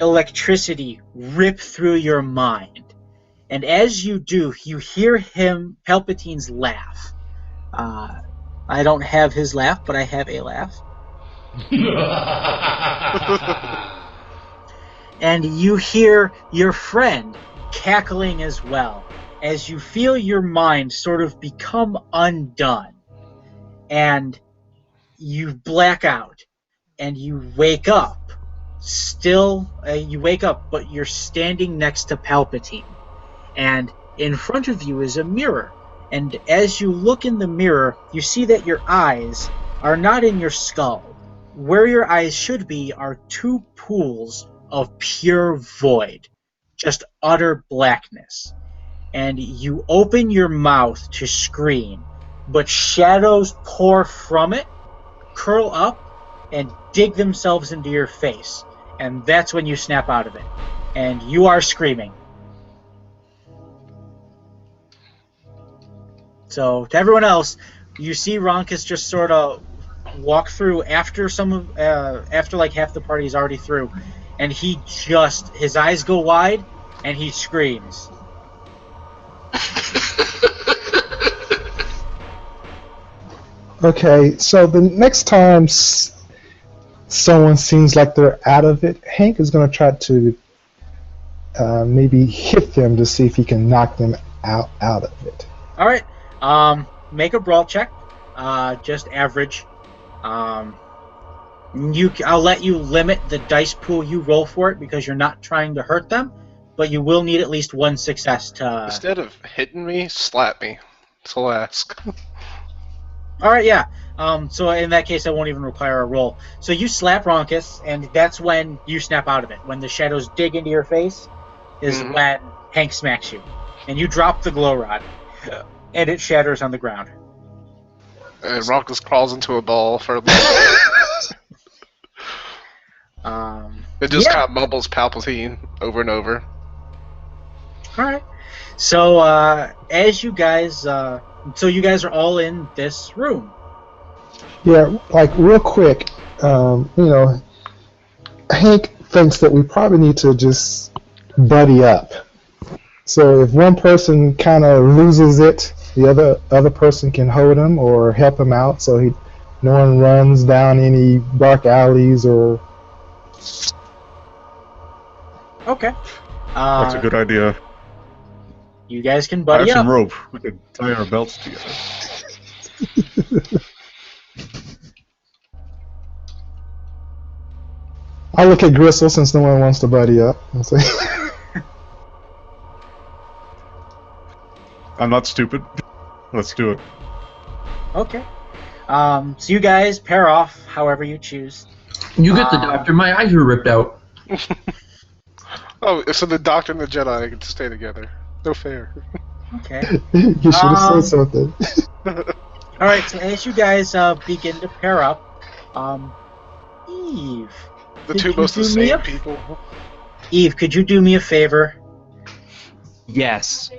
electricity rip through your mind. And as you do, you hear Palpatine's laugh. I don't have his laugh, but I have a laugh. And you hear your friend cackling as well, as you feel your mind sort of become undone. And you black out. and you wake up. Still, you wake up, but you're standing next to Palpatine. And in front of you is a mirror. And as you look in the mirror, you see that your eyes are not in your skull. Where your eyes should be are two pools of pure void, just utter blackness. And you open your mouth to scream, but shadows pour from it, curl up, and dig themselves into your face. And that's when you snap out of it. And you are screaming. So, to everyone else, you see Ronkus just sort of walk through after after like half the party is already through, and his eyes go wide, and he screams. Okay, so the next time someone seems like they're out of it, Hank is going to try to maybe hit them to see if he can knock them out of it. All right. Make a brawl check. Just average. I'll let you limit the dice pool you roll for it because you're not trying to hurt them, but you will need at least one success to. Instead of hitting me, slap me. That's all I ask. All right, yeah. So in that case, I won't even require a roll. So you slap Ronkus, and that's when you snap out of it. When the shadows dig into your face, is when Hank smacks you, and you drop the glow rod, and it shatters on the ground. And Ronkus crawls into a ball for a bit. It just kind of mumbles Palpatine over and over. All right. So as you guys, you guys are all in this room. Yeah, like real quick, Hank thinks that we probably need to just buddy up. So if one person kind of loses it, the other person can hold him or help him out, so no one runs down any dark alleys or. Okay. That's a good idea. You guys can I buddy have up. some rope. We could tie our belts together. I look at Gristle since no one wants to buddy up. I'll say. I'm not stupid. Let's do it. Okay. So you guys pair off however you choose. You get the doctor. My eyes were ripped out. Oh, so the Doctor and the Jedi get to stay together. No fair. Okay. You should have said something. Alright, so as you guys begin to pair up, Eve. The could two you most do me insane a- people. Eve, could you do me a favor? Yes.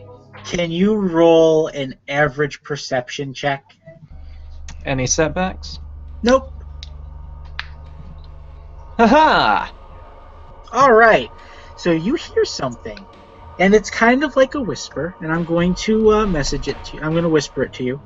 Can you roll an average perception check? Any setbacks? Nope. Haha! Alright, so you hear something, and it's kind of like a whisper, and I'm going to message it to you. I'm going to whisper it to you.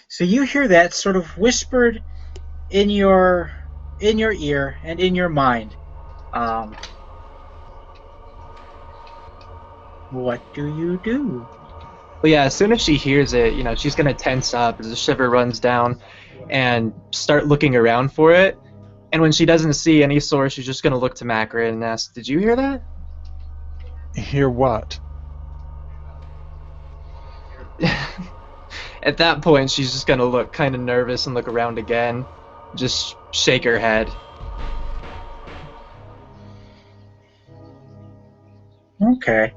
So you hear that sort of whispered in your ear and in your mind. What do you do? Well, yeah, as soon as she hears it, she's gonna tense up as the shiver runs down and start looking around for it. And when she doesn't see any source, she's just gonna look to Macron and ask, "Did you hear that?" Hear what? At that point, she's just gonna look kind of nervous and look around again, just shake her head. Okay.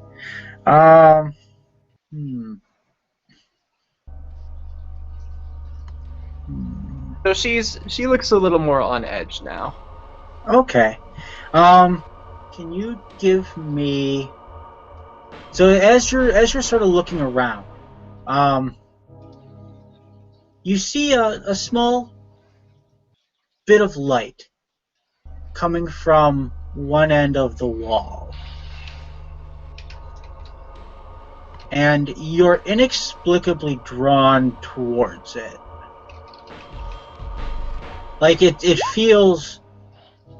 Hmm. So she looks a little more on edge now. Okay. Can you give me? So as you're sort of looking around, you see a small bit of light coming from one end of the wall, and you're inexplicably drawn towards it. Like it feels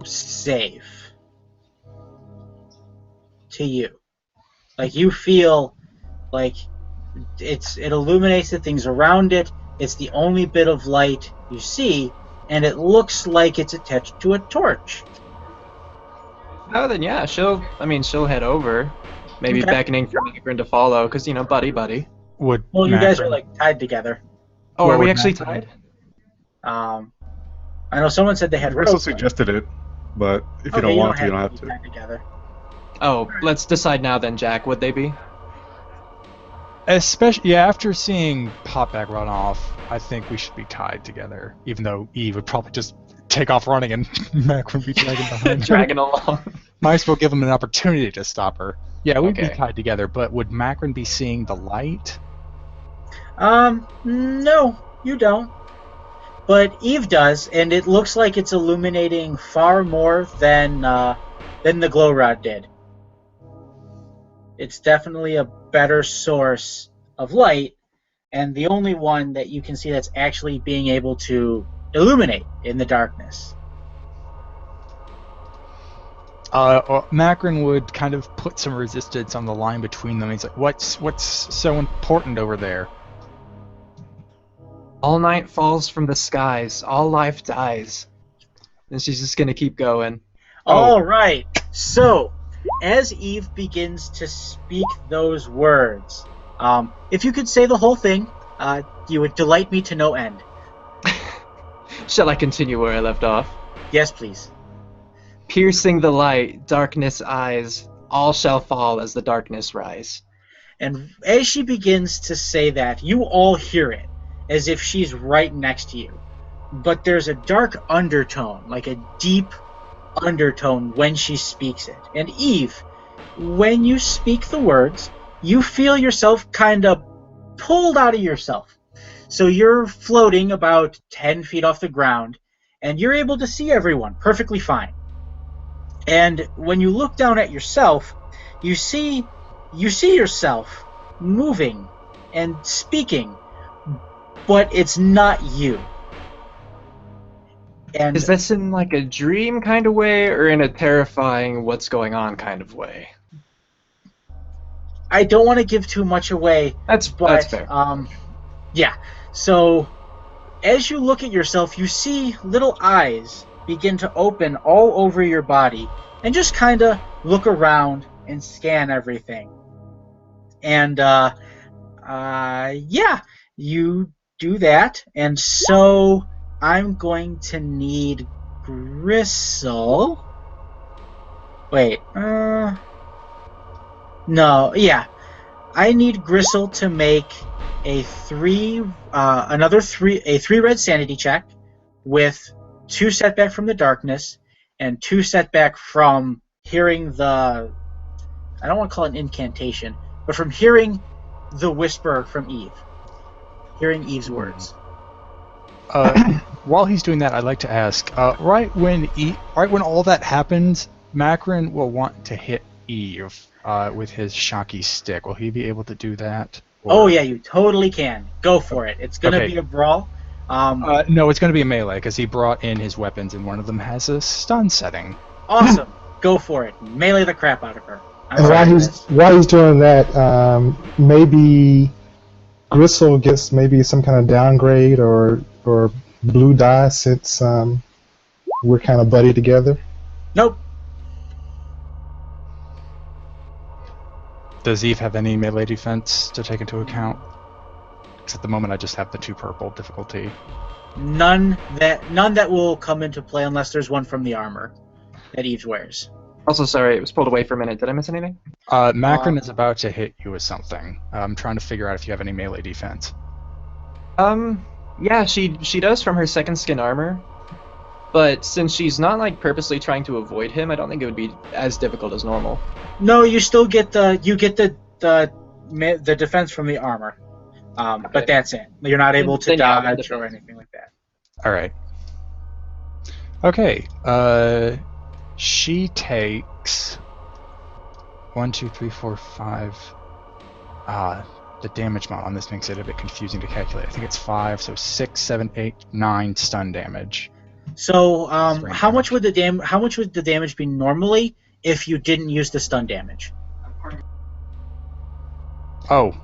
safe to you. Like you feel like it illuminates the things around it. It's the only bit of light you see, and it looks like it's attached to a torch. Oh, then yeah, she'll head over, maybe Okay. beckoning for Macron to follow, because buddy. Would Well, you guys are Macron- like tied together. Oh, Where are we would actually Macron- tied? I know someone said they had Crystal ropes. suggested it, but if you Okay, don't want to, you don't have be to. tied together. Oh, let's decide now then, Jack. Would they be? Especially, yeah, after seeing Popback run off, I think we should be tied together. Even though Eve would probably just take off running and Macron would be dragging behind her. Dragging along. Might as well give him an opportunity to stop her. Yeah, we'd Okay. be tied together, but would Macron be seeing the light? No, you don't. But Eve does, and it looks like it's illuminating far more than the glow rod did. It's definitely a better source of light, and the only one that you can see that's actually being able to illuminate in the darkness. Macron would kind of put some resistance on the line between them. He's like, "What's so important over there?" All night falls from the skies, all life dies. And she's just gonna keep going. All right. So, as Eve begins to speak those words, if you could say the whole thing, you would delight me to no end. Shall I continue where I left off? Yes, please. Piercing the light, darkness eyes, all shall fall as the darkness rise. And as she begins to say that, you all hear it, as if she's right next to you. But there's a dark undertone, like a deep undertone when she speaks it. And Eve, when you speak the words, you feel yourself kind of pulled out of yourself. So you're floating about 10 feet off the ground, and you're able to see everyone perfectly fine. And when you look down at yourself, you see yourself moving and speaking, but it's not you. And Is this in like a dream kind of way, or in a terrifying what's going on kind of way? I don't want to give too much away, That's but fair. yeah. So as you look at yourself, you see little eyes begin to open all over your body and just kind of look around and scan everything. And yeah, you do that, and so I'm going to need Gristle. Wait, no, yeah. I need Gristle to make a three red sanity check with 2 setback from the darkness and 2 setback from hearing the, I don't want to call it an incantation, but from hearing the whisper from Eve. Hearing Eve's words. While he's doing that, I'd like to ask, right when all that happens, Macron will want to hit Eve with his shocky stick. Will he be able to do that? Oh yeah, you totally can. Go for it. It's gonna Okay. be a brawl. No, it's going to be a melee, because he brought in his weapons, and one of them has a stun setting. Awesome. Go for it. Melee the crap out of her. I'm And sorry, while he's doing that, maybe Gristle gets maybe some kind of downgrade or blue die since we're kind of buddy together. Nope. Does Eve have any melee defense to take into account? Because at the moment I just have the 2 purple difficulty. None that will come into play unless there's one from the armor that Eve wears. Also, sorry, it was pulled away for a minute. Did I miss anything? Macron is about to hit you with something. I'm trying to figure out if you have any melee defense. Yeah, she does from her second skin armor. But since she's not like purposely trying to avoid him, I don't think it would be as difficult as normal. No, you still get the defense from the armor. Okay. But that's it. You're not able to Then, yeah, dodge or anything like that. All right. Okay. She takes 1, 2, 3, 4, 5. The damage amount on this makes it a bit confusing to calculate. I think it's 5, so 6, 7, 8, 9 stun damage. So, how much would the damage be normally if you didn't use the stun damage? Oh,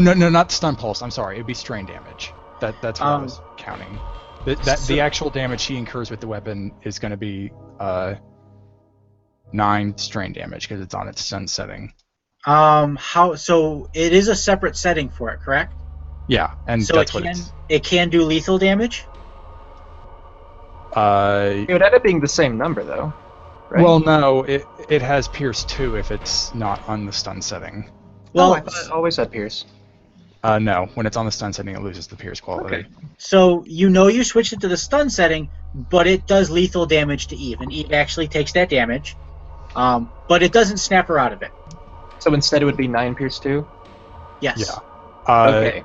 no, not stun pulse. I'm sorry. It'd be strain damage. That's what I was counting. The actual damage he incurs with the weapon is going to be 9 strain damage because it's on its stun setting. So it is a separate setting for it, correct? Yeah, and so that's what it's. It can do lethal damage? It would end up being the same number, though. Right? Well, no, it has Pierce 2 if it's not on the stun setting. Well, I thought it always had Pierce. No, when it's on the stun setting, it loses the Pierce quality. Okay. So you switched it to the stun setting, but it does lethal damage to Eve, and Eve actually takes that damage, but it doesn't snap her out of it. So instead it would be 9 Pierce 2? Yes. Yeah. Okay.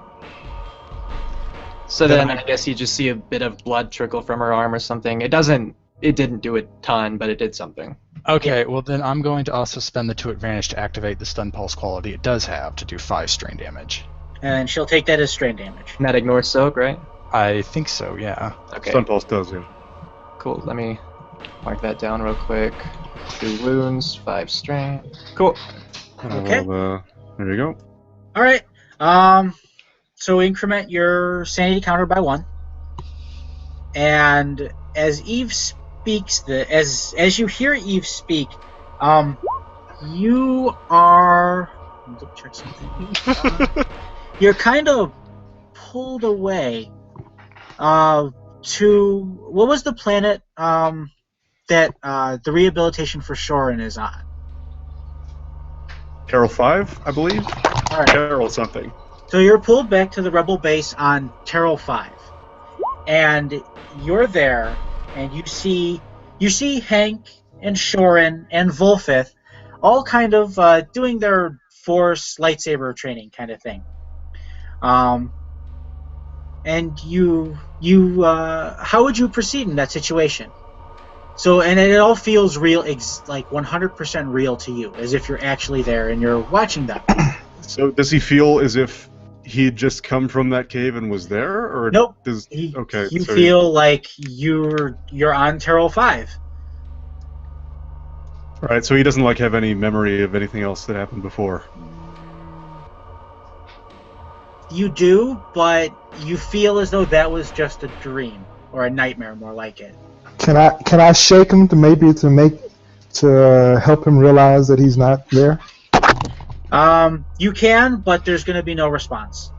So then I guess you just see a bit of blood trickle from her arm or something. It didn't do a ton, but it did something. Okay, well then I'm going to also spend the 2 advantage to activate the stun pulse quality it does have to do 5 strain damage. And she'll take that as strain damage. And that ignores soak, right? I think so, yeah. Okay. Stun pulse does, yeah. Cool. Let me mark that down real quick. 2 wounds, 5 strain. Cool. Okay. Well, there you go. All right. So increment your sanity counter by 1. And as Eve speaks, as you hear Eve speak, you are. Let me check something. You're kind of pulled away to what was the planet that the rehabilitation for Shorin is on? Carol 5, I believe. All right. Carol something. So you're pulled back to the rebel base on Terrell 5, and you're there, and you see Hank and Shorin and Volfith all kind of doing their Force lightsaber training kind of thing. And how would you proceed in that situation? So, and it all feels real, like 100% real to you, as if you're actually there and you're watching them. So does he feel as if he'd just come from that cave and was there, or Nope. Okay. You so feel like you're on Terrell 5. Right, so he doesn't have any memory of anything else that happened before. You do, but you feel as though that was just a dream or a nightmare, more like it. Can I shake him to help him realize that he's not there? You can, but there's going to be no response.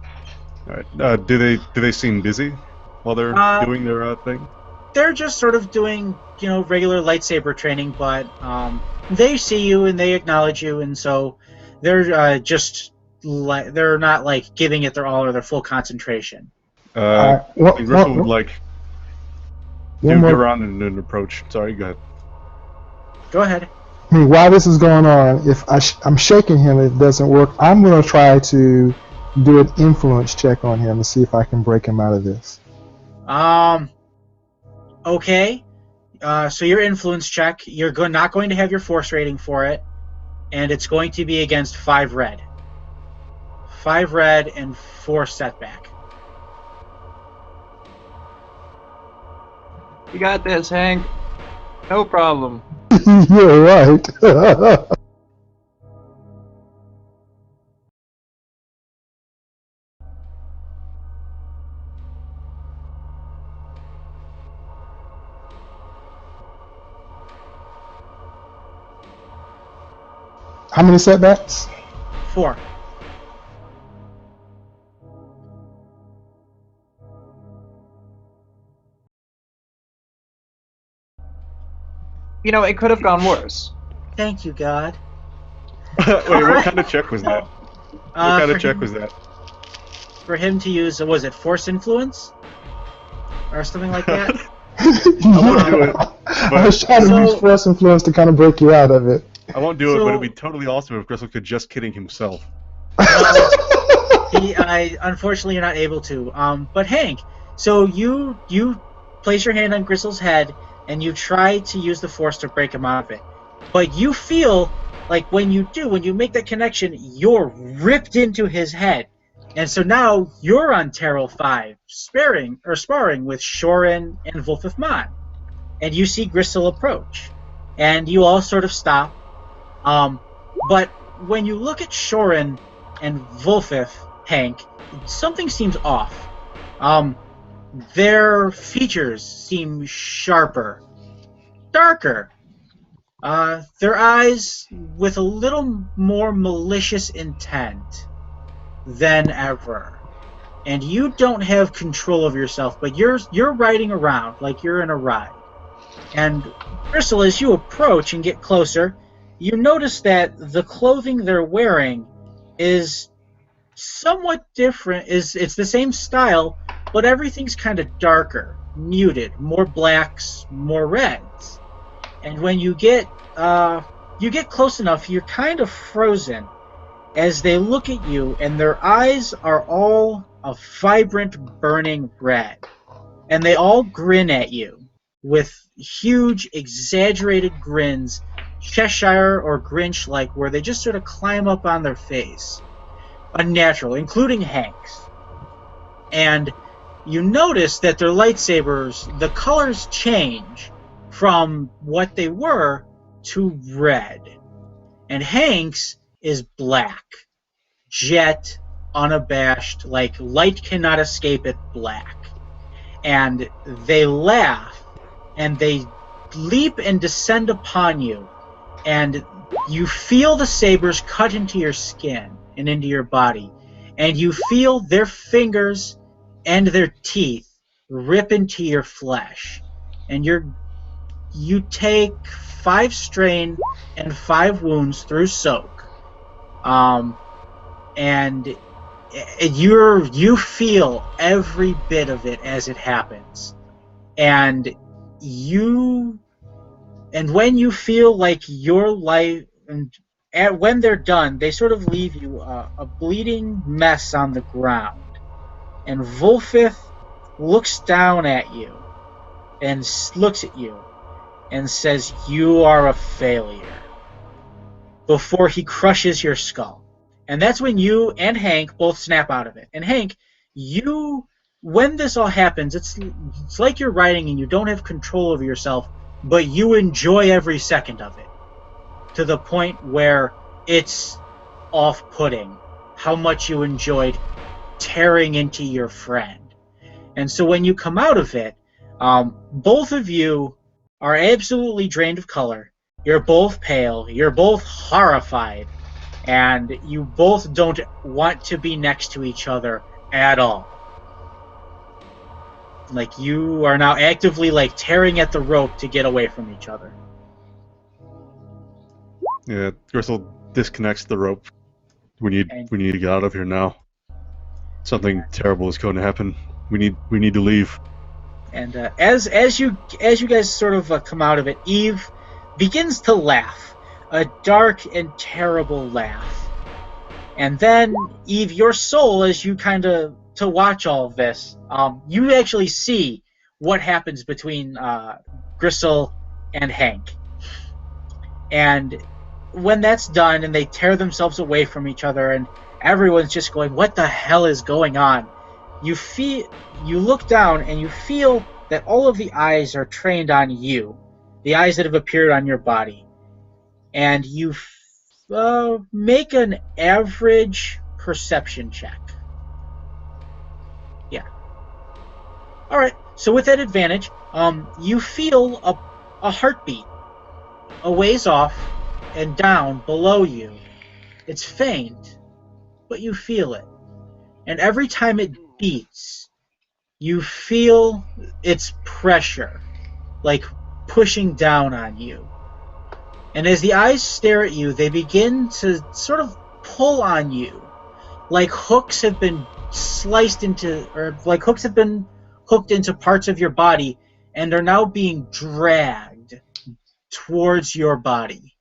All right. Do they seem busy while they're doing their thing? They're just sort of doing, regular lightsaber training, but they see you and they acknowledge you, and so they're they're not giving it their all or their full concentration. Griffin would go around and do an approach. Sorry, go ahead. Go ahead. I mean, while this is going on, if I'm shaking him, it doesn't work. I'm going to try to do an influence check on him to see if I can break him out of this. Okay. So your influence check, you're not going to have your force rating for it, and it's going to be against 5 red. 5 red and 4 setback. You got this, Hank. No problem. You're right. How many setbacks? 4. You know, it could have gone worse. Thank you, God. Wait, what kind of check was that? What kind for of check him- was that? For him to use, was it force influence? Or something like that? won't do it, I was trying to So- use force influence to kind of break you out of it. I won't do it, but So- it'd be totally awesome if Gristle could just kidding himself. Unfortunately, you're not able to. But Hank, so you place your hand on Gristle's head, and you try to use the force to break him out of it. But you feel like when you make that connection, you're ripped into his head. And so now you're on Terrell 5, sparring with Shorin and Volfith Mon. And you see Gristle approach. And you all sort of stop. But when you look at Shorin and Volfith, Hank, something seems off. Their features seem sharper, darker. Their eyes with a little more malicious intent than ever. And you don't have control of yourself, but you're riding around like you're in a ride. And Gristle, as you approach and get closer, you notice that the clothing they're wearing is somewhat different. It's the same style, but everything's kind of darker, muted, more blacks, more reds. And when you get close enough, you're kind of frozen as they look at you, and their eyes are all a vibrant, burning red. And they all grin at you with huge, exaggerated grins, Cheshire or Grinch-like, where they just sort of climb up on their face. Unnatural, including Hank's. And you notice that their lightsabers, the colors change from what they were to red. And Hank's is black. Jet, unabashed, like light cannot escape it black. And they laugh, and they leap and descend upon you. And you feel the sabers cut into your skin and into your body. And you feel their fingers and their teeth rip into your flesh. And you take 5 strain and 5 wounds through soak. And you feel every bit of it as it happens. And when you feel like your life, and when they're done, they sort of leave you a bleeding mess on the ground. And Volfith looks down at you and looks at you and says, "You are a failure," before he crushes your skull. And that's when you and Hank both snap out of it. And Hank, when this all happens, it's like you're riding and you don't have control over yourself, but you enjoy every second of it, to the point where it's off-putting how much you enjoyed tearing into your friend. And so when you come out of it, both of you are absolutely drained of color. You're both pale. You're both horrified. And you both don't want to be next to each other at all. Like, you are now actively, like, tearing at the rope to get away from each other. Yeah, Gristle disconnects the rope. We need to get out of here now. Something terrible is going to happen. We need to leave. And as you guys sort of come out of it, Eve begins to laugh. A dark and terrible laugh. And then, Eve, your soul, as you kind of, to watch all of this, you actually see what happens between Gristle and Hank. And when that's done and they tear themselves away from each other and everyone's just going, what the hell is going on? You look down and you feel that all of the eyes are trained on you, the eyes that have appeared on your body. And you make an average perception check. Yeah. All right. So with that advantage, you feel a heartbeat a ways off and down below you. It's faint, but you feel it. And every time it beats, you feel its pressure, like pushing down on you. And as the eyes stare at you, they begin to sort of pull on you, like hooks have been sliced into, or like hooks have been hooked into parts of your body and are now being dragged towards your body.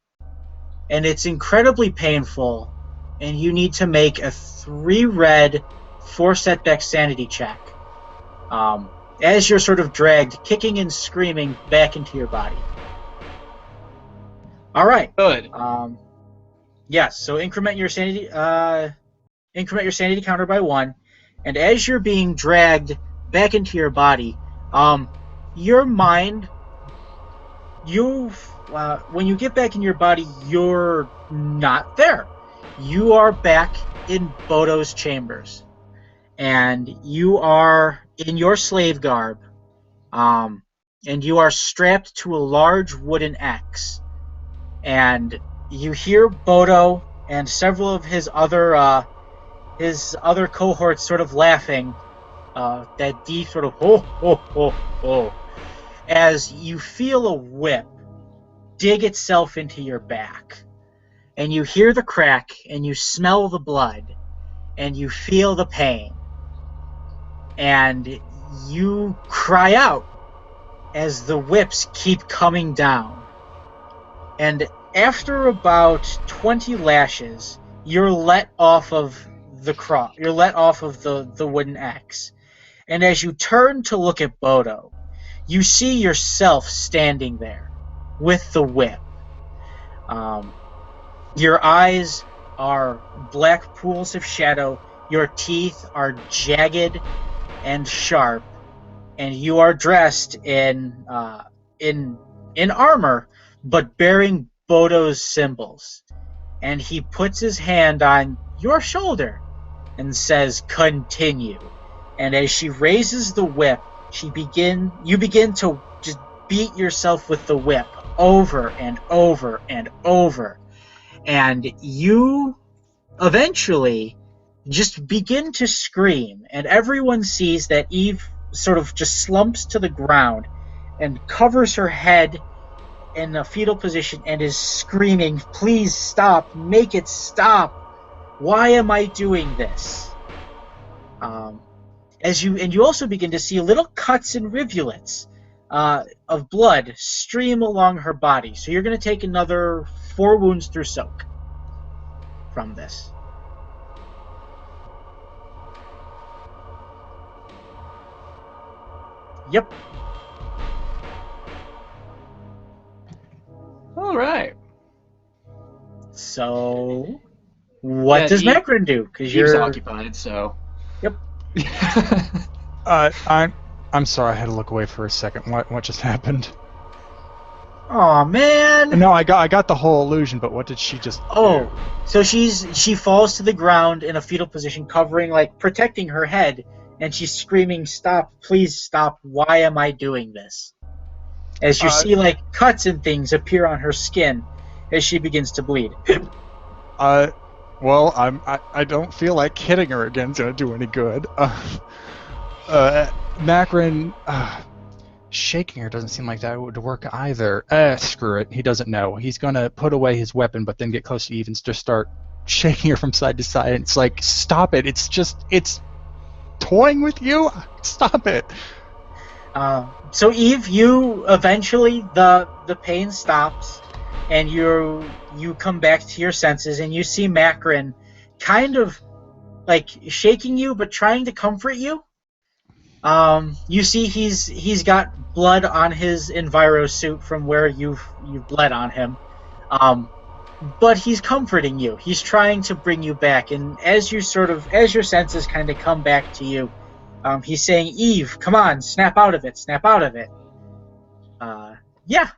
And it's incredibly painful, and you need to make a 3 red, 4 setback sanity check as you're sort of dragged, kicking and screaming back into your body. All right. Good. Yes. So increment your sanity counter by 1, and as you're being dragged back into your body, your mind, when you get back in your body, you're not there. You are back in Bodo's chambers, and you are in your slave garb, and you are strapped to a large wooden X, and you hear Bodo and several of his other cohorts sort of laughing, that deep sort of ho ho ho ho, as you feel a whip dig itself into your back, and you hear the crack, and you smell the blood, and you feel the pain, and you cry out as the whips keep coming down. And after about 20 lashes, you're let off of the cross. You're let off of the wooden X. And as you turn to look at Bodo, you see yourself standing there with the whip. Your eyes are black pools of shadow. Your teeth are jagged and sharp, and you are dressed in armor, but bearing Bodo's symbols. And he puts his hand on your shoulder and says, "Continue." And as she raises the whip, you begin to just beat yourself with the whip over and over and over. And you eventually just begin to scream, and everyone sees that Eve sort of just slumps to the ground and covers her head in a fetal position and is screaming, "Please stop, make it stop. Why am I doing this?" You also begin to see little cuts and rivulets of blood stream along her body. So you're going to take another 4 wounds through soak from this. Yep. All right. So, what does Macron do? Because you're occupied, so. Yep. I'm sorry, I had to look away for a second. What just happened? Aw, man. No, I got the whole illusion, but what did she just do? So she falls to the ground in a fetal position, protecting her head, and she's screaming, "Stop, please stop, why am I doing this?" As you see cuts and things appear on her skin as she begins to bleed. Well, I don't feel like hitting her again is gonna do any good. Macron, shaking her doesn't seem like that would work either. Screw it. He doesn't know. He's gonna put away his weapon, but then get close to Eve and just start shaking her from side to side. It's like, stop it. It's toying with you. Stop it. So Eve, you eventually the pain stops, and you come back to your senses, and you see Macron kind of shaking you, but trying to comfort you. You see he's got blood on his Enviro suit from where you've bled on him. But he's comforting you. He's trying to bring you back, and as your senses kind of come back to you, he's saying, "Eve, come on, snap out of it, snap out of it." Yeah.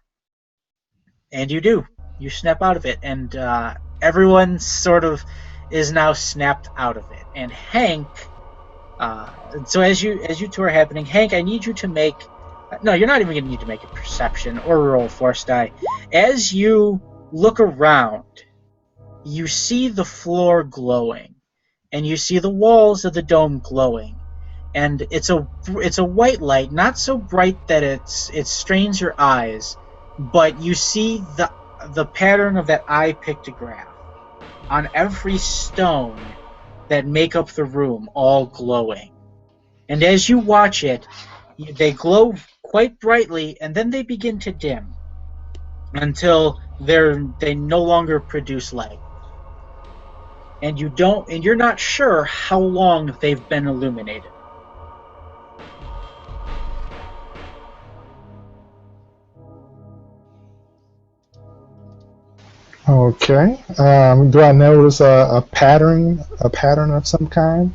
And you do. You snap out of it, and everyone sort of is now snapped out of it. And Hank, so as you two are happening, Hank, I need you to make. No, you're not even going to need to make a perception or roll force die. As you look around, you see the floor glowing, and you see the walls of the dome glowing. And it's a white light, not so bright that it strains your eyes, but you see the pattern of that eye pictograph on every stone that make up the room, all glowing. And as you watch it, they glow quite brightly, and then they begin to dim until they no longer produce light. And you're not sure how long they've been illuminated. Okay. Do I notice a pattern of some kind?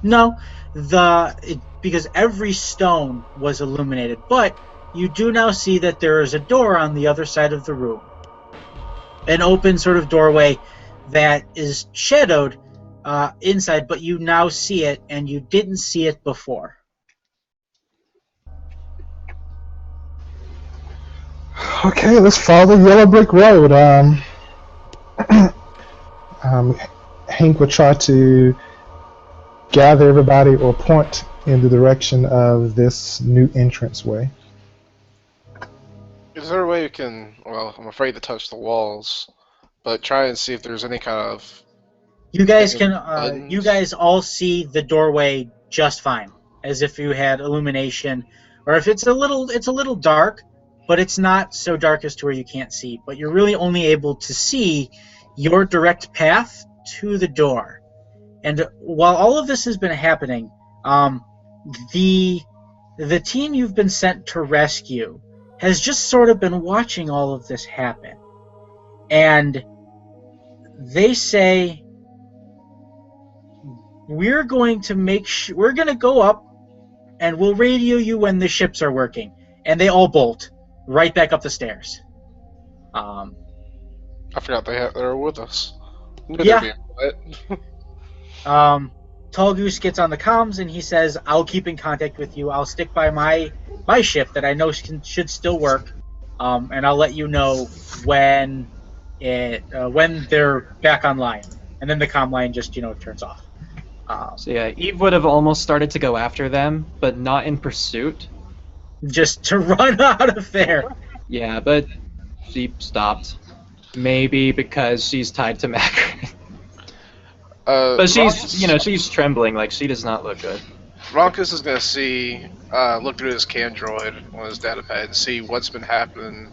No, because every stone was illuminated, but you do now see that there is a door on the other side of the room. An open sort of doorway that is shadowed inside, but you now see it, and you didn't see it before. Okay, let's follow the yellow brick road. Hank will try to gather everybody or point in the direction of this new entranceway. Is there a way you can? Well, I'm afraid to touch the walls, but try and see if there's any kind of. You guys buttons? you guys all see the doorway just fine, as if you had illumination, or if it's a little dark, but it's not so dark as to where you can't see. But you're really only able to see your direct path to the door. And while all of this has been happening, the team you've been sent to rescue has just sort of been watching all of this happen. And they say, we're going to go up and we'll radio you when the ships are working. And they all bolt right back up the stairs. I forgot they were with us. Yeah. Tall Goose gets on the comms and he says, I'll keep in contact with you. I'll stick by my ship that I know should still work, and I'll let you know when they're back online. And then the comm line just turns off. So yeah, Eve would have almost started to go after them, but not in pursuit. Just to run out of there. Yeah, but she stopped. Maybe because she's tied to Macron. But she's trembling, like she does not look good. Ronkus is gonna look through his cam droid on his data pad and see what's been happening,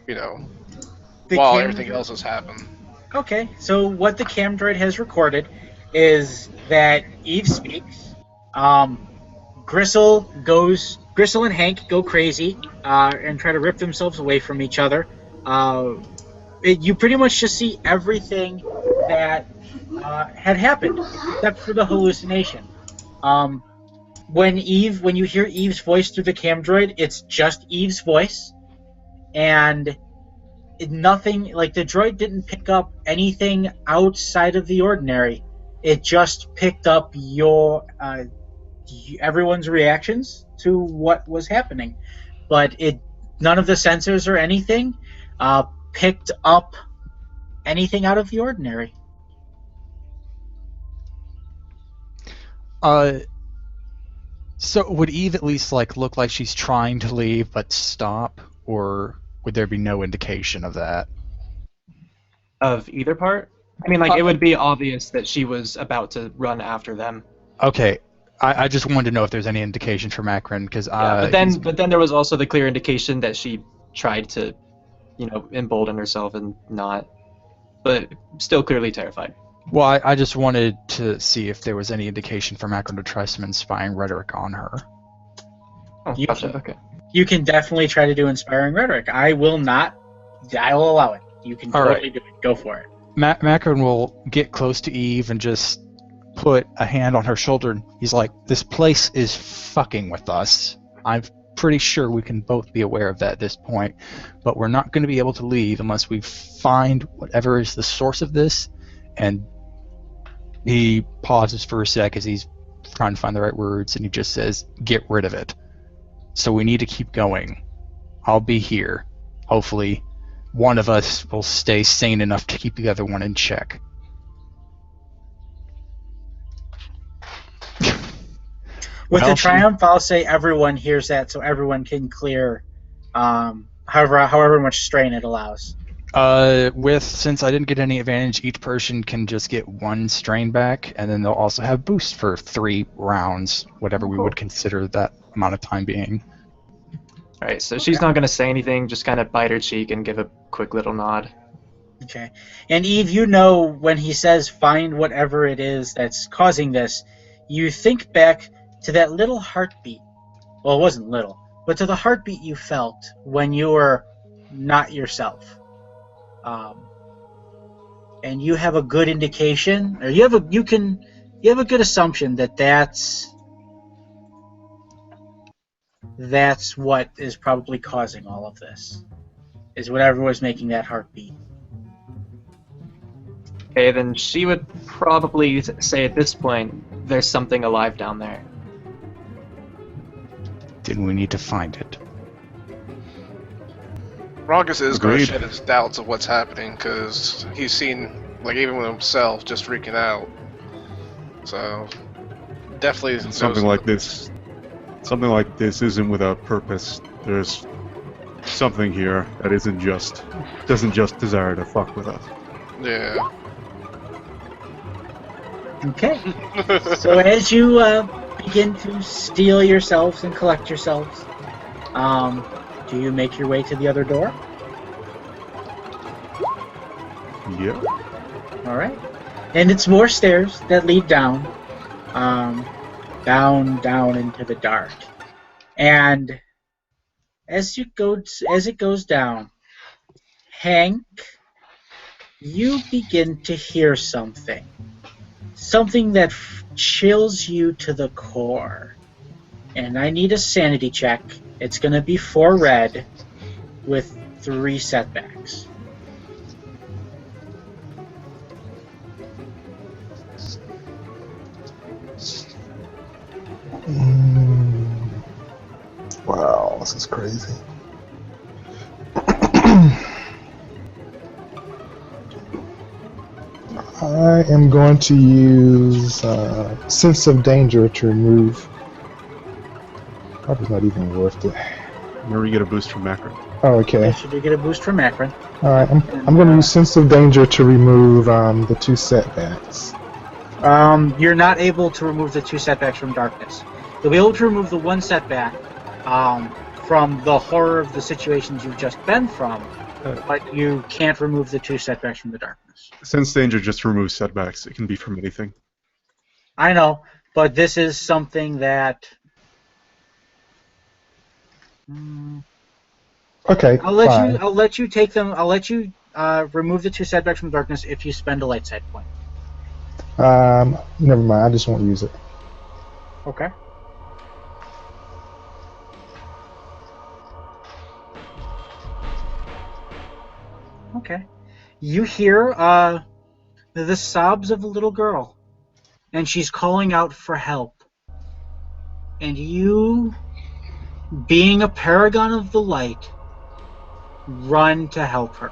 while everything else has happened. Okay, so what the cam droid has recorded is that Eve speaks. Gristle and Hank go crazy and try to rip themselves away from each other. You pretty much just see everything that had happened, except for the hallucination. When you hear Eve's voice through the cam droid, it's just Eve's voice, and nothing, like the droid didn't pick up anything outside of the ordinary. It just picked up everyone's reactions to what was happening, but none of the sensors or anything picked up anything out of the ordinary. So would Eve at least look like she's trying to leave but stop, or would there be no indication of that? Of either part? I mean, it would be obvious that she was about to run after them. Okay, I just wanted to know if there's any indication for Macron, because but then there was also the clear indication that she tried to, embolden herself and not, but still clearly terrified. Well, I just wanted to see if there was any indication for Macron to try some inspiring rhetoric on her. Oh, gotcha. Okay. You can definitely try to do inspiring rhetoric. I will allow it. You can totally do it. Go for it. Macron will get close to Eve and just put a hand on her shoulder. He's like, this place is fucking with us. I'm pretty sure we can both be aware of that at this point, but we're not going to be able to leave unless we find whatever is the source of this. And he pauses for a sec as he's trying to find the right words, and he just says, get rid of it. So we need to keep going. I'll be here. Hopefully one of us will stay sane enough to keep the other one in check. With the Well, triumph, I'll say everyone hears that, so everyone can clear however much strain it allows. Since I didn't get any advantage, each person can just get 1 strain back, and then they'll also have boost for 3 rounds, whatever we would consider that amount of time being. Alright, so she's not going to say anything, just kind of bite her cheek and give a quick little nod. Okay. And Eve, you know when he says find whatever it is that's causing this, you think back to that little heartbeat. Well, it wasn't little, but to the heartbeat you felt when you were not yourself. And you have a good indication, or you have a good assumption that that's what is probably causing all of this. Is whatever was making that heartbeat. Okay, then she would probably say at this point, there's something alive down there. Then we need to find it. Ragus is going to Agreed. shed his doubts of what's happening because he's seen, like, even with himself, just freaking out. So, definitely Something like this isn't without purpose. There's something here that doesn't just desire to fuck with us. Yeah. Okay. So as you begin to steal yourselves and collect yourselves, do you make your way to the other door? Yeah. All right. And it's more stairs that lead down, down into the dark. And as it goes down, Hank, you begin to hear something that chills you to the core. And I need a sanity check. It's going to be 4 red with 3 setbacks. Wow, this is crazy. I am going to use sense of danger to remove. Probably not even worth it. Remember, you get a boost from Macron. Oh, okay. So you get a boost from Macron. All right, I'm going to use sense of danger to remove the 2 setbacks. You're not able to remove the 2 setbacks from darkness. You'll be able to remove the 1 setback from the horror of the situations you've just been from, but you can't remove the 2 setbacks from the darkness. Sense danger just removes setbacks. It can be from anything. I know, but this is something that... Okay, I'll let fine. you. I'll let you take them. I'll let you remove the 2 setbacks from darkness if you spend a light side point. Never mind. I just won't use it. Okay. Okay. You hear the sobs of a little girl, and she's calling out for help. And you, being a paragon of the light, run to help her.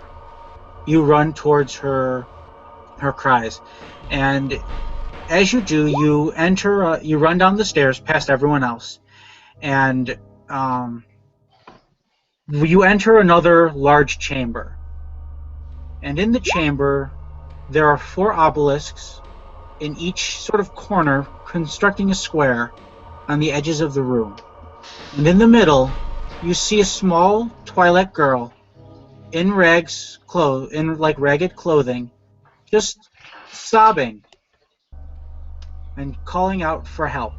You run towards her cries, and as you do, you enter. You run down the stairs past everyone else, and you enter another large chamber. And in the chamber, there are 4 obelisks in each sort of corner, constructing a square on the edges of the room. And in the middle, you see a small Twi'lek girl in ragged clothing, just sobbing and calling out for help.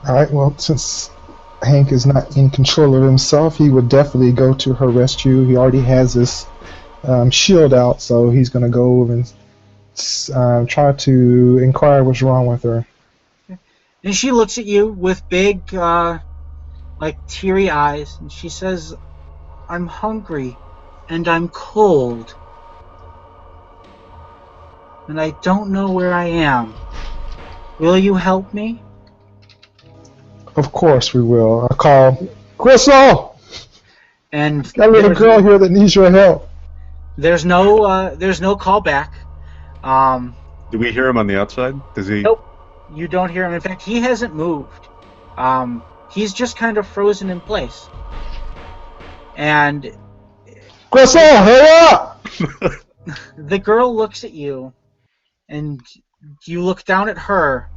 All right. Well, since Hank is not in control of himself, he would definitely go to her rescue. He already has this shield out, so he's going to go over and try to inquire what's wrong with her. And she looks at you with big, teary eyes, and she says, "I'm hungry, and I'm cold, and I don't know where I am. Will you help me?" Of course we will. I'll call Crystal! And Got a little girl here that needs your help. there's no call back. Do we hear him on the outside? Does he? Nope. You don't hear him. In fact, he hasn't moved. He's just kind of frozen in place. And Crystal, hurry up! the girl looks at you, and you look down at her,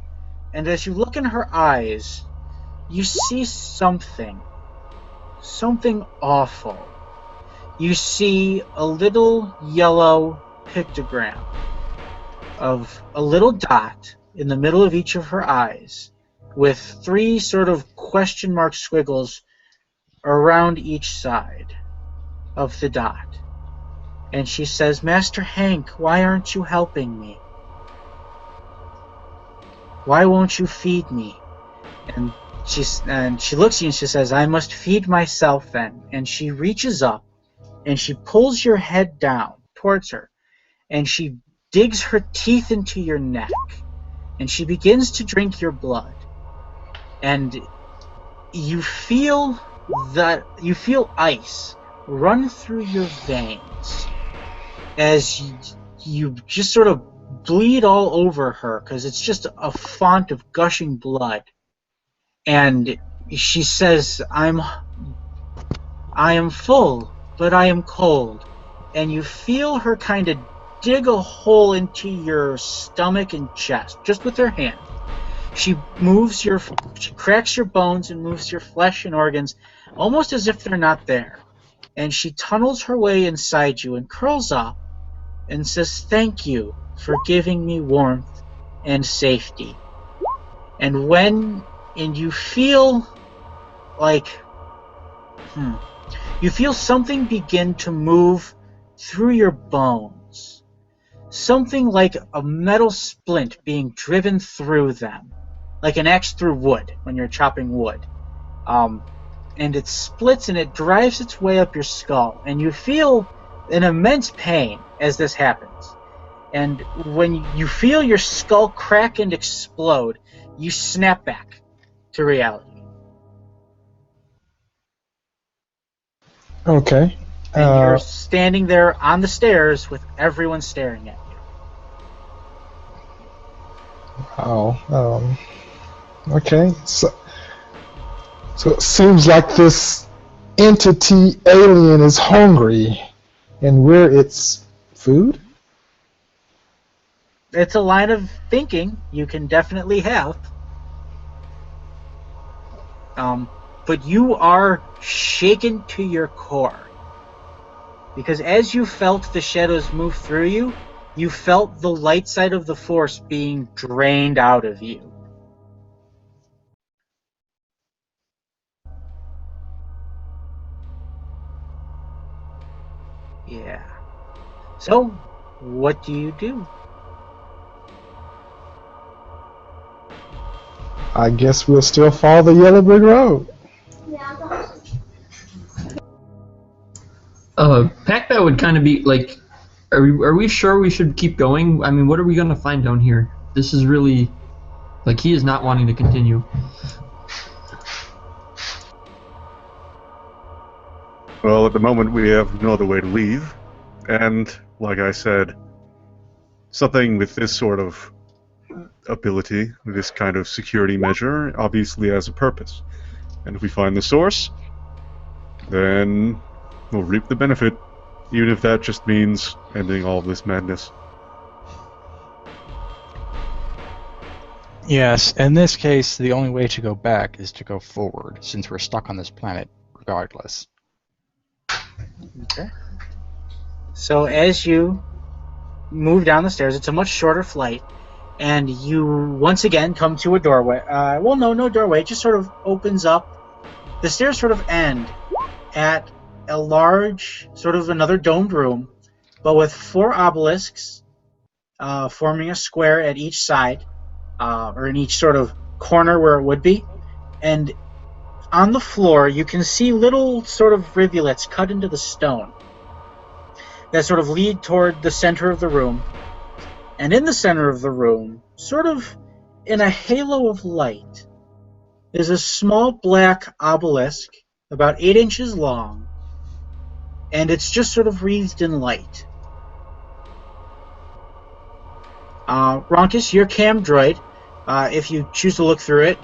and as you look in her eyes, you see something awful. You see a little yellow pictogram of a little dot in the middle of each of her eyes, with 3 sort of question mark squiggles around each side of the dot. And she says, Master Hank, why aren't you helping me? Why won't you feed me? And she looks at you and she says, I must feed myself then. And she reaches up and she pulls your head down towards her, and she digs her teeth into your neck, and she begins to drink your blood. And you feel ice run through your veins as you just sort of bleed all over her, because it's just a font of gushing blood. And she says, I am full, but I am cold. And you feel her kind of dig a hole into your stomach and chest, just with her hand. She cracks your bones and moves your flesh and organs, almost as if they're not there. And she tunnels her way inside you and curls up and says, thank you for giving me warmth and safety. And you feel like, you feel something begin to move through your bones. Something like a metal splint being driven through them, like an axe through wood when you're chopping wood. And it splits and it drives its way up your skull, and you feel an immense pain as this happens. And when you feel your skull crack and explode, you snap back to reality. Okay. And you're standing there on the stairs with everyone staring at you. Wow. Okay. So it seems like this entity alien is hungry, and we're its food? It's a line of thinking you can definitely have. But you are shaken to your core. Because as you felt the shadows move through you, you felt the light side of the Force being drained out of you. Yeah. So, what do you do? I guess we'll still follow the yellow brick road. Packbat would kind of be like, are we sure we should keep going? I mean, what are we going to find down here? This is really, like, he is not wanting to continue. Well, at the moment we have no other way to leave, and like I said, something with this sort of ability, this kind of security measure, obviously has a purpose. And if we find the source, then we'll reap the benefit, even if that just means ending all of this madness. Yes, in this case, the only way to go back is to go forward, since we're stuck on this planet regardless. Okay. So as you move down the stairs, it's a much shorter flight, and you once again come to a doorway. Well, no doorway. It just sort of opens up. The stairs sort of end at a large, sort of another domed room, but with 4 obelisks forming a square at each side, or in each sort of corner where it would be. And on the floor, you can see little sort of rivulets cut into the stone that sort of lead toward the center of the room. And in the center of the room, sort of in a halo of light, is a small black obelisk about 8 inches long, and it's just sort of wreathed in light. Ronkus, your cam droid, if you choose to look through it,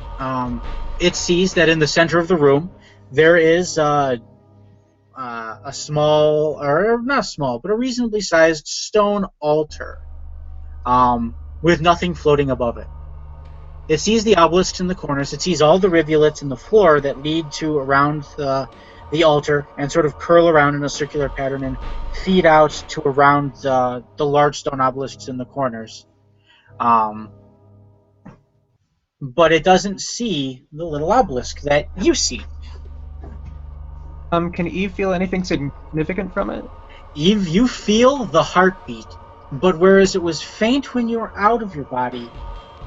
it sees that in the center of the room there is a small, or not small, but a reasonably sized stone altar with nothing floating above it. It sees the obelisks in the corners. It sees all the rivulets in the floor that lead to around the altar and sort of curl around in a circular pattern and feed out to around the large stone obelisks in the corners. But it doesn't see the little obelisk that you see. Can Eve feel anything significant from it? Eve, you feel the heartbeat, but whereas it was faint when you were out of your body,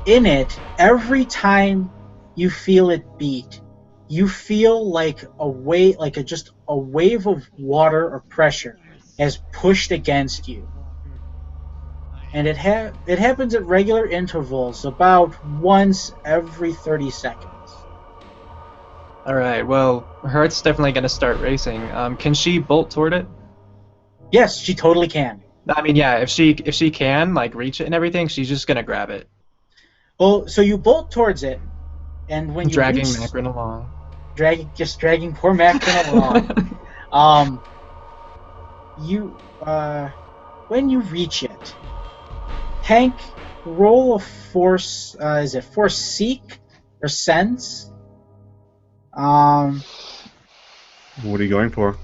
in it, every time you feel it beat, you feel like a wave, just a wave of water or pressure has pushed against you. And it happens at regular intervals, about once every 30 seconds. Alright, well, her heart's definitely going to start racing. Can she bolt toward it? Yes, she totally can. I mean, yeah, if she can, like, reach it and everything, she's just going to grab it. Well, so you bolt towards it, and when you dragging reach, Macron along. dragging poor Macron along. When you reach it, Hank, roll a force. Is it force seek or sense? What are you going for?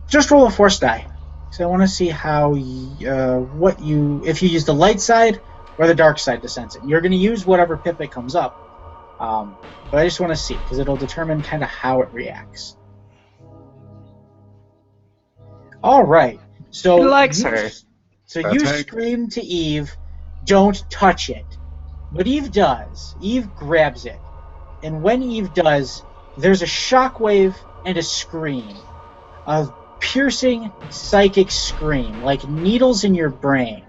Just roll a force die. So I want to see how if you use the light side or the dark side to sense it. You're going to use whatever pip comes up, but I just want to see because it'll determine kind of how it reacts. All right. So he likes her. So That's you Hank. scream to Eve, "Don't touch it!" But Eve does. Eve grabs it, and when Eve does, there's a shockwave and a scream, a piercing psychic scream, like needles in your brain.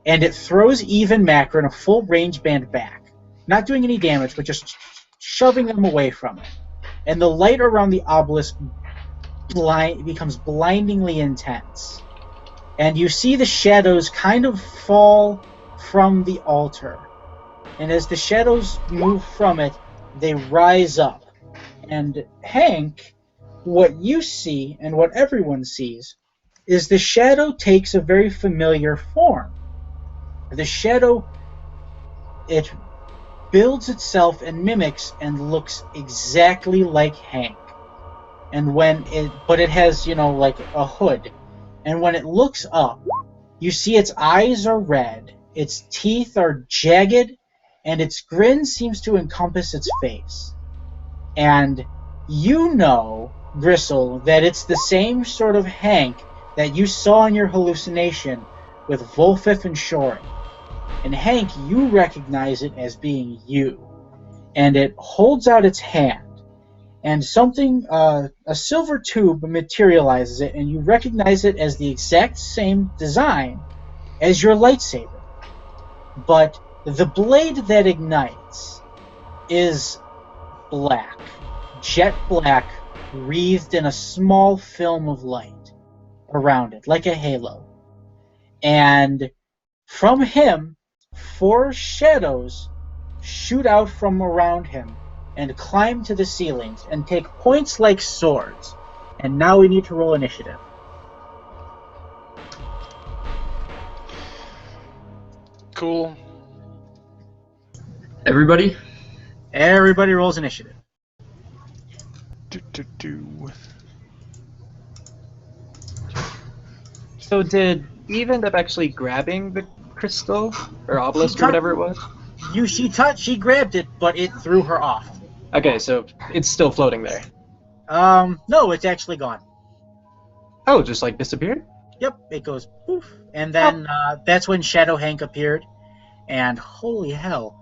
And it throws Eve and Macron a full range band back, not doing any damage, but just shoving them away from it. And the light around the obelisk becomes blindingly intense. And you see the shadows kind of fall from the altar. And as the shadows move from it, they rise up. And Hank, what you see and what everyone sees is the shadow takes a very familiar form. The shadow, it builds itself and mimics and looks exactly like Hank. And but it has, like a hood. And when it looks up, you see its eyes are red, its teeth are jagged, and its grin seems to encompass its face. And you know, Gristle, that it's the same sort of Hank that you saw in your hallucination with Volfith and Shorin. And Hank, you recognize it as being you. And it holds out its hand. And something, a silver tube materializes it, and you recognize it as the exact same design as your lightsaber. But the blade that ignites is black. Jet black, wreathed in a small film of light around it, like a halo. And from him, 4 shadows shoot out from around him and climb to the ceilings and take points like swords. And now we need to roll initiative. Cool. Everybody? Everybody rolls initiative. So did Eve end up actually grabbing the crystal or obelisk or whatever it was? She grabbed it, but it threw her off. Okay, so it's still floating there. No, it's actually gone. Oh, just like disappeared? Yep, it goes poof. And then that's when Shadow Hank appeared. And holy hell.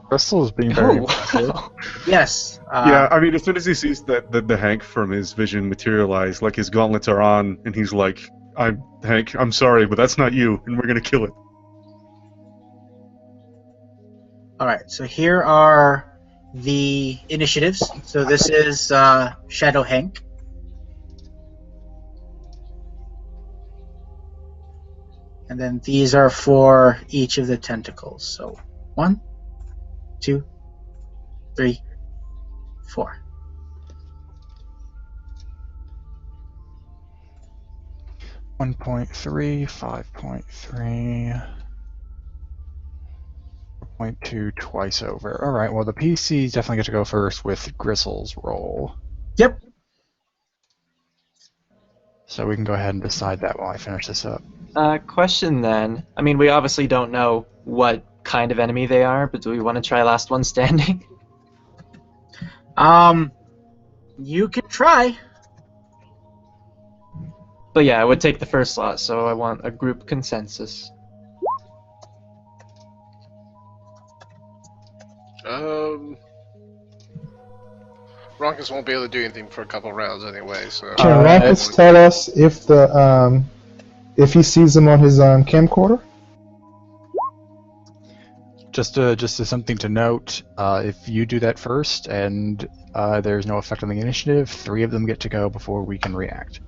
Crystal is being very wow. Yes. Yeah, I mean, as soon as he sees the Hank from his vision materialize, like his gauntlets are on, and he's like, Hank, I'm sorry, but that's not you, and we're gonna kill it. Alright, so here are the initiatives. So this is Shadow Hank. And then these are for each of the tentacles. So 1, 2, 3, 4. One 1.3, 5.3, 4.2 twice over. All right. Well, the PCs definitely get to go first with Gristle's roll. Yep. So we can go ahead and decide that while I finish this up. Question then. I mean, we obviously don't know what kind of enemy they are, but do we want to try last one standing? You can try. But yeah, I would take the first slot, so I want a group consensus. Ronkus won't be able to do anything for a couple rounds anyway, so... Can Rumpus tell us if he sees them on his camcorder? Just as something to note, if you do that first and there's no effect on the initiative, 3 of them get to go before we can react.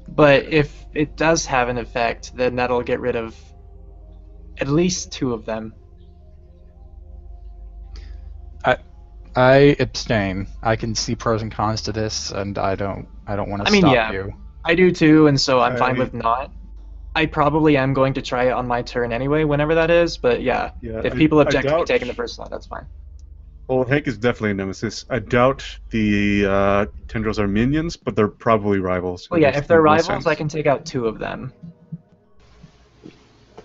But if it does have an effect, then that'll get rid of at least 2 of them. I abstain. I can see pros and cons to this, and I don't want to stop you. I do too, and so I'm fine with not. I probably am going to try it on my turn anyway, whenever that is, but yeah if people object to me taking the first slot, that's fine. Well, Hank is definitely a nemesis. I doubt the tendrils are minions, but they're probably rivals. Well, yeah, if they're rivals, I can take out 2 of them.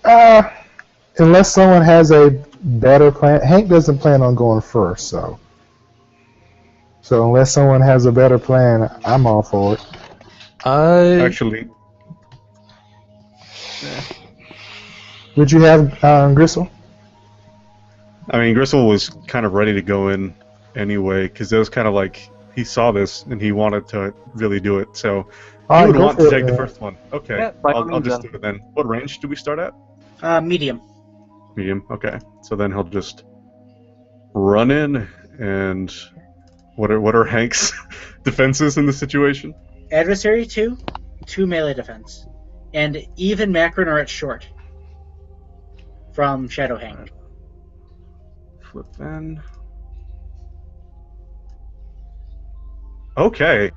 Unless someone has a better plan. Hank doesn't plan on going first, so unless someone has a better plan, I'm all for it. Actually, Would you have Gristle? I mean, Gristle was kind of ready to go in anyway, because it was kind of like he saw this and he wanted to really do it. So he would want to take the first one. Okay, Yeah, I'll just do it then. What range do we start at? Medium. Medium. Okay, so then he'll just run in and what are Hank's defenses in this situation? Adversary 2 melee defense, and even Macron are at short from Shadow Hank. Flip then. Okay.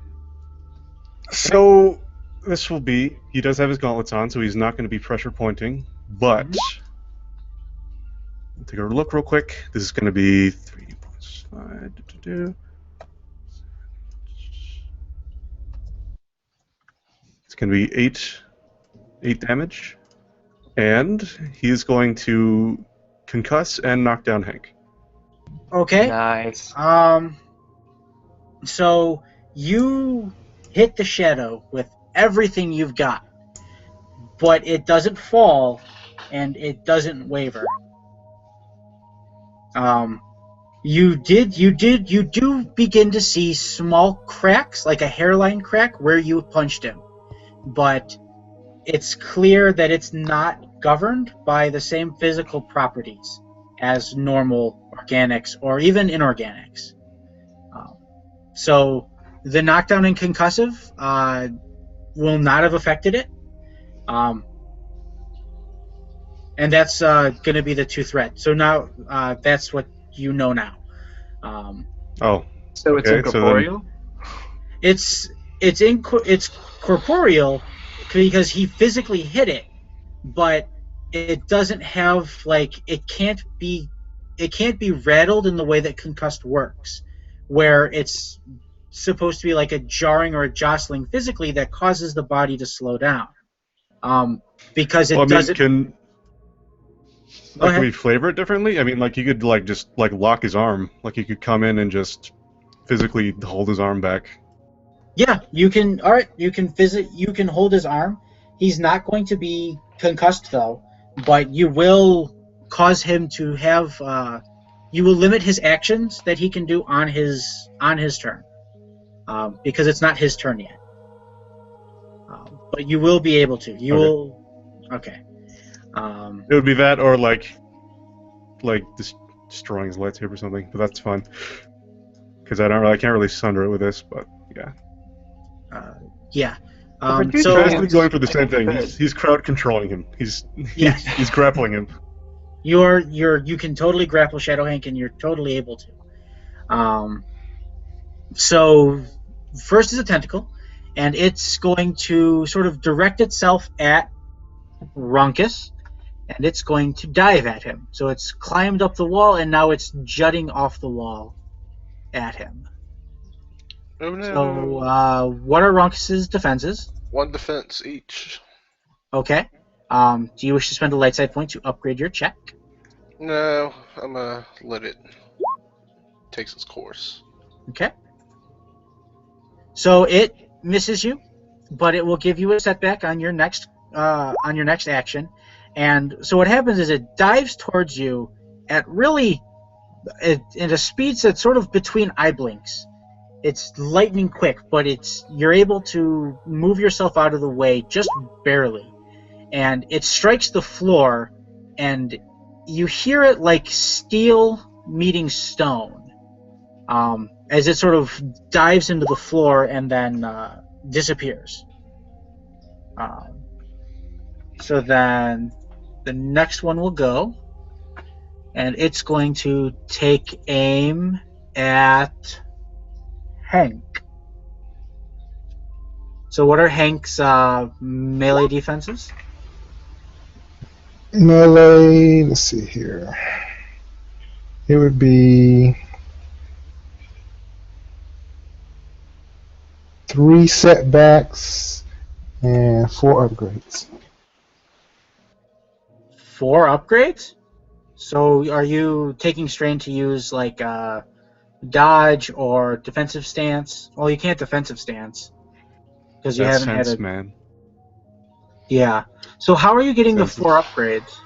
So this will be. He does have his gauntlets on, so he's not going to be pressure pointing. But take a look real quick. This is going to be 3 plus 5. It's going to be 8 damage, and he's going to concuss and knock down Hank. Okay. Nice. So you hit the shadow with everything you've got, but it doesn't fall and it doesn't waver. You do begin to see small cracks, like a hairline crack where you punched him, but it's clear that it's not governed by the same physical properties as normal organics or even inorganics. So the knockdown and concussive will not have affected it. And that's going to be the 2 threat. So now that's what you know now. So it's incorporeal? It's corporeal because he physically hit it, but it doesn't have it can't be rattled in the way that concussed works, where it's supposed to be like a jarring or a jostling physically that causes the body to slow down. Because it doesn't. Can we flavor it differently? I mean, you could just lock his arm. You could come in and just physically hold his arm back. Yeah, you can. All right, you can hold his arm. He's not going to be concussed though, but you will cause him to have. You will limit his actions that he can do on his turn, because it's not his turn yet. But you will be able to. You will. Okay. It would be that, or destroying his lightsaber or something. But that's fine, because I can't really sunder it with this. But yeah. Yeah. For two He's So basically giants, going for the same I think thing. He's crowd controlling him. Yes. He's grappling him. you can totally grapple Shadow Hank, and you're totally able to. So first is a tentacle, and it's going to sort of direct itself at Runkus, and it's going to dive at him. So it's climbed up the wall, and now it's jutting off the wall at him. Oh no. So what are Runkus's defenses? 1 defense each. Okay. Do you wish to spend a light side point to upgrade your check? No, I'm gonna let it takes its course. Okay. So it misses you, but it will give you a setback on your next action. And so what happens is it dives towards you at a speed that's sort of between eye blinks. It's lightning quick, but you're able to move yourself out of the way just barely. And it strikes the floor, and you hear it like steel meeting stone, as it sort of dives into the floor and then disappears. So then the next one will go, and it's going to take aim at Hank. So what are Hank's melee defenses? Melee, let's see here. It would be 3 setbacks and 4 upgrades. 4 upgrades? So are you taking strain to use like dodge or defensive stance? Well, you can't defensive stance because you That's haven't had sense, a... man. Yeah. So how are you getting the Sense. 4 upgrades?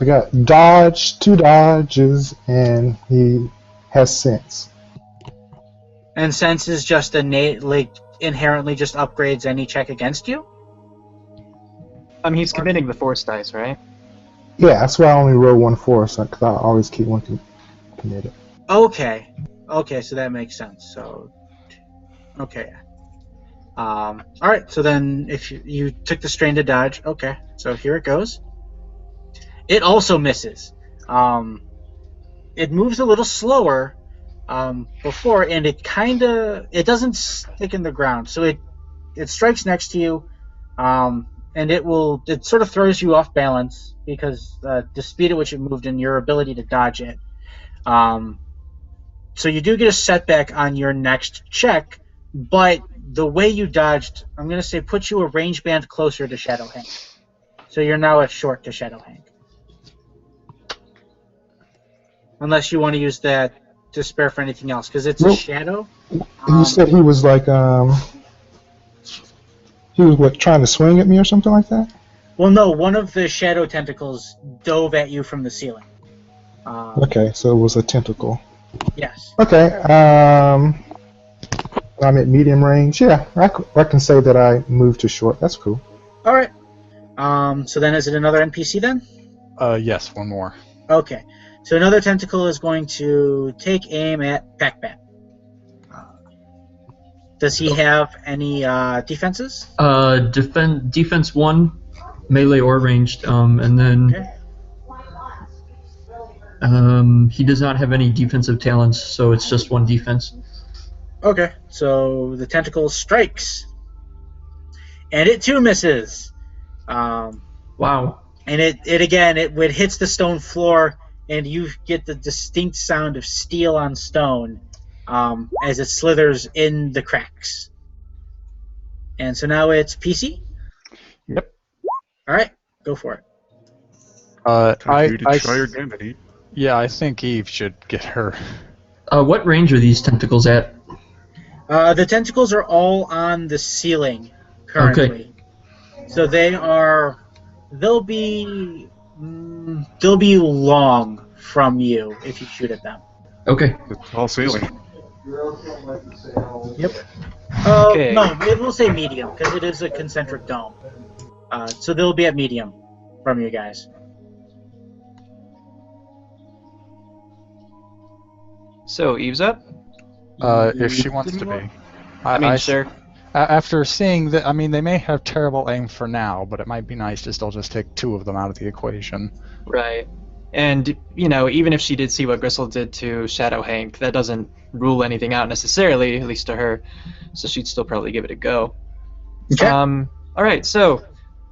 I got dodge, 2 dodges, and he has sense. And sense is just inherently just upgrades any check against you? He's committing the force dice, right? Yeah, that's why I only roll 1 force, because I always keep one committed. Okay, so that makes sense. So, okay. All right. So then, if you took the strain to dodge, okay. So here it goes. It also misses. It moves a little slower before, and it doesn't stick in the ground. So it strikes next to you, and it sort of throws you off balance because the speed at which it moved and your ability to dodge it. So you do get a setback on your next check, but the way you dodged, I'm going to say, puts you a range band closer to Shadow Hank. So you're now at short to Shadow Hank. Unless you want to use that to spare for anything else, because it's a shadow. You said he was like, he was what, trying to swing at me or something like that? Well, no, one of the shadow tentacles dove at you from the ceiling. Okay, so it was a tentacle. Yes. Okay, I'm at medium range. Yeah, I can say that I moved to short. That's cool. All right. So then is it another NPC then? Yes, one more. Okay. So another tentacle is going to take aim at Pac-Bat. Does he have any defenses? Defense 1, melee or ranged, and then he does not have any defensive talents, so it's just 1 defense. Okay, so the tentacle strikes, and it too misses. Wow. And it hits the stone floor, and you get the distinct sound of steel on stone as it slithers in the cracks. And so now it's PC. Yep. All right, go for it. Time for you to try your gambit, Eve. Yeah, I think Eve should get her. What range are these tentacles at? The tentacles are all on the ceiling currently. Okay. So they'll be long from you if you shoot at them. Okay. It's all ceiling. Yep. Okay. No, it will say medium because it is a concentric dome. So they'll be at medium from you guys. So Eve's up. If she wants to be. I mean, sure. After seeing that, I mean, they may have terrible aim for now, but it might be nice to still just take 2 of them out of the equation. Right. And, even if she did see what Gristle did to Shadow Hank, that doesn't rule anything out necessarily, at least to her. So she'd still probably give it a go. Okay. Alright, so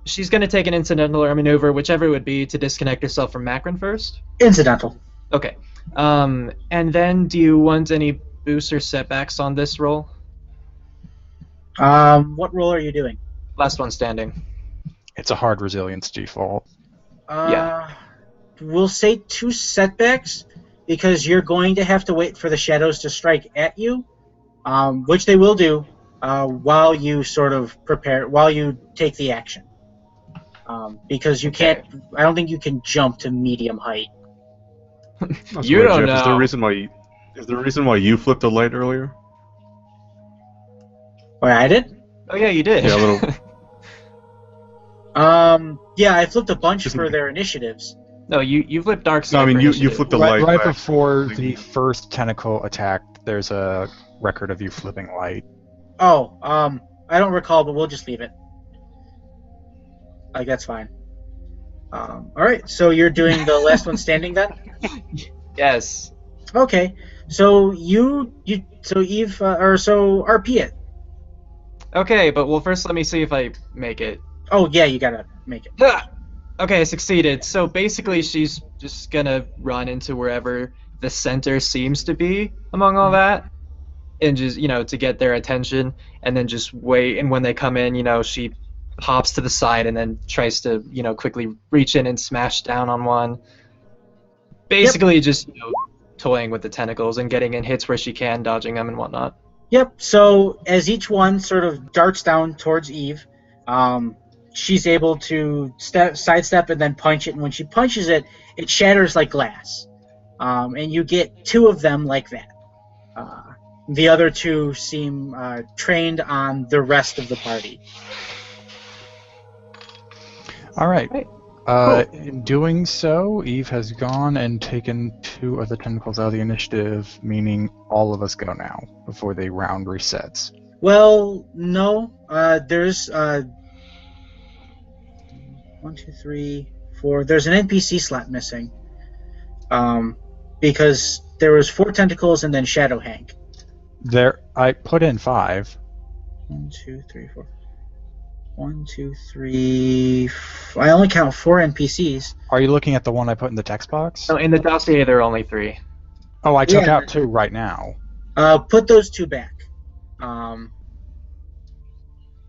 she's going to take an incidental or maneuver, whichever it would be, to disconnect herself from Macron first. Incidental. Okay. And then do you want any boosts or setbacks on this roll? What roll are you doing? Last one standing. It's a hard resilience default. Yeah. We'll say 2 setbacks because you're going to have to wait for the shadows to strike at you, which they will do while you sort of prepare, while you take the action. Because you can't. I don't think you can jump to medium height. You don't know. Is there a reason why you flipped a light earlier? Wait, I did? Oh yeah, you did. Yeah, a little. Yeah, I flipped a bunch for their initiatives. No, you flipped dark side. No, I mean for you initiative. flipped a Right, light right back. before the first tentacle attacked, there's a record of you flipping light. Oh, I don't recall, but we'll just leave it. Like, that's fine. Alright, so you're doing the last one standing then? Yes. Okay, so Eve, so RP it. Okay, but well, first let me see if I make it. Oh, yeah, you gotta make it. Ah! Okay, I succeeded. So basically, she's just gonna run into wherever the center seems to be among all that, and just to get their attention, and then just wait. And when they come in, she hops to the side and then tries to quickly reach in and smash down on one. Basically, just toying with the tentacles and getting in hits where she can, dodging them and whatnot. Yep, so as each one sort of darts down towards Eve, she's able to sidestep and then punch it, and when she punches it, it shatters like glass. And you get 2 of them like that. The other 2 seem trained on the rest of the party. All right. Right. In doing so, Eve has gone and taken 2 of the tentacles out of the initiative, meaning all of us go now before the round resets. Well, no. There's 1, 2, 3, 4. There's an NPC slot missing. Because there was 4 tentacles and then Shadow Hank. I put in 5. 1, 2, 3, 4. 1, 2, 3. I only count 4 NPCs. Are you looking at the one I put in the text box? No, in the dossier there are only 3. Oh, I took Yeah. out 2 right now. Put those 2 back.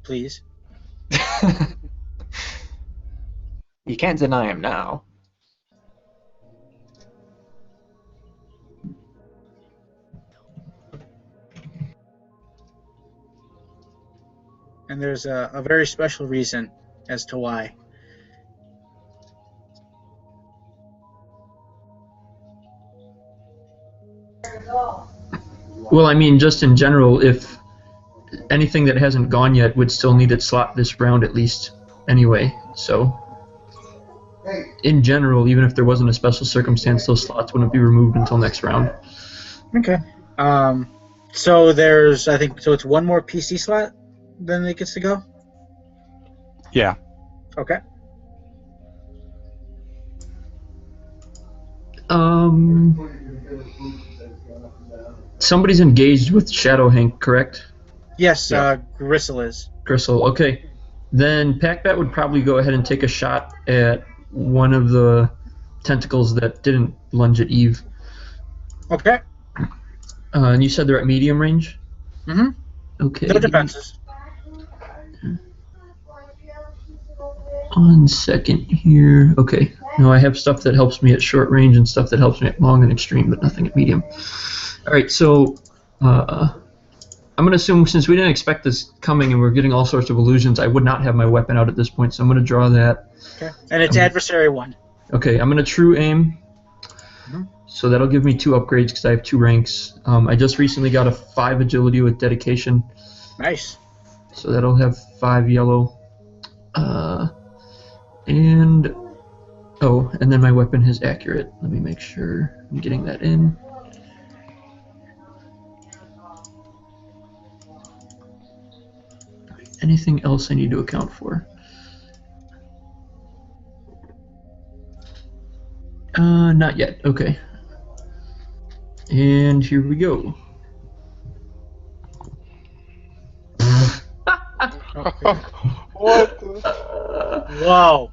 Please. You can't deny him now. And there's a very special reason as to why. Well, I mean, just in general, if anything that hasn't gone yet would still need its slot this round at least anyway. So, in general, even if there wasn't a special circumstance, those slots wouldn't be removed until next round. Okay. So there's, I think, so it's 1 more PC slot, then it gets to go? Yeah. Okay. Somebody's engaged with Shadow Hank, correct? Yes, Yeah. Gristle is. Gristle, okay. Then Packbat would probably go ahead and take a shot at one of the tentacles that didn't lunge at Eve. Okay. And you said they're at medium range? Mm-hmm. Okay. No defenses. 1 second here. Okay. Now I have stuff that helps me at short range and stuff that helps me at long and extreme, but nothing at medium. Alright, so I'm going to assume since we didn't expect this coming and we're getting all sorts of illusions, I would not have my weapon out at this point, so I'm going to draw that. Okay. And it's adversary 1. Okay, I'm going to true aim. So that'll give me 2 upgrades because I have 2 ranks. I just recently got a 5 agility with dedication. Nice. So that'll have 5 yellow. And then my weapon is accurate. Let me make sure I'm getting that in. anything else I need to account for? Not yet. Okay. And here we go. What? The... Whoa.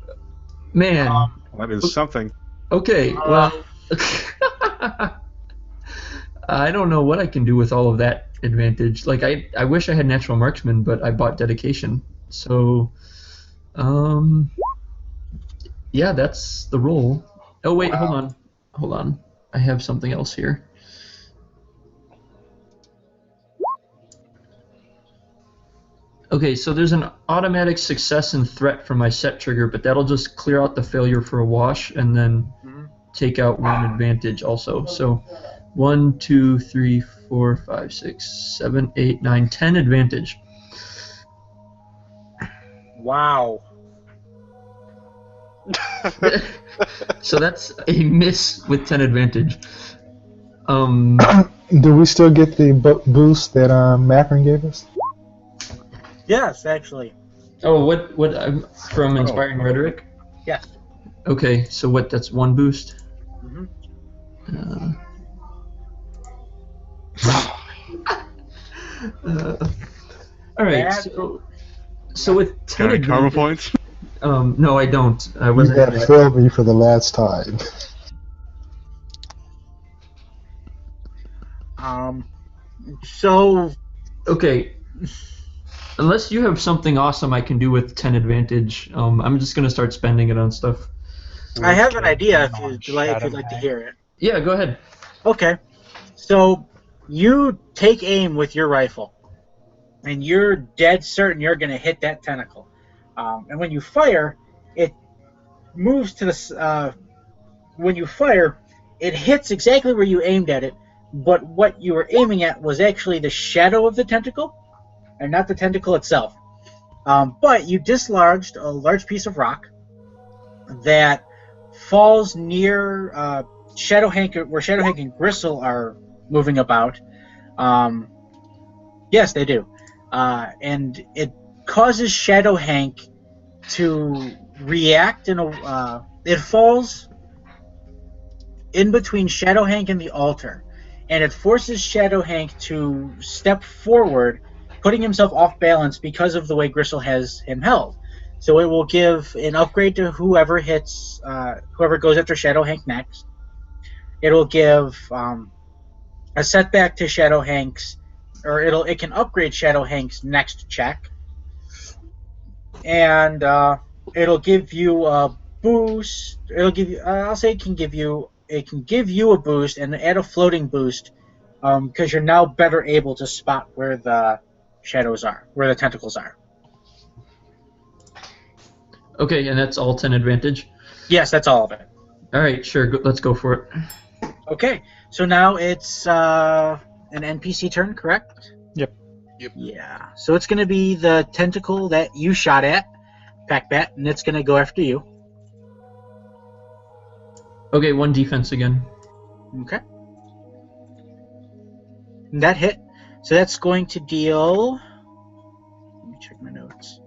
Man. That is something. Okay, well, I don't know what I can do with all of that advantage. Like, I wish I had natural marksman, but I bought dedication. So, yeah, that's the roll. Oh wait, Wow. hold on. I have something else here. Okay, so there's an automatic success and threat from my set trigger, but that'll just clear out the failure for a wash and then take out one advantage also. So 1, 2, 3, 4, 5, 6, 7, 8, 9, 10 advantage. Wow. So that's a miss with 10 advantage. Do we still get the boost that Macron gave us? Yes, actually. Oh, what from Inspiring Rhetoric? Yes. Okay, so what? That's one boost. All right. So with 10 Got any karma advantage, points? no, I don't. I You wasn't. have failed me for the last time. So Okay. Unless you have something awesome I can do with 10 advantage, I'm just gonna start spending it on stuff. I have an idea if you'd like to hear it. Yeah, go ahead. Okay. So you take aim with your rifle, and you're dead certain you're going to hit that tentacle. And when you fire, it moves to the. When you fire, it hits exactly where you aimed at it, but what you were aiming at was actually the shadow of the tentacle, and not the tentacle itself. But you dislodged a large piece of rock that falls near Shadow Hank, where Shadow Hank and Gristle are moving about. Yes, they do. And it causes Shadow Hank to react in a. It falls in between Shadow Hank and the altar, and it forces Shadow Hank to step forward, putting himself off balance because of the way Gristle has him held. So it will give an upgrade to whoever hits, whoever goes after Shadow Hank next. It'll give a setback to Shadow Hank's, or it can upgrade Shadow Hank's next check, and it'll give you a boost. It'll give you. I'll say it can give you a boost and add a floating boost, because you're now better able to spot where the shadows are, where the tentacles are. Okay, and that's all 10 advantage? Yes, that's all of it. All right, sure. Let's go for it. Okay, so now it's an NPC turn, correct? Yep. Yeah. So it's going to be the tentacle that you shot at, Packbat, and it's going to go after you. Okay, one defense again. Okay. And that hit. So that's going to deal. Let me check my notes.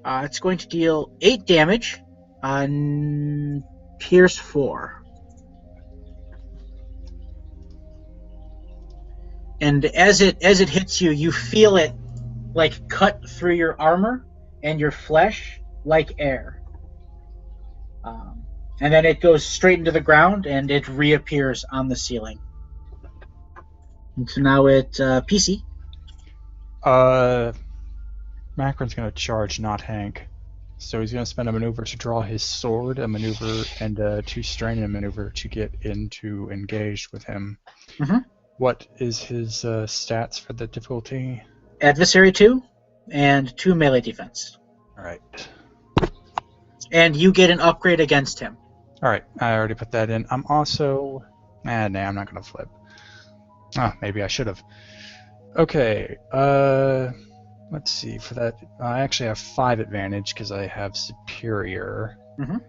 It's going to deal 8 damage on Pierce 4. And as it hits you, you feel it like cut through your armor and your flesh like air. And then it goes straight into the ground and it reappears on the ceiling. And so now it's PC. Macron's going to charge, not Hank. So he's going to spend a maneuver to draw his sword, a maneuver, and a 2 strain and a maneuver to get into engaged with him. Mm-hmm. What is his stats for the difficulty? Adversary 2 and 2 melee defense. Alright. And you get an upgrade against him. Alright, I already put that in. I'm also... nah, I'm not going to flip. Maybe I should have. Okay, let's see. For that, I actually have 5 advantage because I have superior. Mm-hmm.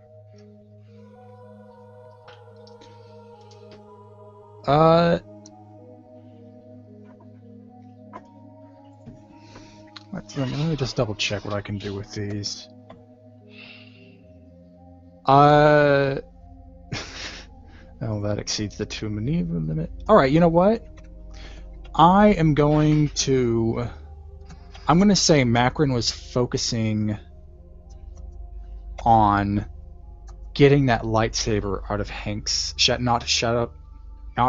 Let me just double check what I can do with these. Oh, that exceeds the 2 maneuver limit. Alright, you know what? I'm going to say Macron was focusing on getting that lightsaber out of Hank's not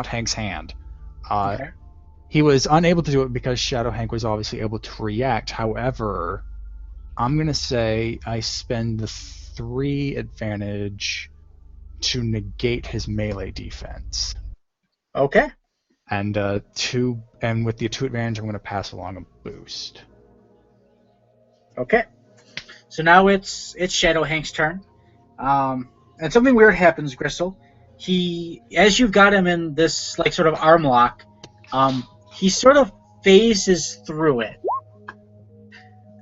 Hank's hand. Okay. He was unable to do it because Shadow Hank was obviously able to react. However, I'm gonna say I spend the 3 advantage to negate his melee defense. Okay. And with the 2 advantage, I'm gonna pass along a boost. Okay. So now it's Shadow Hank's turn. And something weird happens, Gristle. As you've got him in this like sort of arm lock, he sort of phases through it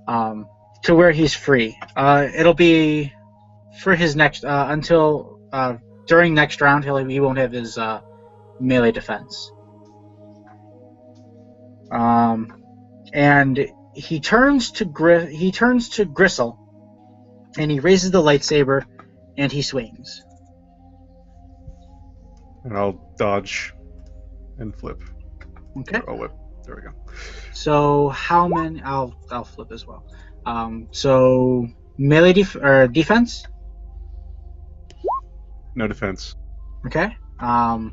to where he's free. It'll be for his next until during next round he won't have his melee defense. And he turns to Gristle, and he raises the lightsaber, and he swings. And I'll dodge and flip. Okay. Oh, whip. There we go. So how many? I'll flip as well. So melee defense. No defense. Okay. How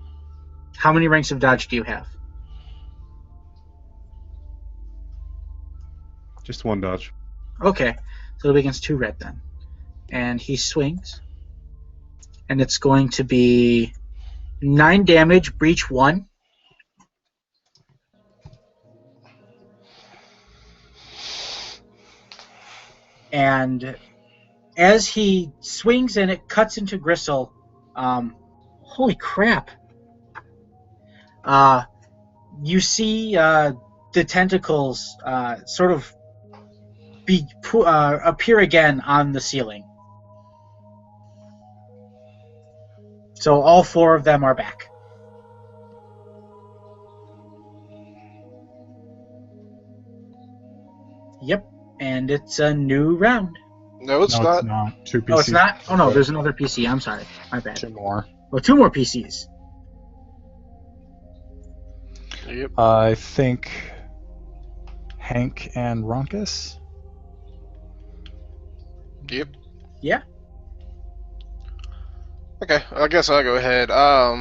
many ranks of dodge do you have? Just 1 dodge. Okay. So it'll be against 2 red then. And he swings. And it's going to be 9 damage, breach 1. And as he swings and it cuts into Gristle, holy crap. You see the tentacles sort of appear again on the ceiling. So all 4 of them are back. Yep, and it's a new round. No, it's not. It's not. 2 PCs. Oh, it's not? Oh, no, there's another PC. I'm sorry. My bad. 2 more. Well, 2 more PCs. Yep. I think Hank and Ronkus. Yep. Yeah. Okay, I guess I'll go ahead.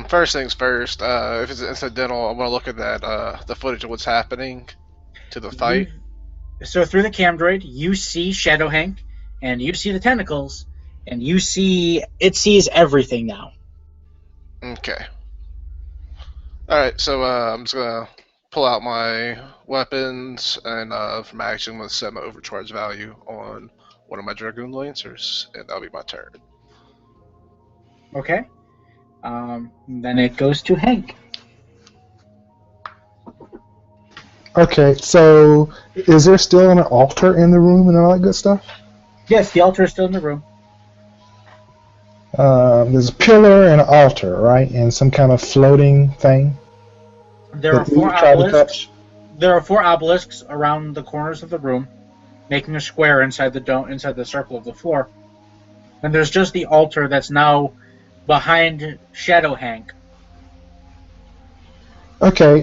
First things first. If it's incidental, I want to look at that the footage of what's happening to the fight. So through the cam droid, you see Shadow Hank, and you see the tentacles, and you see it sees everything now. Okay. All right, so I'm just gonna pull out my weapons, and from action, I'm gonna set my overcharge value on one of my Dragoon Lancers, and that'll be my turn. Okay. Then it goes to Hank. Okay, so is there still an altar in the room and all that good stuff? Yes, the altar is still in the room. There's a pillar and an altar, right? And some kind of floating thing. There are that 4 you tried to obelisks. touch? There are 4 obelisks around the corners of the room, making a square inside the dome, inside the circle of the floor. And there's just the altar that's now behind Shadow Hank. Okay,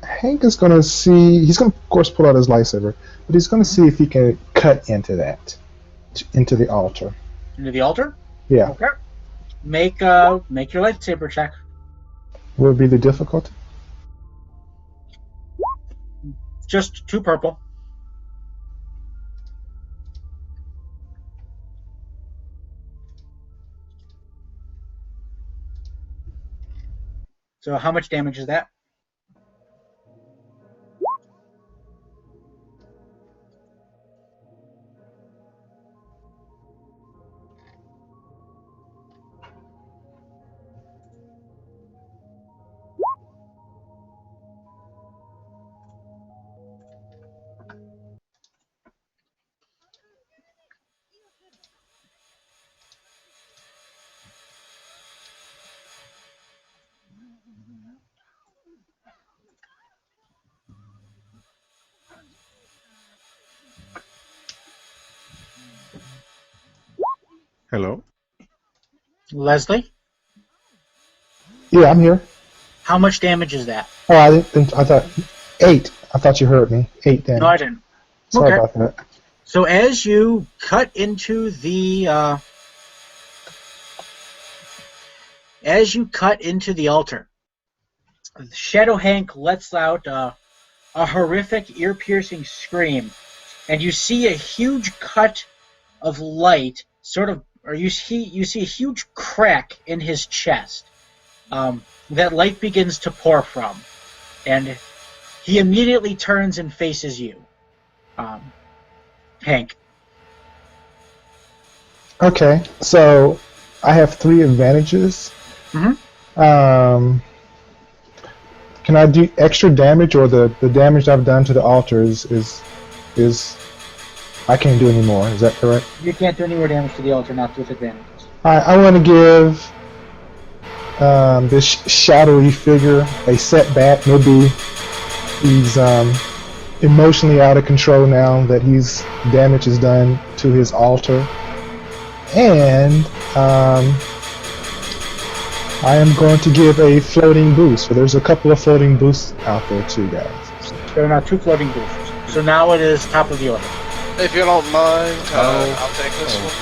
Hank is going to see, he's going to, of course, pull out his lightsaber, but he's going to see if he can cut into that, into the altar. Into the altar? Yeah. Okay. Make your lightsaber check. What would be the difficulty? Just 2 purple. So how much damage is that? Hello. Leslie, Yeah, I'm here. how much damage is that? Oh, I didn't. I thought 8. I thought you heard me. 8 damage. No, I didn't. Sorry Okay. about that. So as you cut into the altar, Shadow Hank lets out a horrific, ear-piercing scream, and you see a huge cut of light, or you see a huge crack in his chest. That light begins to pour from, and he immediately turns and faces you, Hank. Okay, so I have 3 advantages. Mm-hmm. Can I do extra damage, or the damage I've done to the altar is I can't do any more? Is that correct? You can't do any more damage to the altar, not with advantages. Alright, I want to give this shadowy figure a setback. Maybe he's emotionally out of control now that damage is done to his altar. And I am going to give a floating boost. So there's a couple of floating boosts out there too, guys. There are now 2 floating boosters. So now it is top of the order. If you don't mind, I'll take this one.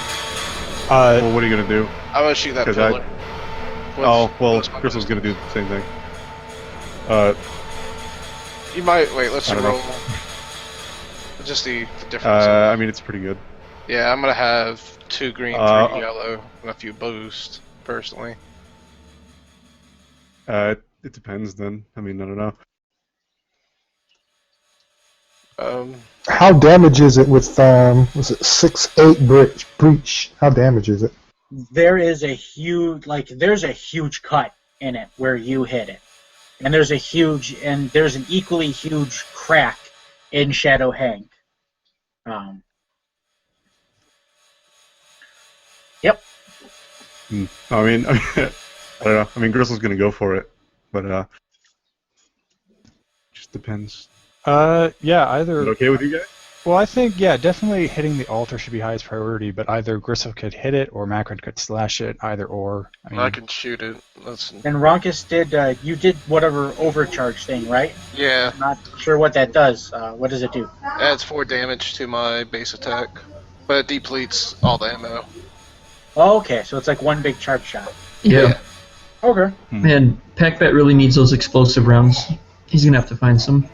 Well, what are you gonna do? I'm gonna shoot that 'Cause pillar. What's my Crystal's gonna do the same thing. You might wait. Let's I don't know. roll. Just the difference. I mean, it's pretty good. Yeah, I'm gonna have 2 green, 3 yellow, and a few boosts personally. It depends then. I mean, I don't know. How damage is it with was it 6-8 breach? How damage is it? There's a huge cut in it where you hit it. And there's an equally huge crack in Shadow Hank. Yep. I mean, I don't know. I mean, Gristle's gonna go for it, but just depends. Yeah, Is either. it okay with you guys? Well, I think, yeah, definitely hitting the altar should be highest priority, but either Gristle could hit it or Macron could slash it, either or. I mean, I can shoot it. And Ronkus you did whatever overcharge thing, right? Yeah, I'm not sure what that does. What does it do? adds 4 damage to my base attack, but it depletes all the ammo. Oh, okay, so it's like one big charge shot. Yeah. Okay. Man, Packbat really needs those explosive rounds. He's gonna have to find some.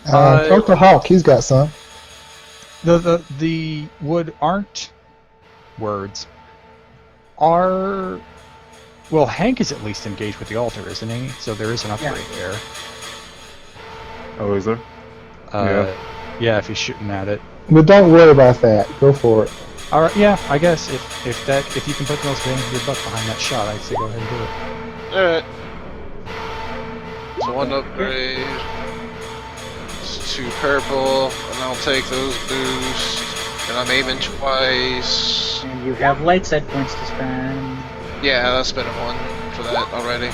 Talk to Hawk. He's got some. the wood aren't words. Are well, Hank is at least engaged with the altar, isn't he? So there is an upgrade there. Oh, is there? Yeah, if he's shooting at it. But don't worry about that. Go for it. All right, yeah, I guess if you can put the most bang for your buck behind that shot, I'd say go ahead and do it. Alright. So 1 upgrade. It's 2 purple, and I'll take those boosts. And I'm aiming twice. And you have light set points to spend. Yeah, I spent 1 for that already.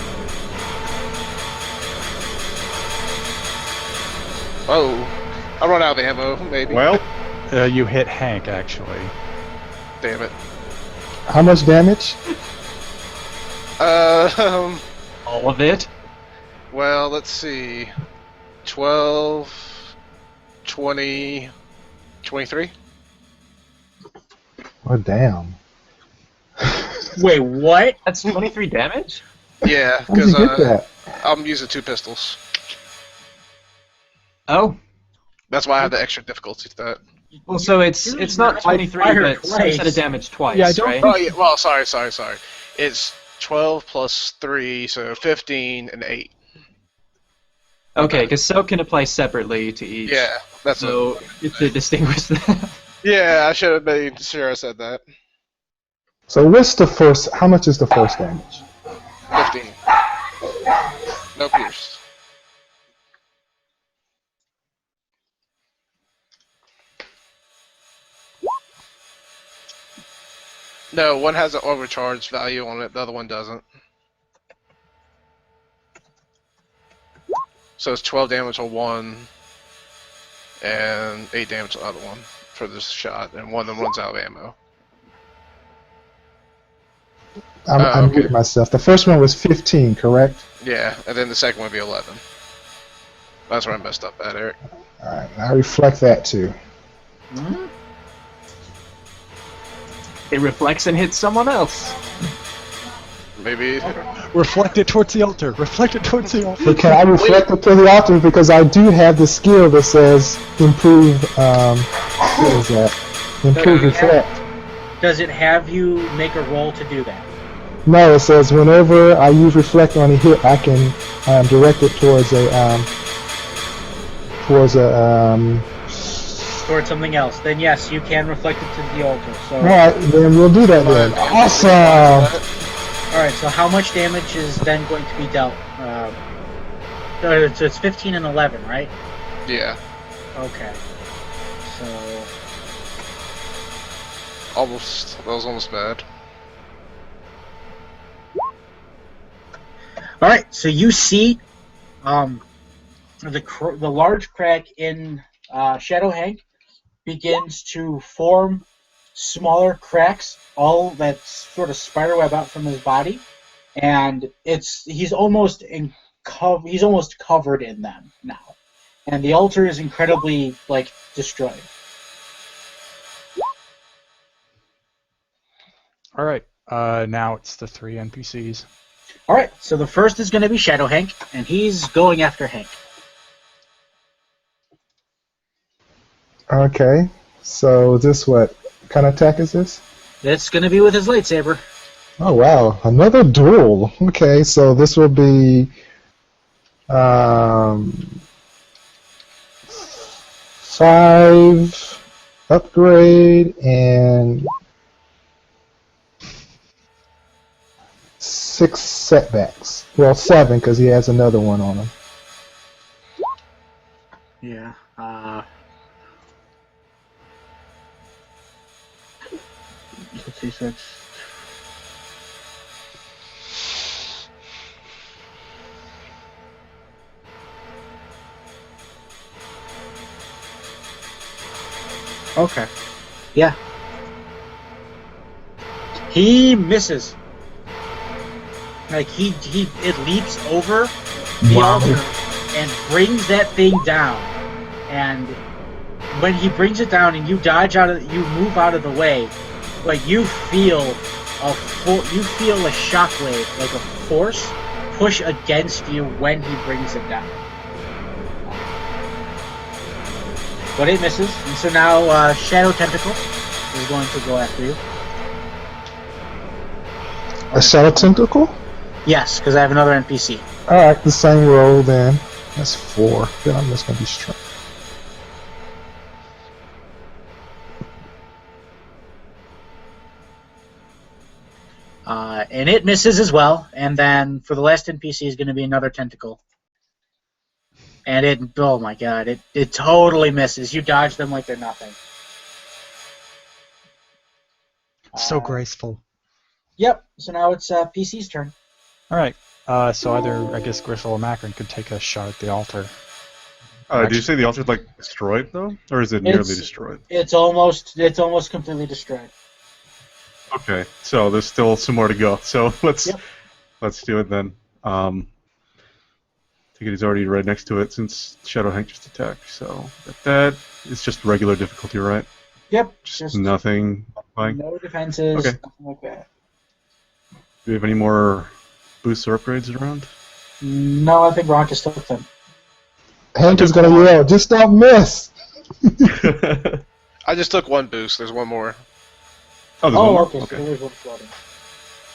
Oh, I run out of ammo, maybe. Well, You hit Hank, actually. Damn it. How much damage? All of it? Well, let's see. 12, 20, 23? Oh, damn. Wait, what? That's 23 damage? Yeah, How did you because get that? I'm using 2 pistols. Oh. That's why I have the extra difficulty to that. Well, so it's not 23, fired but some set of damage twice, Yeah, I don't right? Oh, yeah, well, sorry. It's 12 plus 3, so 15 and 8. Okay, because so can apply separately to each. Yeah, that's So you should distinguish that. Yeah, I should have made sure I said that. So what's the first? How much is the first damage? 15. No pierce. No, one has an overcharge value on it, the other one doesn't. So it's 12 damage on one, and 8 damage on the other one. for this shot, and one of them runs out of ammo. I'm Okay. getting myself. The first one was 15, correct? Yeah, and then the second one would be 11. That's where I messed up at, Eric. All right, I reflect that too. It reflects and hits someone else. Maybe. Reflect it towards the altar. Reflect it towards the altar. But can I reflect it to the altar because I do have the skill that says improve? What is that? Improve reflect. Does it have you make a roll to do that? No, it says whenever I use reflect on a hit, I can direct it towards Towards something else? Then yes, you can reflect it to the altar. So. All right, then we'll do that then. Awesome. All right. So how much damage is then going to be dealt? So it's 15 and 11, right? Yeah. Okay. So. Almost. That was almost bad. All right. So you see, the large crack in Shadow Hank begins to form smaller cracks, all that sort of spiderweb out from his body, and he's almost covered in them now, and the altar is incredibly destroyed. All right. Now it's the 3 NPCs. All right, so the first is going to be Shadow Hank, and he's going after Hank. Okay, so what kind of attack is this? It's going to be with his lightsaber. Oh wow, another duel. Okay, so this will be 5 upgrade and 6 setbacks. Well, 7 because he has another one on him. Yeah. Let's see, so it's... Okay. Yeah. He misses. It leaps over the altar and brings that thing down. And when he brings it down and you move out of the way, you feel a shockwave, like a force push against you when he brings it down. But it misses, and so now Shadow Tentacle is going to go after you. A Shadow Tentacle? Yes, because I have another NPC. Alright, the same roll then. That's 4. Then I'm just going to be strong. And it misses as well, and then for the last NPC is going to be another Tentacle. And oh my god, it totally misses. You dodge them like they're nothing. So graceful. Yep, so now it's PC's turn. All right. So either, I guess, Gristle or Macron could take a shot at the altar. Did you say the altar's destroyed though, or is it nearly destroyed? It's almost completely destroyed. Okay, so there's still some more to go. So let's do it then. I think he's already right next to it since Shadow Hank just attacked. So that is just regular difficulty, right? Yep. Just nothing. No defenses. Okay. Nothing like that. Do we have any more boosts or upgrades around? No, I think Ronkus took them. Hank is going to yell, just don't miss! I just took 1 boost. There's 1 more. Oh, there's one more? Okay. Okay. So there's one floating.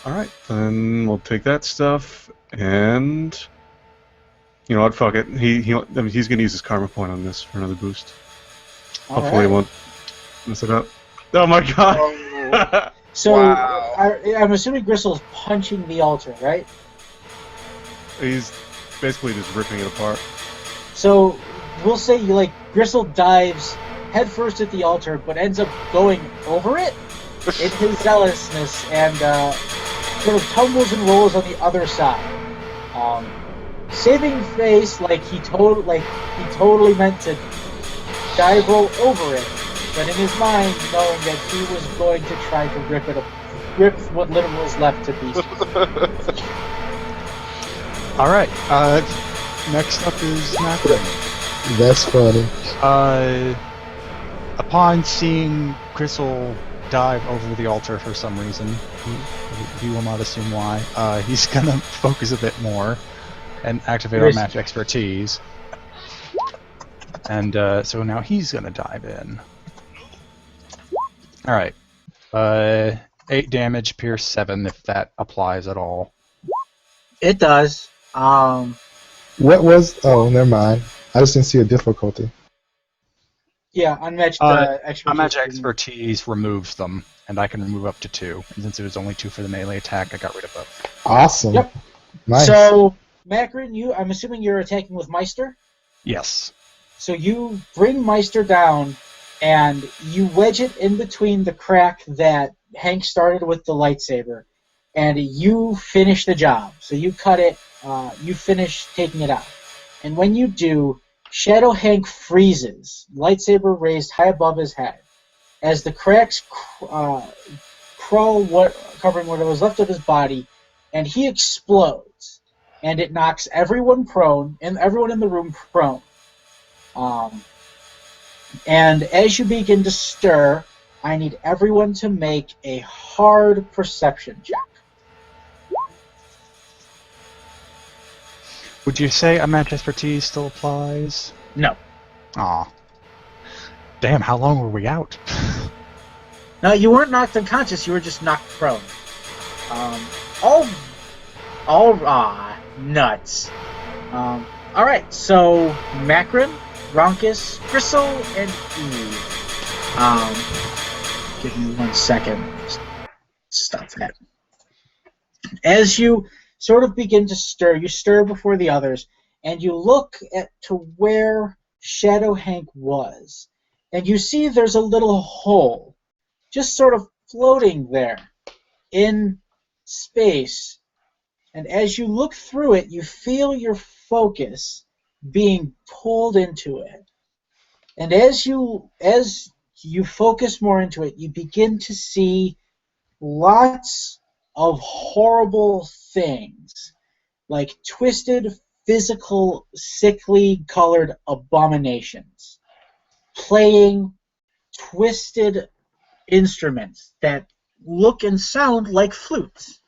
Alright, then we'll take that stuff, and... You know what, fuck it. He's going to use his karma point on this for another boost. Hopefully he won't mess it up. Oh my god! So, Wow. I'm assuming Gristle's punching the altar, right? He's basically just ripping it apart. So, we'll say Gristle dives headfirst at the altar, but ends up going over it in his zealousness, and sort of tumbles and rolls on the other side. Saving face, he totally meant to dive roll over it, but in his mind, knowing that he was going to try to rip what little was left to pieces. All right. Next up is Macron. That's funny. Upon seeing Crystal dive over the altar for some reason, he will not assume why, he's going to focus a bit more and activate our match expertise. And so now he's going to dive in. Alright. 8 damage, pierce 7, if that applies at all. It does. What was? Oh, never mind. I just didn't see a difficulty. Yeah, unmatched expertise. Unmatched expertise removes them, and I can remove up to 2. And since it was only 2 for the melee attack, I got rid of both. Awesome. Yep. Nice. So, Macron, I'm assuming you're attacking with Meister? Yes. So you bring Meister down, and you wedge it in between the crack that Hank started with the lightsaber, and you finish the job. So you cut it, you finish taking it out. And when you do, Shadow Hank freezes, lightsaber raised high above his head. As the cracks crawl covering what was left of his body, and he explodes. And it knocks everyone prone, and everyone in the room prone. And as you begin to stir, I need everyone to make a hard perception check. Would you say unmatched expertise still applies? No. Aw. Damn, how long were we out? No, you weren't knocked unconscious, you were just knocked prone. Nuts. Alright, so Macron, Ronkus, Gristle, and Eve. Give me 1 second. Stop that. As you sort of begin to stir, you stir before the others, and you look to where Shadow Hank was. And you see there's a little hole, just sort of floating there in space. And as you look through it, you feel your focus being pulled into it. And as you focus more into it, you begin to see lots of horrible things, like twisted, physical, sickly colored abominations, playing twisted instruments that look and sound like flutes.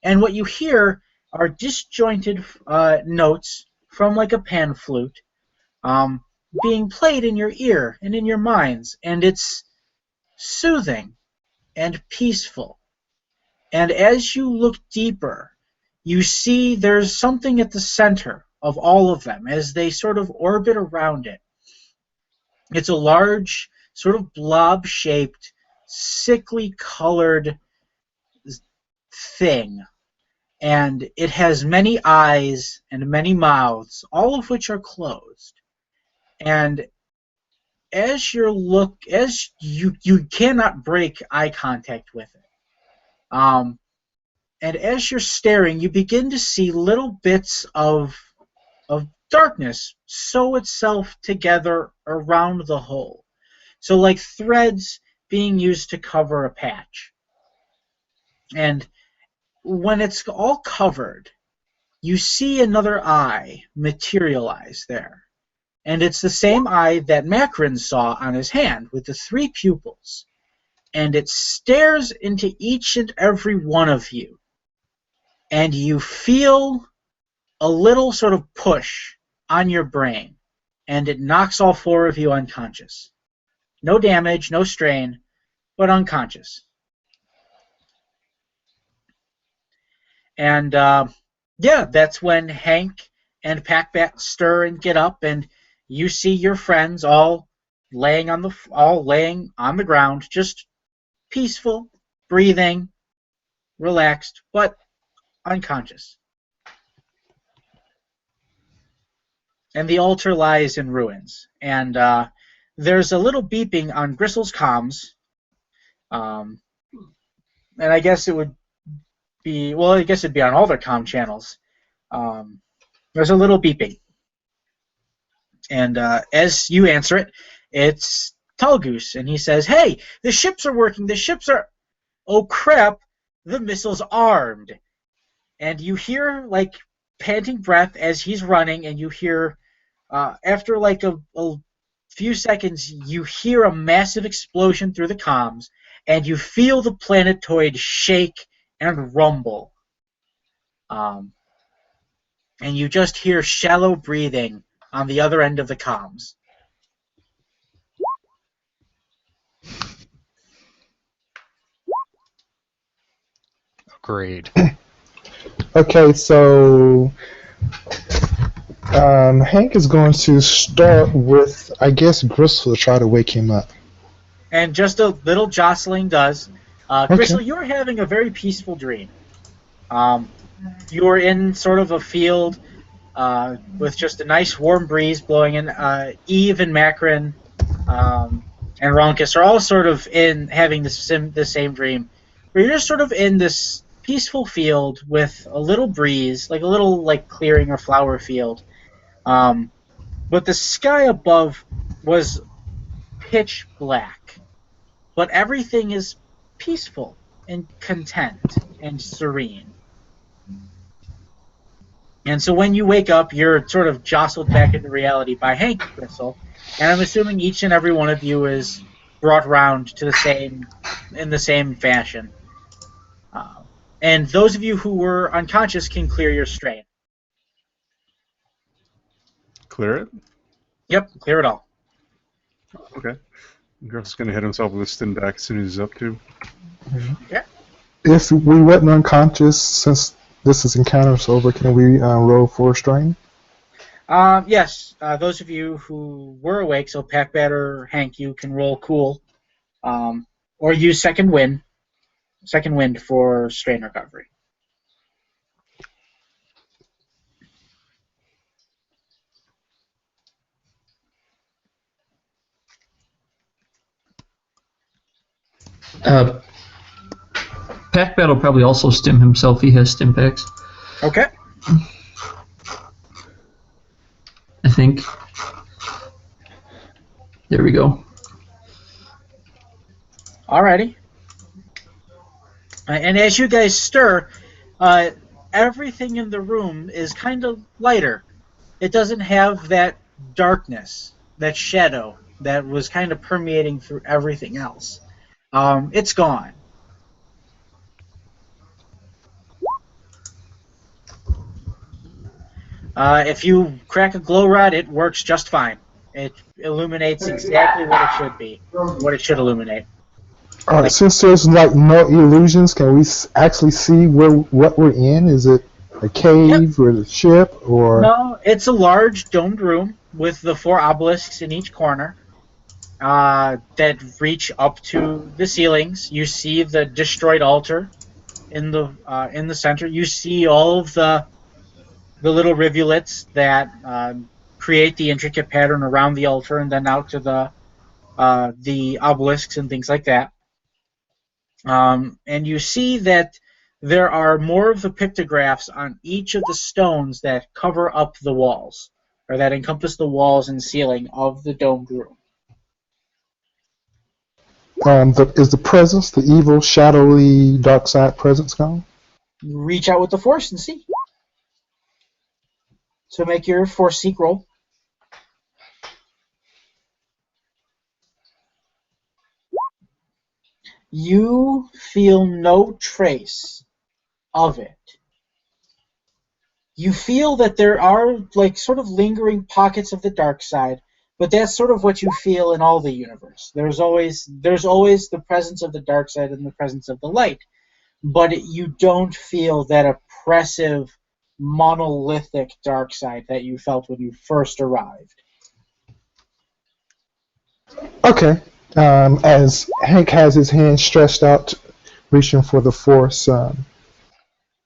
And what you hear are disjointed notes from like a pan flute being played in your ear and in your minds, and it's soothing and peaceful. And as you look deeper, you see there's something at the center of all of them as they sort of orbit around it. It's a large, sort of blob-shaped, sickly colored thing. And it has many eyes and many mouths, all of which are closed. And as you cannot break eye contact with it. And as you're staring, you begin to see little bits of darkness sew itself together around the hole. So like threads being used to cover a patch. And when it's all covered, you see another eye materialize there. And it's the same eye that Macron saw on his hand with the 3 pupils. And it stares into each and every one of you. And you feel a little sort of push on your brain. And it knocks all 4 of you unconscious. No damage, no strain, but unconscious. And yeah, that's when Hank and Packbat stir and get up, and you see your friends all laying on the ground, just peaceful, breathing, relaxed, but unconscious. And the altar lies in ruins. And there's a little beeping on Gristle's comms. And I guess it would be, well, I guess it'd be on all their comm channels. There's a little beeping. And as you answer it, it's Tall Goose, and he says, "Hey, the ships are working. The ships are. Oh crap! The missile's armed." And you hear like panting breath as he's running, and you hear after like a few seconds, you hear a massive explosion through the comms, and you feel the planetoid shake and rumble. And you just hear shallow breathing on the other end of the comms. Agreed. Okay, so Hank is going to start with, I guess, Gristle to try to wake him up. And just a little jostling does. Gristle, you're having a very peaceful dream. You're in sort of a field with just a nice warm breeze blowing in. Eve and Macron and Ronkus are all sort of in having the same dream, where you're just sort of in this peaceful field with a little breeze, like a little like clearing or flower field. But the sky above was pitch black, but everything is peaceful and content and serene. And so when you wake up, you're sort of jostled back into reality by Hank Gristle, and I'm assuming each and every one of you is brought round to in the same fashion. And those of you who were unconscious can clear your strain. Clear it? Yep, clear it all. Okay. Griff's going to hit himself with a stim back as soon as he's up to. Okay. If we wasn't unconscious, since this is encounter's over, can we roll for strain? Yes, those of you who were awake, so Packbat or Hank, you can roll cool, or use second wind for strain recovery. Packbat will probably also stim himself. He has stim packs, Okay. I think. There we go. Alrighty. And as you guys stir, everything in the room is kind of lighter. It doesn't have that darkness, that shadow that was kind of permeating through everything else. It's gone. If you crack a glow rod, it works just fine. It illuminates exactly what it should be, what it should illuminate. All right, since there's like no illusions, can we actually see what we're in? Is it a cave or a ship or? No, it's a large domed room with the 4 obelisks in each corner that reach up to the ceilings. You see the destroyed altar in the center. You see all of the little rivulets that create the intricate pattern around the altar and then out to the obelisks and things like that. And you see that there are more of the pictographs on each of the stones that cover up the walls, or that encompass the walls and ceiling of the domed room. Is the presence, the evil, shadowy, dark side presence gone? Reach out with the Force and see. So make your Force Seek roll. You feel no trace of it. You feel that there are like sort of lingering pockets of the dark side, but that's sort of what you feel in all the universe. There's always the presence of the dark side and the presence of the light, but you don't feel that oppressive, monolithic dark side that you felt when you first arrived. Okay. As Hank has his hand stretched out, reaching for the Force,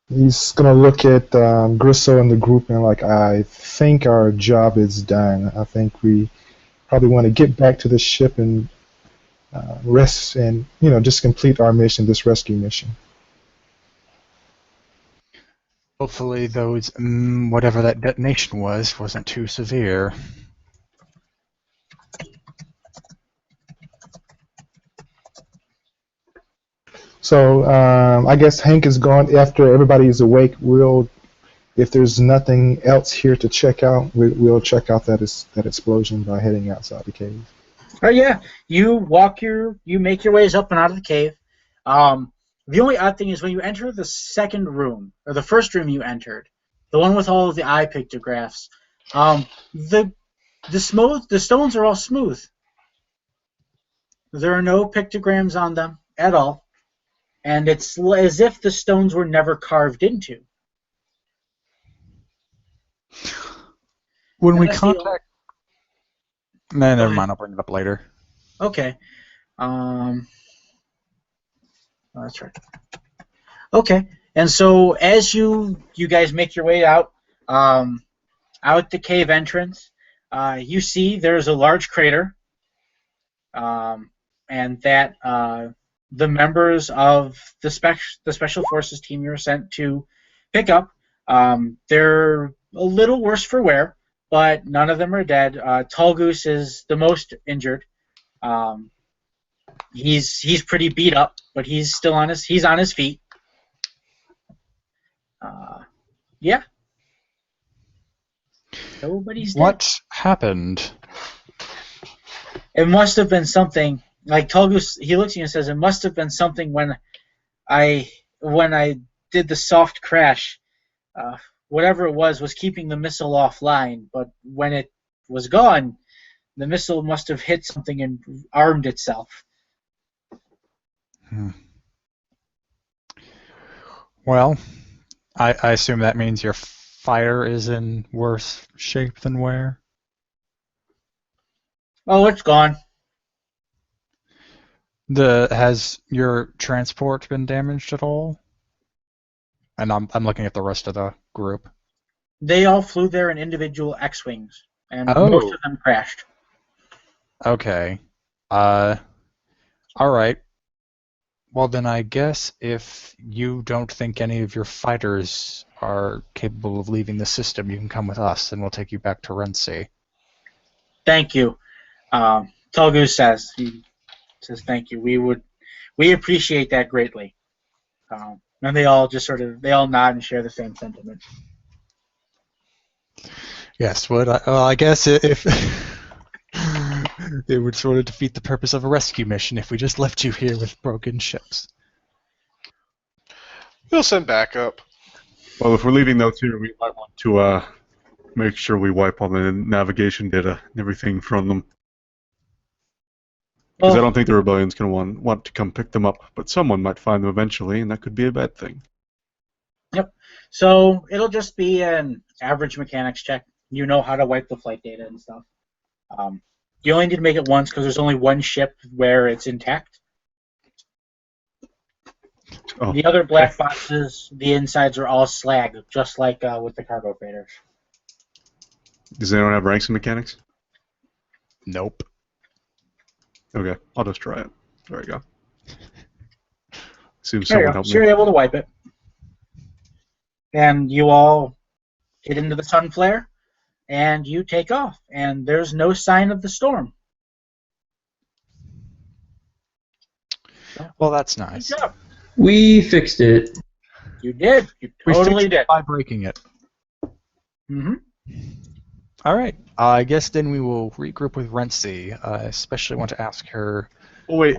he's going to look at Gristle and the group and like, I think our job is done. I think we probably want to get back to the ship and rest and, just complete our mission, this rescue mission. Hopefully those, whatever that detonation wasn't too severe. So I guess Hank is gone after everybody is awake. If there's nothing else here to check out, we'll check out that explosion by heading outside the cave. Oh yeah, you make your ways up and out of the cave. The only odd thing is when you enter the second room, or the first room you entered, the one with all of the eye pictographs, the stones are all smooth. There are no pictograms on them at all, and it's as if the stones were never carved into. When And we that's the contact... Nah, never mind. I'll bring it up later. Okay. That's right. Okay, and so as you guys make your way out the cave entrance, you see there's a large crater, and that the members of the special forces team you were sent to pick up, they're a little worse for wear, but none of them are dead. Tall Goose is the most injured. He's pretty beat up, but he's still on his feet. Yeah. Nobody's dead. What happened? It must have been something. Like Tall Goose, he looks at you and says, "It must have been something when I did the soft crash. Whatever it was keeping the missile offline. But when it was gone, the missile must have hit something and armed itself." Well, I assume that means your fighter is in worse shape than wear. Oh, it's gone. Has your transport been damaged at all? And I'm looking at the rest of the group. They all flew there in individual X-wings, and Oh. most of them crashed. Okay. All right. Well, then I guess if you don't think any of your fighters are capable of leaving the system, you can come with us, and we'll take you back to Rensi. Thank you. Tall Goose says thank you. We appreciate that greatly. And they all nod and share the same sentiment. Yes. I guess if it would sort of defeat the purpose of a rescue mission if we just left you here with broken ships. We'll send backup. Well, if we're leaving notes here, we might want to make sure we wipe all the navigation data and everything from them. Because I don't think the rebellion's going to want to come pick them up, but someone might find them eventually, and that could be a bad thing. Yep. So it'll just be an average mechanics check. You know how to wipe the flight data and stuff. You only need to make it once because there's only one ship where it's intact. Oh. The other black boxes, the insides are all slag, just like with the cargo freighters. Does anyone have ranks in mechanics? Nope. Okay, I'll just try it. There we go. Seems There you someone go. helped So you're me. able to wipe it. And you all get into the sun flare, and you take off. And there's no sign of the storm. Well, that's nice. Good job. We fixed it. You did. You We totally fixed it did. by breaking it. Mm-hmm. All right. I guess then we will regroup with Rensi. I especially want to ask her. Oh, wait.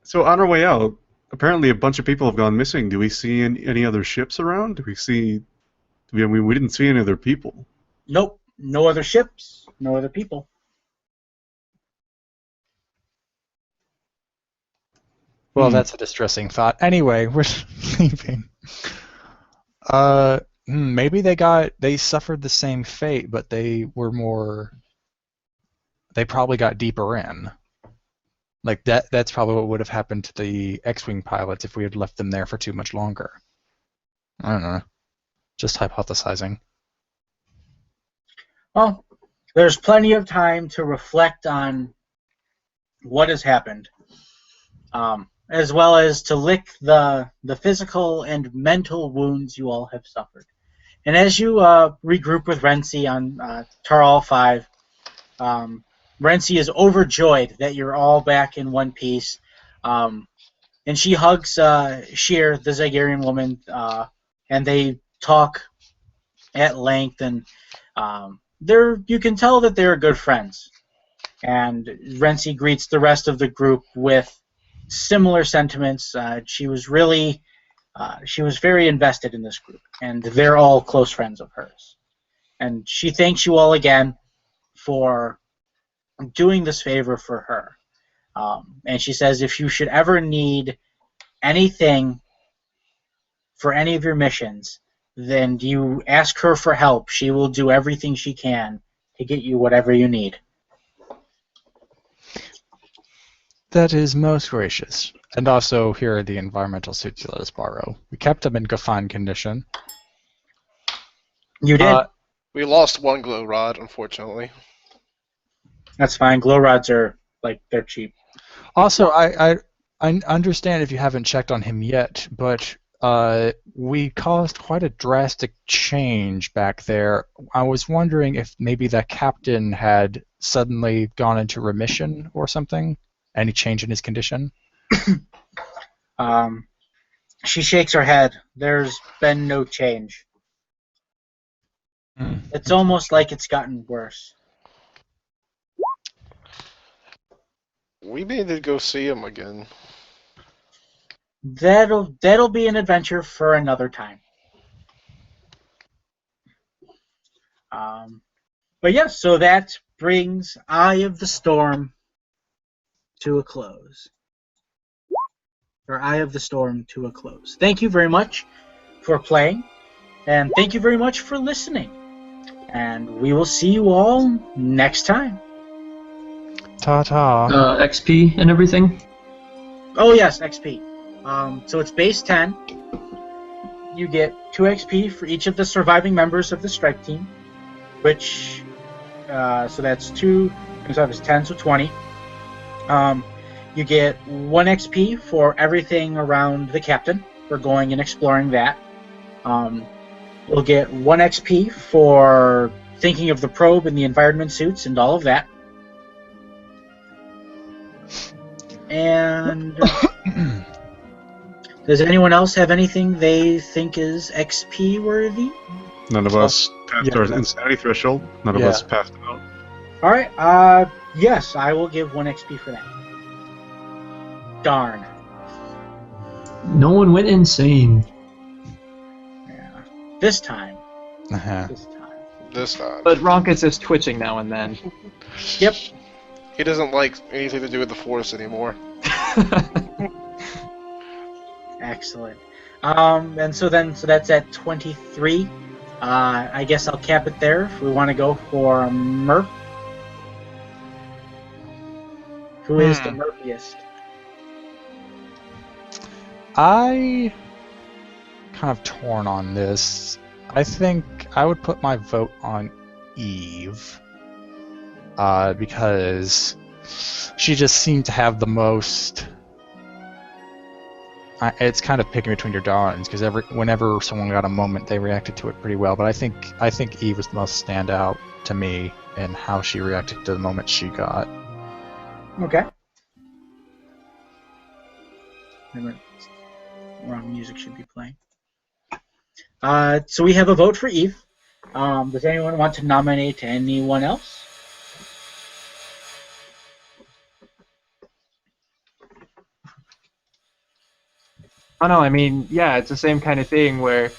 So on our way out, apparently a bunch of people have gone missing. Do we see any other ships around? We didn't see any other people. Nope. No other ships. No other people. Well, that's a distressing thought. Anyway, we're leaving. Maybe they suffered the same fate, but they probably got deeper in. Like that's probably what would have happened to the X-Wing pilots if we had left them there for too much longer. I don't know. Just hypothesizing. Well, there's plenty of time to reflect on what has happened, as well as to lick the physical and mental wounds you all have suffered. And as you regroup with Rensi on Taral 5, Rensi is overjoyed that you're all back in one piece. and she hugs Sheer, the Zagarian woman, and they talk at length, and you can tell that they're good friends. And Renzi greets the rest of the group with similar sentiments. She was very invested in this group, and they're all close friends of hers. And she thanks you all again for doing this favor for her. And she says if you should ever need anything for any of your missions, then you ask her for help. She will do everything she can to get you whatever you need. That is most gracious. And also, here are the environmental suits you let us borrow. We kept them in confined condition. You did. We lost one glow rod, unfortunately. That's fine. Glow rods are, they're cheap. Also, I understand if you haven't checked on him yet, but we caused quite a drastic change back there. I was wondering if maybe the captain had suddenly gone into remission or something. Any change in his condition? She shakes her head. There's been no change. It's almost like it's gotten worse. We need to go see him again. That'll be an adventure for another time. But yes, so that brings Eye of the Storm to a close. Or Eye of the Storm to a close. Thank you very much for playing, and thank you very much for listening. And we will see you all next time. Ta-ta. XP and everything? Oh yes, XP. So it's base 10. You get 2 XP for each of the surviving members of the strike team, which, so that's 2, so it's 10, so 20. You get 1 XP for everything around the captain, for going and exploring that. You'll get 1 XP for thinking of the probe and the environment suits and all of that. And does anyone else have anything they think is XP worthy? None of us passed our insanity threshold. None of us passed it out. All right. Yes, I will give 1 XP for that. Darn. No one went insane. Yeah. This time. Uh-huh. This time. But Ronkus is twitching now and then. Yep. He doesn't like anything to do with the Force anymore. Excellent. And so that's at 23. I guess I'll cap it there if we want to go for Murph. Who is the Murphiest? I kind of torn on this. I think I would put my vote on Eve. Because she just seemed to have the most. It's kind of picking between your darlings because whenever someone got a moment, they reacted to it pretty well. But I think Eve was the most standout to me in how she reacted to the moment she got. Okay. Wrong music should be playing. So we have a vote for Eve. Does anyone want to nominate anyone else? Oh no, I mean, yeah, it's the same kind of thing where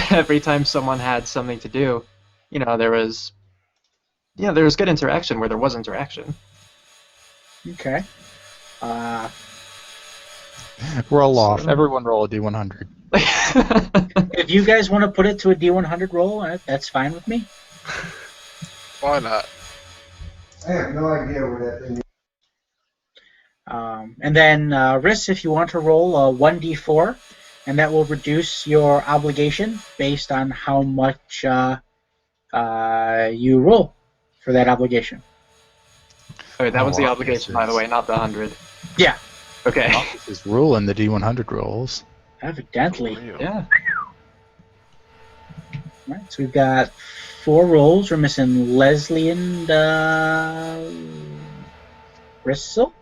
every time someone had something to do, there was good interaction where there was interaction. Okay. Roll off. Everyone roll a D100. If you guys want to put it to a D100 roll, that's fine with me. Why not? I have no idea where that thing is. And then, Riss, if you want to roll a 1d4, and that will reduce your obligation based on how much you roll for that obligation. Okay, that was the obligation, by the way, not the 100. Yeah. Okay. This is ruling the D100 rolls. Evidently. Yeah. Right, so we've got 4 rolls. We're missing Leslie and Rissel?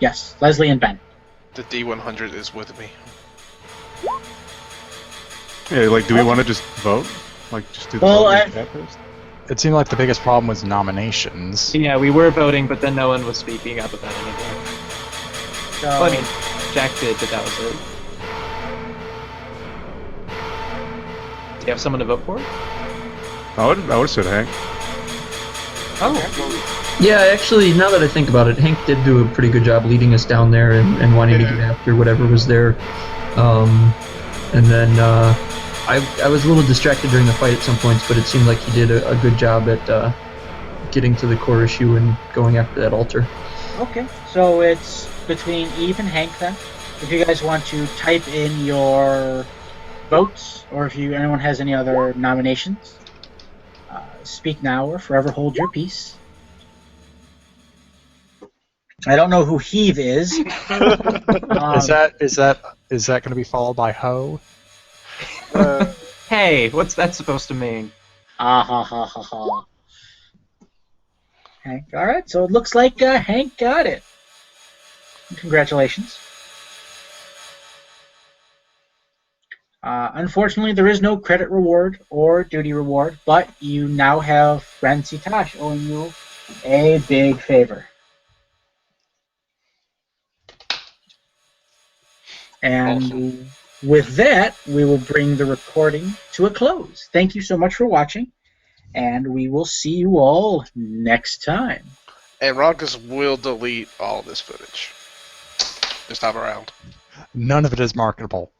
Yes, Leslie and Ben. The D100 is with me. Yeah, like, do we want to just vote? Like, just do the Well, vote in I- the chat first? It seemed like the biggest problem was nominations. Yeah, we were voting, but then no one was speaking up about anything. So, Well, I mean, Jack did, but that was it. Do you have someone to vote for? I would have said Hank. Oh, Yeah, actually, now that I think about it, Hank did do a pretty good job leading us down there and wanting to get after whatever was there. And then I was a little distracted during the fight at some points, but it seemed like he did a good job at getting to the core issue and going after that altar. okay, so it's between Eve and Hank then. If you guys want to type in your votes, or if anyone has any other nominations, speak now or forever hold your peace. I don't know who Heave is. Is that going to be followed by Ho? hey, what's that supposed to mean? Ah ha ha ha ha. Hank, all right. So it looks like Hank got it. Congratulations. Unfortunately, there is no credit reward or duty reward, but you now have friend Sitash owing you a big favor. And with that, we will bring the recording to a close. Thank you so much for watching, and we will see you all next time. And Ronkus will delete all this footage. This time around. None of it is marketable.